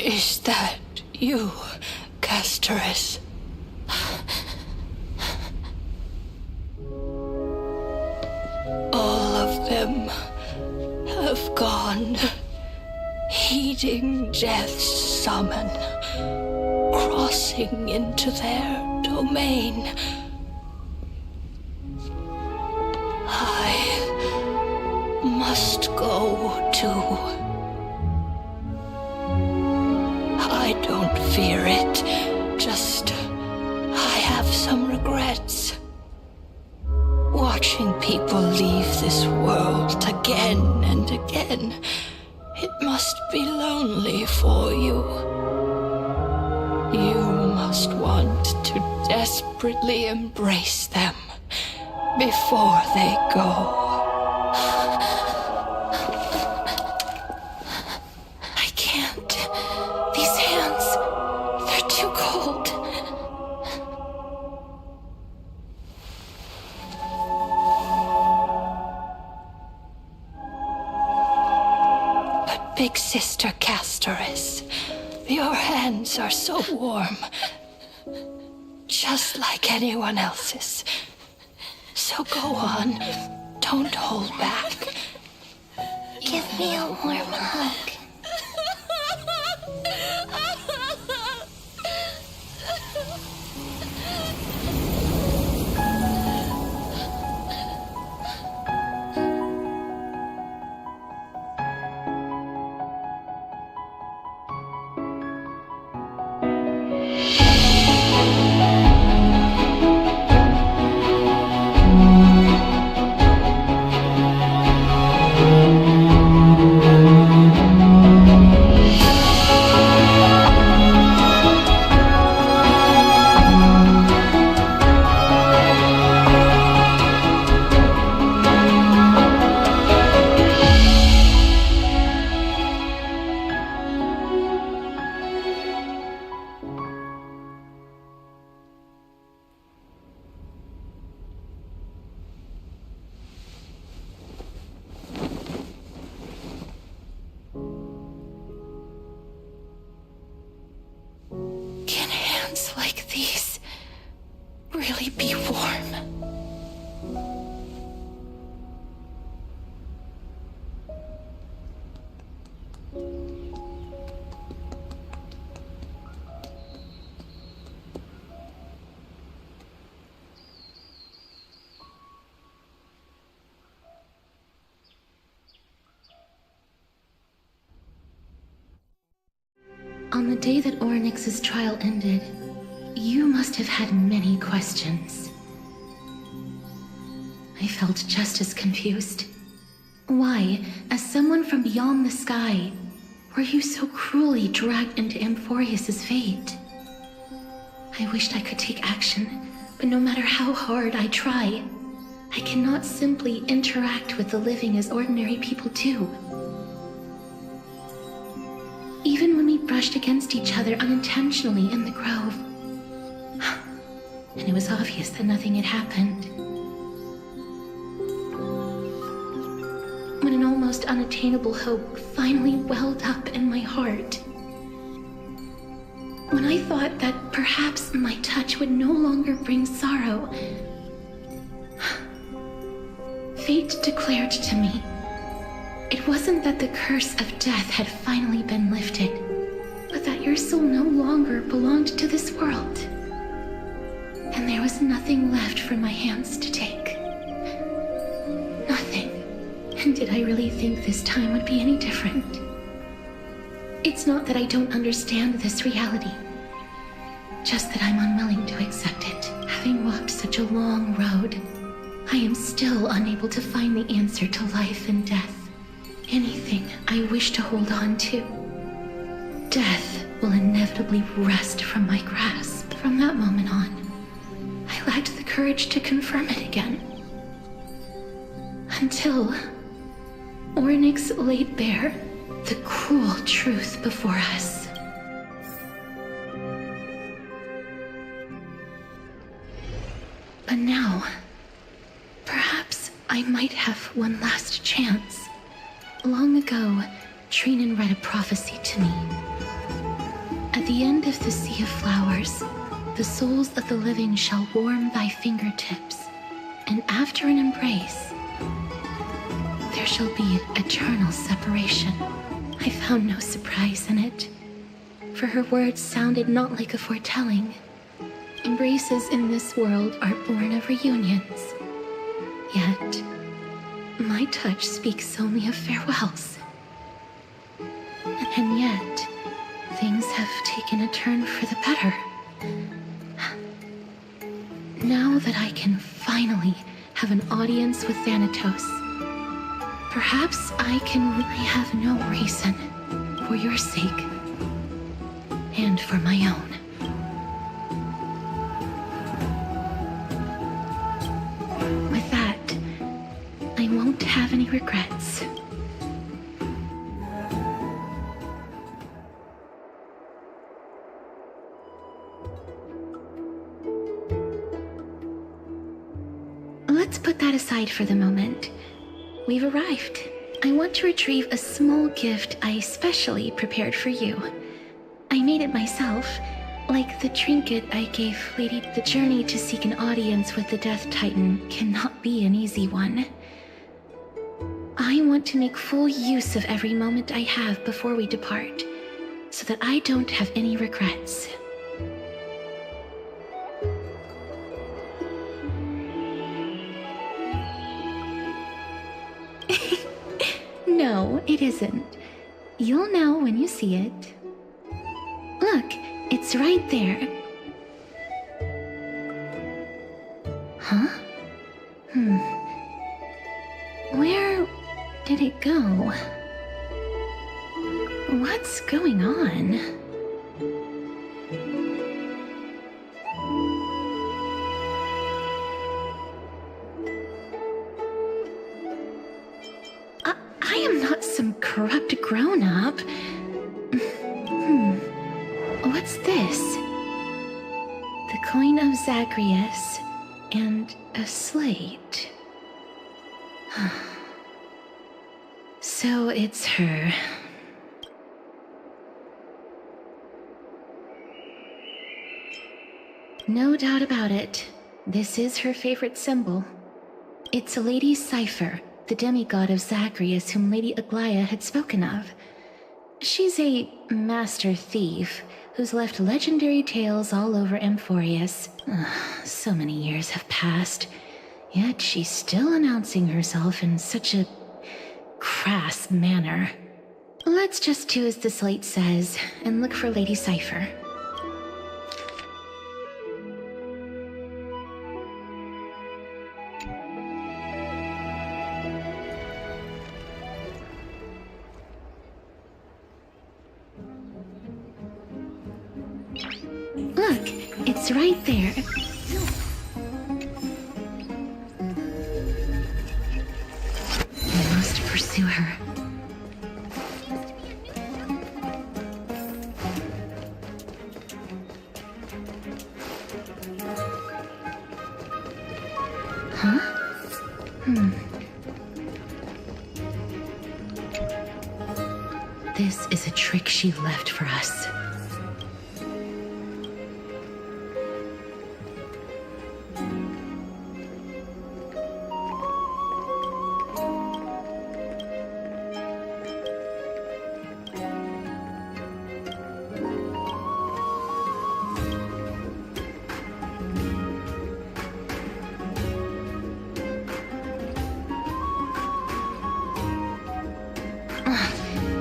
Is that you, Castorus? All of them have gone, heeding death's summon, crossing into their domain. I must go too. I don't fear it, just I have some regrets. Watching people leave this world again and again, it must be lonely for you. You must want to desperately embrace them before they go. I can't. These hands, they're too cold. Master Castoris. Your hands are so warm. Just like anyone else's. So go on. Don't hold back. Give me a warm hug. Can hands like these really be warm? On the day that Oryx's trial ended, you must have had many questions. I felt just as confused. Why, as someone from beyond the sky, were you so cruelly dragged into Amphorius's fate? I wished I could take action, but no matter how hard I try, I cannot simply interact with the living as ordinary people do. Even when we brushed against each other unintentionally in the grove, and it was obvious that nothing had happened. When an almost unattainable hope finally welled up in my heart. When I thought that perhaps my touch would no longer bring sorrow, fate declared to me, it wasn't that the curse of death had finally been lifted, but that your soul no longer belonged to this world. And there was nothing left for my hands to take. Nothing. And did I really think this time would be any different? It's not that I don't understand this reality, just that I'm unwilling to accept it. Having walked such a long road, I am still unable to find the answer to life and death. Anything I wish to hold on to, death will inevitably wrest from my grasp. From that moment on, I lacked the courage to confirm it again. Until Oryx laid bare the cruel truth before us. But now, perhaps I might have one last chance. Long ago, Trinan read a prophecy to me. At the end of the Sea of Flowers, the souls of the living shall warm thy fingertips, and after an embrace, there shall be eternal separation. I found no surprise in it, for her words sounded not like a foretelling. Embraces in this world are born of reunions. Yet, my touch speaks only of farewells. And yet, things have taken a turn for the better. Now that I can finally have an audience with Thanatos, perhaps I have no reason, for your sake, and for my own. With that, I won't have any regrets. Let's put that aside for the moment. We've arrived. I want to retrieve a small gift I specially prepared for you. I made it myself, like the trinket I gave Lady. The journey to seek an audience with the Death Titan cannot be an easy one. I want to make full use of every moment I have before we depart, so that I don't have any regrets. No, it isn't. You'll know when you see it. Look, it's right there. Huh? Where did it go? What's going on? I am not some corrupt grown-up. What's this? The coin of Zagreus and a slate. So it's her. No doubt about it. This is her favorite symbol. It's a Lady Cipher, the demigod of Zagreus whom Lady Aglaia had spoken of. She's a master thief who's left legendary tales all over Amphorius. So many years have passed, yet she's still announcing herself in such a crass manner. Let's just do as the slate says and look for Lady Cipher. Look, it's right there. We must pursue her. Huh? This is a trick she left for us.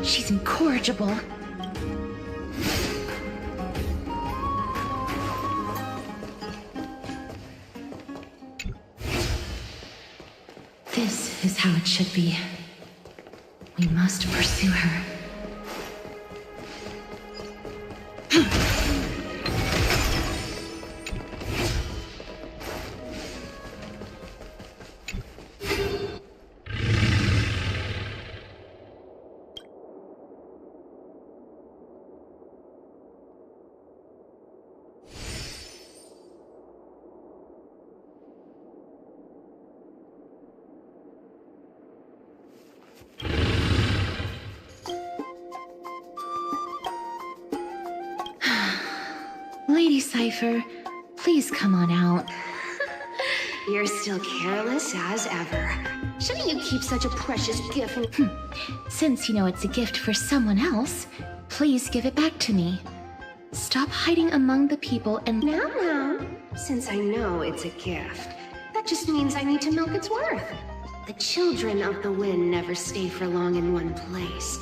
She's incorrigible. This is how it should be. We must pursue her. Lady Cipher, please come on out. You're still careless as ever. Shouldn't you keep such a precious gift? Since you know it's a gift for someone else, please give it back to me. Stop hiding among the people and— Now, since I know it's a gift, that just means I need to milk its worth. The children of the wind never stay for long in one place.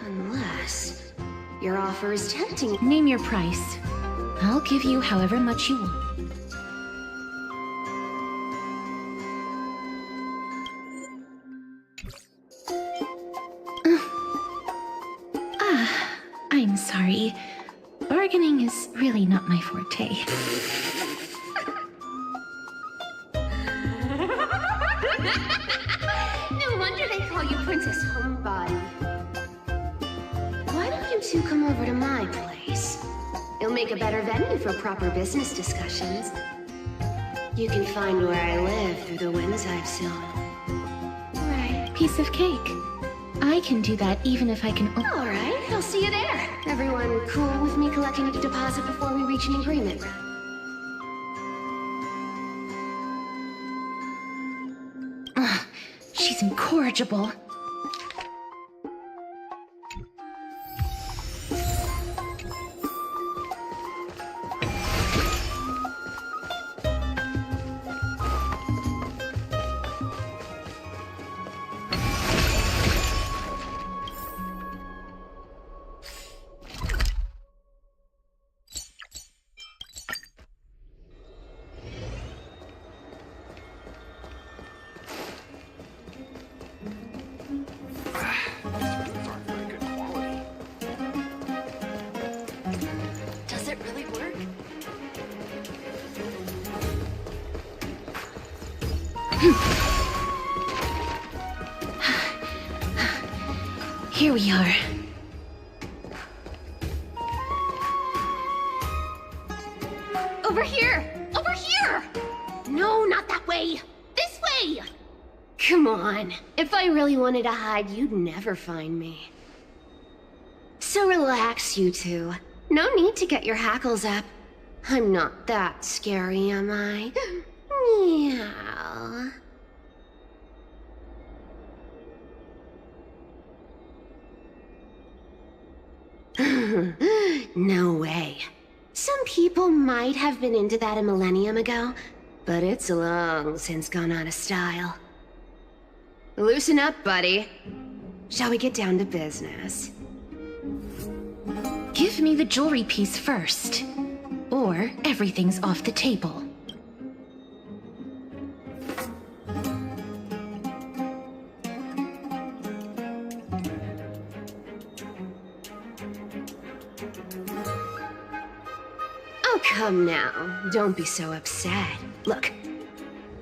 Unless your offer is tempting. Name your price. I'll give you however much you want. I'm sorry. Bargaining is really not my forte. No wonder they call you Princess Homebody. Why don't you two come over to my place? It'll make a better venue for proper business discussions. You can find where I live through the winds I've sown. Right piece of cake. I can do that even if I can. All right, I'll see you there. Everyone cool with me collecting a deposit before we reach an agreement? Ugh, she's incorrigible. Here we are. Over here! Over here! No, not that way! This way! Come on. If I really wanted to hide, you'd never find me. So relax, you two. No need to get your hackles up. I'm not that scary, am I? Meow. No way. Some people might have been into that a millennium ago, but it's long since gone out of style. Loosen up, buddy. Shall we get down to business? Give me the jewelry piece first, or everything's off the table. Oh, come now. Don't be so upset. Look,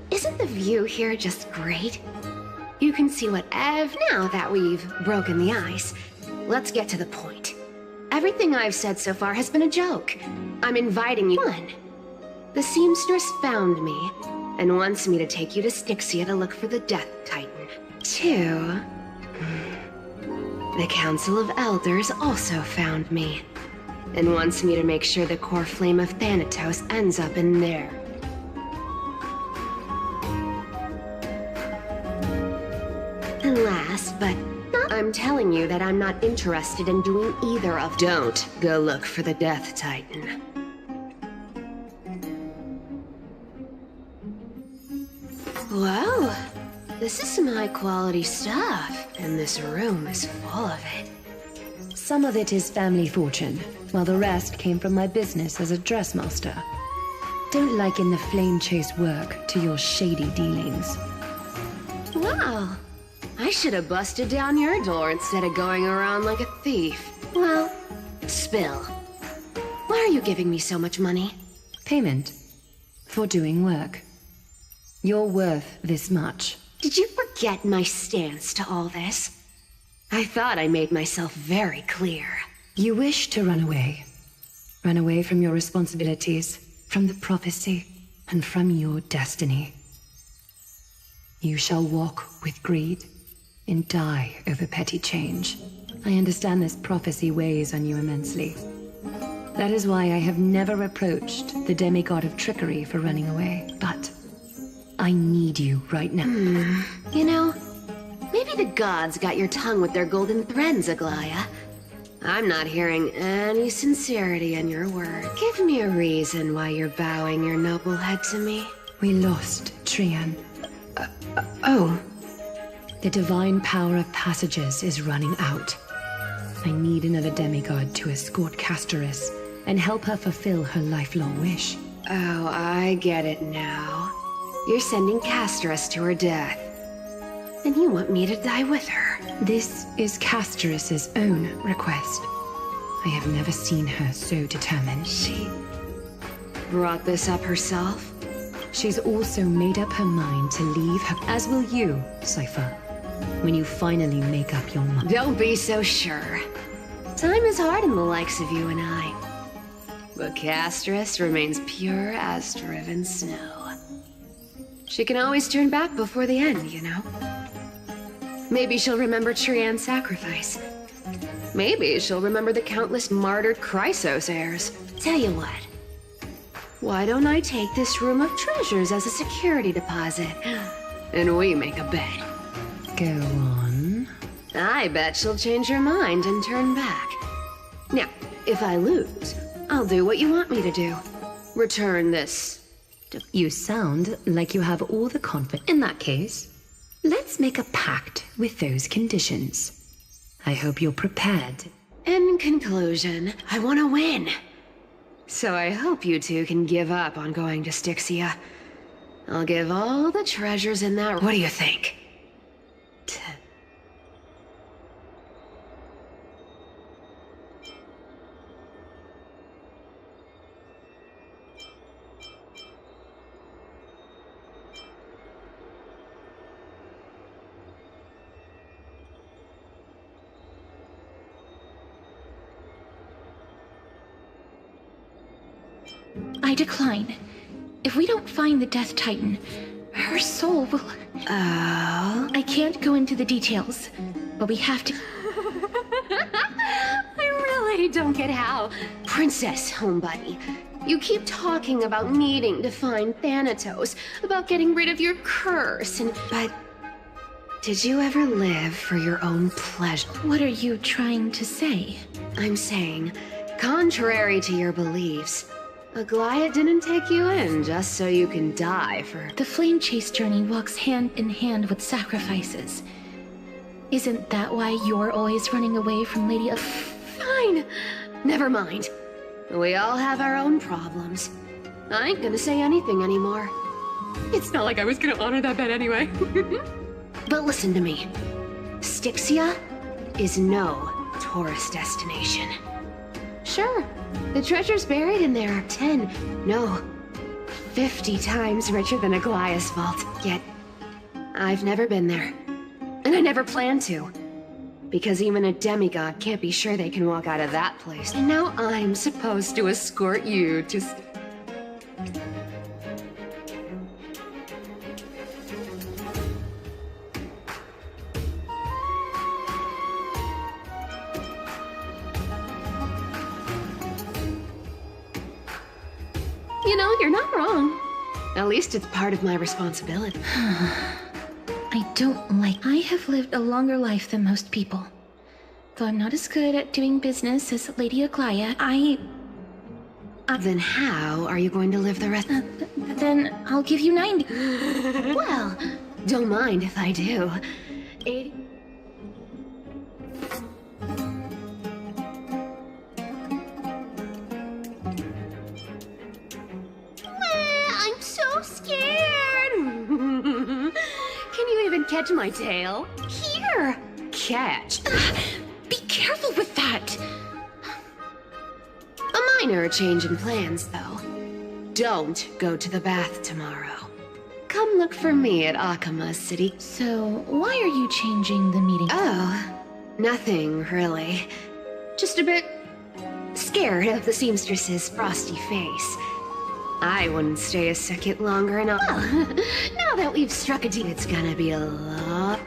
isn't the view here just great? You can see whatever. Now that we've broken the ice, let's get to the point. Everything I've said so far has been a joke. I'm inviting you. 1. The seamstress found me and wants me to take you to Styxia to look for the Death Titan. 2. The Council of Elders also found me and wants me to make sure the core flame of Thanatos ends up in there. And last, but I'm telling you that I'm not interested in doing either of. Don't go look for the Death Titan. Whoa, this is some high-quality stuff, and this room is full of it. Some of it is family fortune, while the rest came from my business as a dressmaster. Don't liken the flame chase work to your shady dealings. Wow, I should have busted down your door instead of going around like a thief. Well, spill. Why are you giving me so much money? Payment for doing work. You're worth this much. Did you forget my stance to all this? I thought I made myself very clear. You wish to run away. Run away from your responsibilities, from the prophecy, and from your destiny. You shall walk with greed and die over petty change. I understand this prophecy weighs on you immensely. That is why I have never approached the demigod of trickery for running away. But I need you right now. You know, maybe the gods got your tongue with their golden threads, Aglaya. I'm not hearing any sincerity in your word. Give me a reason why you're bowing your noble head to me. We lost Trian. Oh. The divine power of passages is running out. I need another demigod to escort Castoris and help her fulfill her lifelong wish. Oh, I get it now. You're sending Castoris to her death. And you want me to die with her. This is Castoris' own request. I have never seen her so determined. She brought this up herself? She's also made up her mind to leave her, as will you, Cypher, when you finally make up your mind. Don't be so sure. Time is hard in the likes of you and I. But Castoris remains pure as driven snow. She can always turn back before the end, you know? Maybe she'll remember Trian's sacrifice. Maybe she'll remember the countless martyred Chrysos heirs. Tell you what. Why don't I take this room of treasures as a security deposit? And we make a bet. Go on. I bet she'll change her mind and turn back. Now, if I lose, I'll do what you want me to do. Return this. You sound like you have all the confidence. In that case, let's make a pact with those conditions. I hope you're prepared. In conclusion, I want to win. So I hope you two can give up on going to Styxia. I'll give all the treasures in that. What do you think? I decline. If we don't find the Death Titan, her soul will... Oh? I can't go into the details, but we have to... I really don't get how. Princess, homebuddy, you keep talking about needing to find Thanatos, about getting rid of your curse, but... Did you ever live for your own pleasure? What are you trying to say? I'm saying, contrary to your beliefs, Aglaia didn't take you in just so you can die for... The flame chase journey walks hand in hand with sacrifices. Isn't that why you're always running away from Lady of... Fine. Never mind. We all have our own problems. I ain't gonna say anything anymore. It's not like I was gonna honor that bet anyway. But listen to me. Styxia is no tourist destination. Sure, the treasures buried in there are 10, no, 50 times richer than Aglaia's vault. Yet, I've never been there. And I never plan to. Because even a demigod can't be sure they can walk out of that place. And now I'm supposed to escort you to... You know, you're not wrong. At least it's part of my responsibility. I don't like... I have lived a longer life than most people. Though I'm not as good at doing business as Lady Aglaia, Then how are you going to live the rest... Then I'll give you 90. Well, don't mind if I do. 80... I'm so scared! Can you even catch my tail? Here! Catch! Be careful with that! A minor change in plans, though. Don't go to the bath tomorrow. Come look for me at Akama's city. So, why are you changing the meeting? Oh, nothing, really. Just a bit scared of the seamstress's frosty face. I wouldn't stay a second longer, and well, now that we've struck a deal, it's gonna be a lot...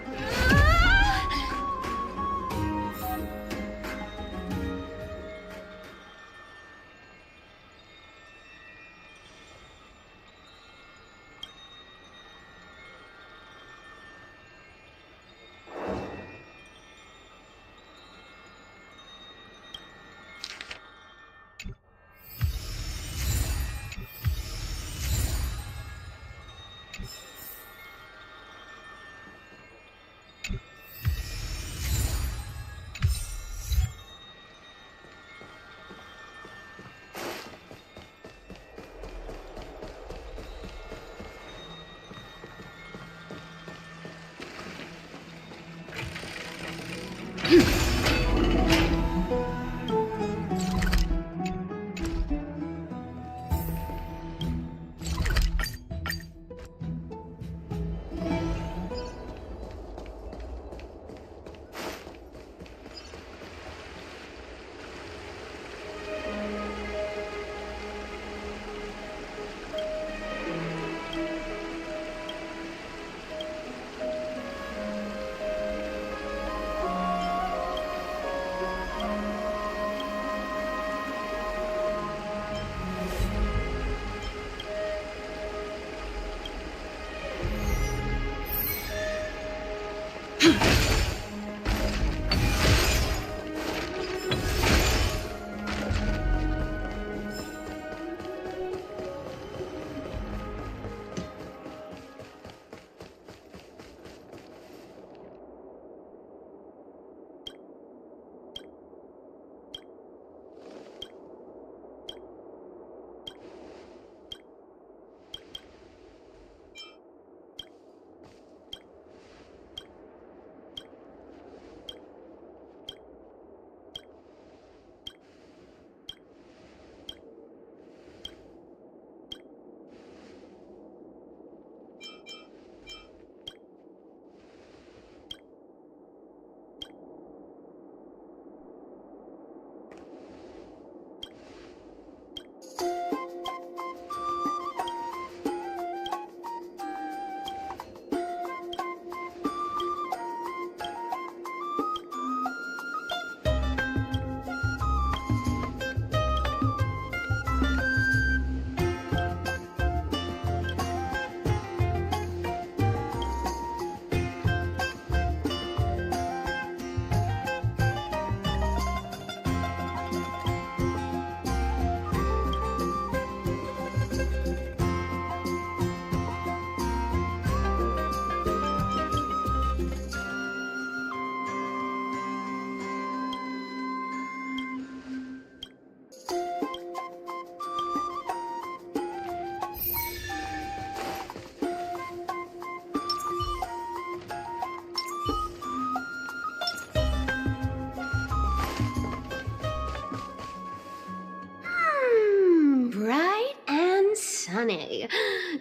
honey.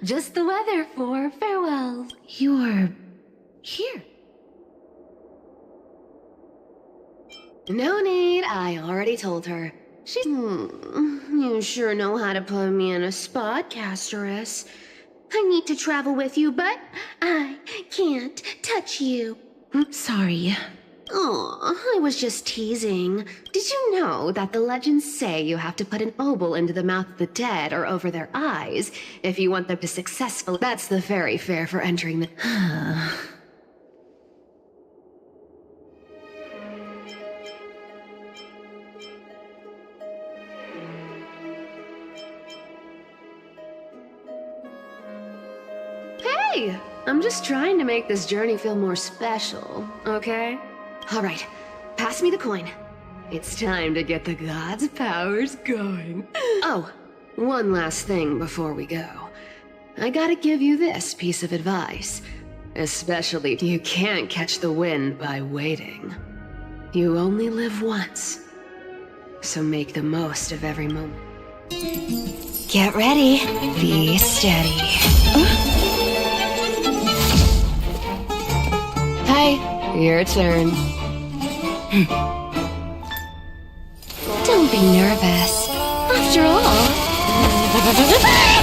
Just the weather for farewell. You're here. No need, I already told her. She's... you sure know how to put me in a spot, Castorus. I need to travel with you, but I can't touch you. Sorry. Aw, I was just teasing. Did you know that the legends say you have to put an obol into the mouth of the dead or over their eyes if you want them to successfully... That's the fairy fare for entering the... Hey! I'm just trying to make this journey feel more special, okay? Alright, pass me the coin. It's time to get the gods' powers going. Oh, one last thing before we go. I gotta give you this piece of advice. Especially if you can't catch the wind by waiting. You only live once. So make the most of every moment. Get ready. Be steady. Hi, your turn. Don't be nervous. After all,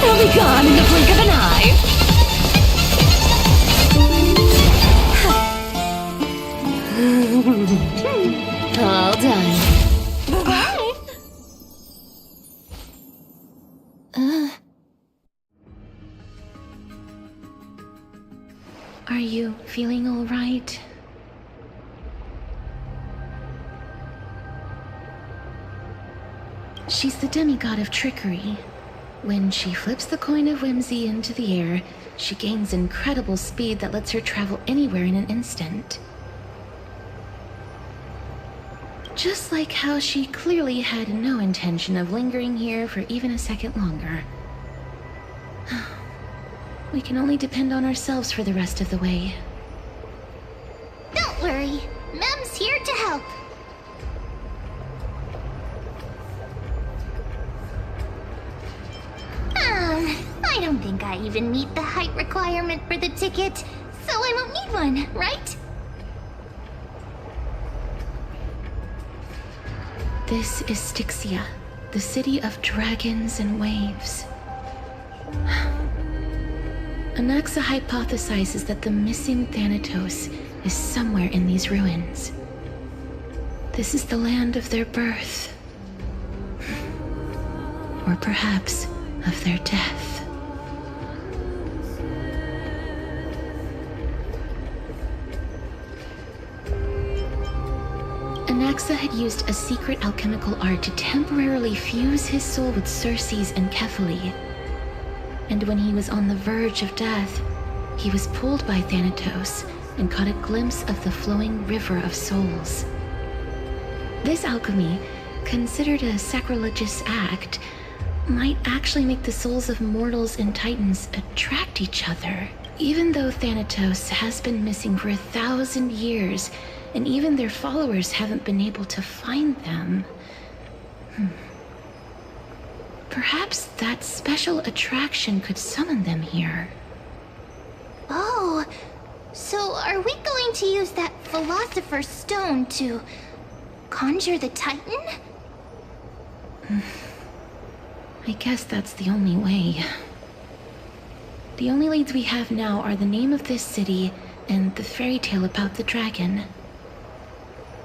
it'll be gone in the blink of an eye. All done. Bye. Are you feeling all right? She's the demigod of trickery. When she flips the coin of whimsy into the air, she gains incredible speed that lets her travel anywhere in an instant. Just like how she clearly had no intention of lingering here for even a second longer. We can only depend on ourselves for the rest of the way. Don't worry, Mem's here to help. I don't think I even meet the height requirement for the ticket, so I won't need one, right? This is Styxia, the city of dragons and waves. Anaxa hypothesizes that the missing Thanatos is somewhere in these ruins. This is the land of their birth. Or perhaps of their death. Anaxa had used a secret alchemical art to temporarily fuse his soul with Circe's and Kephae. And when he was on the verge of death, he was pulled by Thanatos and caught a glimpse of the flowing river of souls. This alchemy, considered a sacrilegious act, might actually make the souls of mortals and titans attract each other. Even though Thanatos has been missing for 1,000 years, and even their followers haven't been able to find them. Perhaps that special attraction could summon them here. Oh, so are we going to use that Philosopher's Stone to conjure the Titan? I guess that's the only way. The only leads we have now are the name of this city and the fairy tale about the dragon.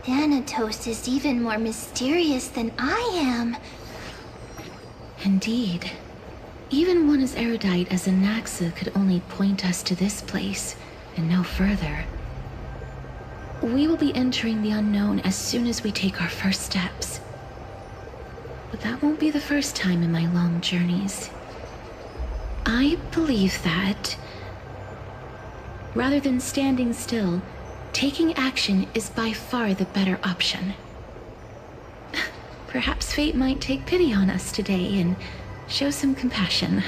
Thanatos is even more mysterious than I am. Indeed. Even one as erudite as Anaxa could only point us to this place, and no further. We will be entering the unknown as soon as we take our first steps. But that won't be the first time in my long journeys. I believe that, rather than standing still, taking action is by far the better option. Perhaps fate might take pity on us today and show some compassion.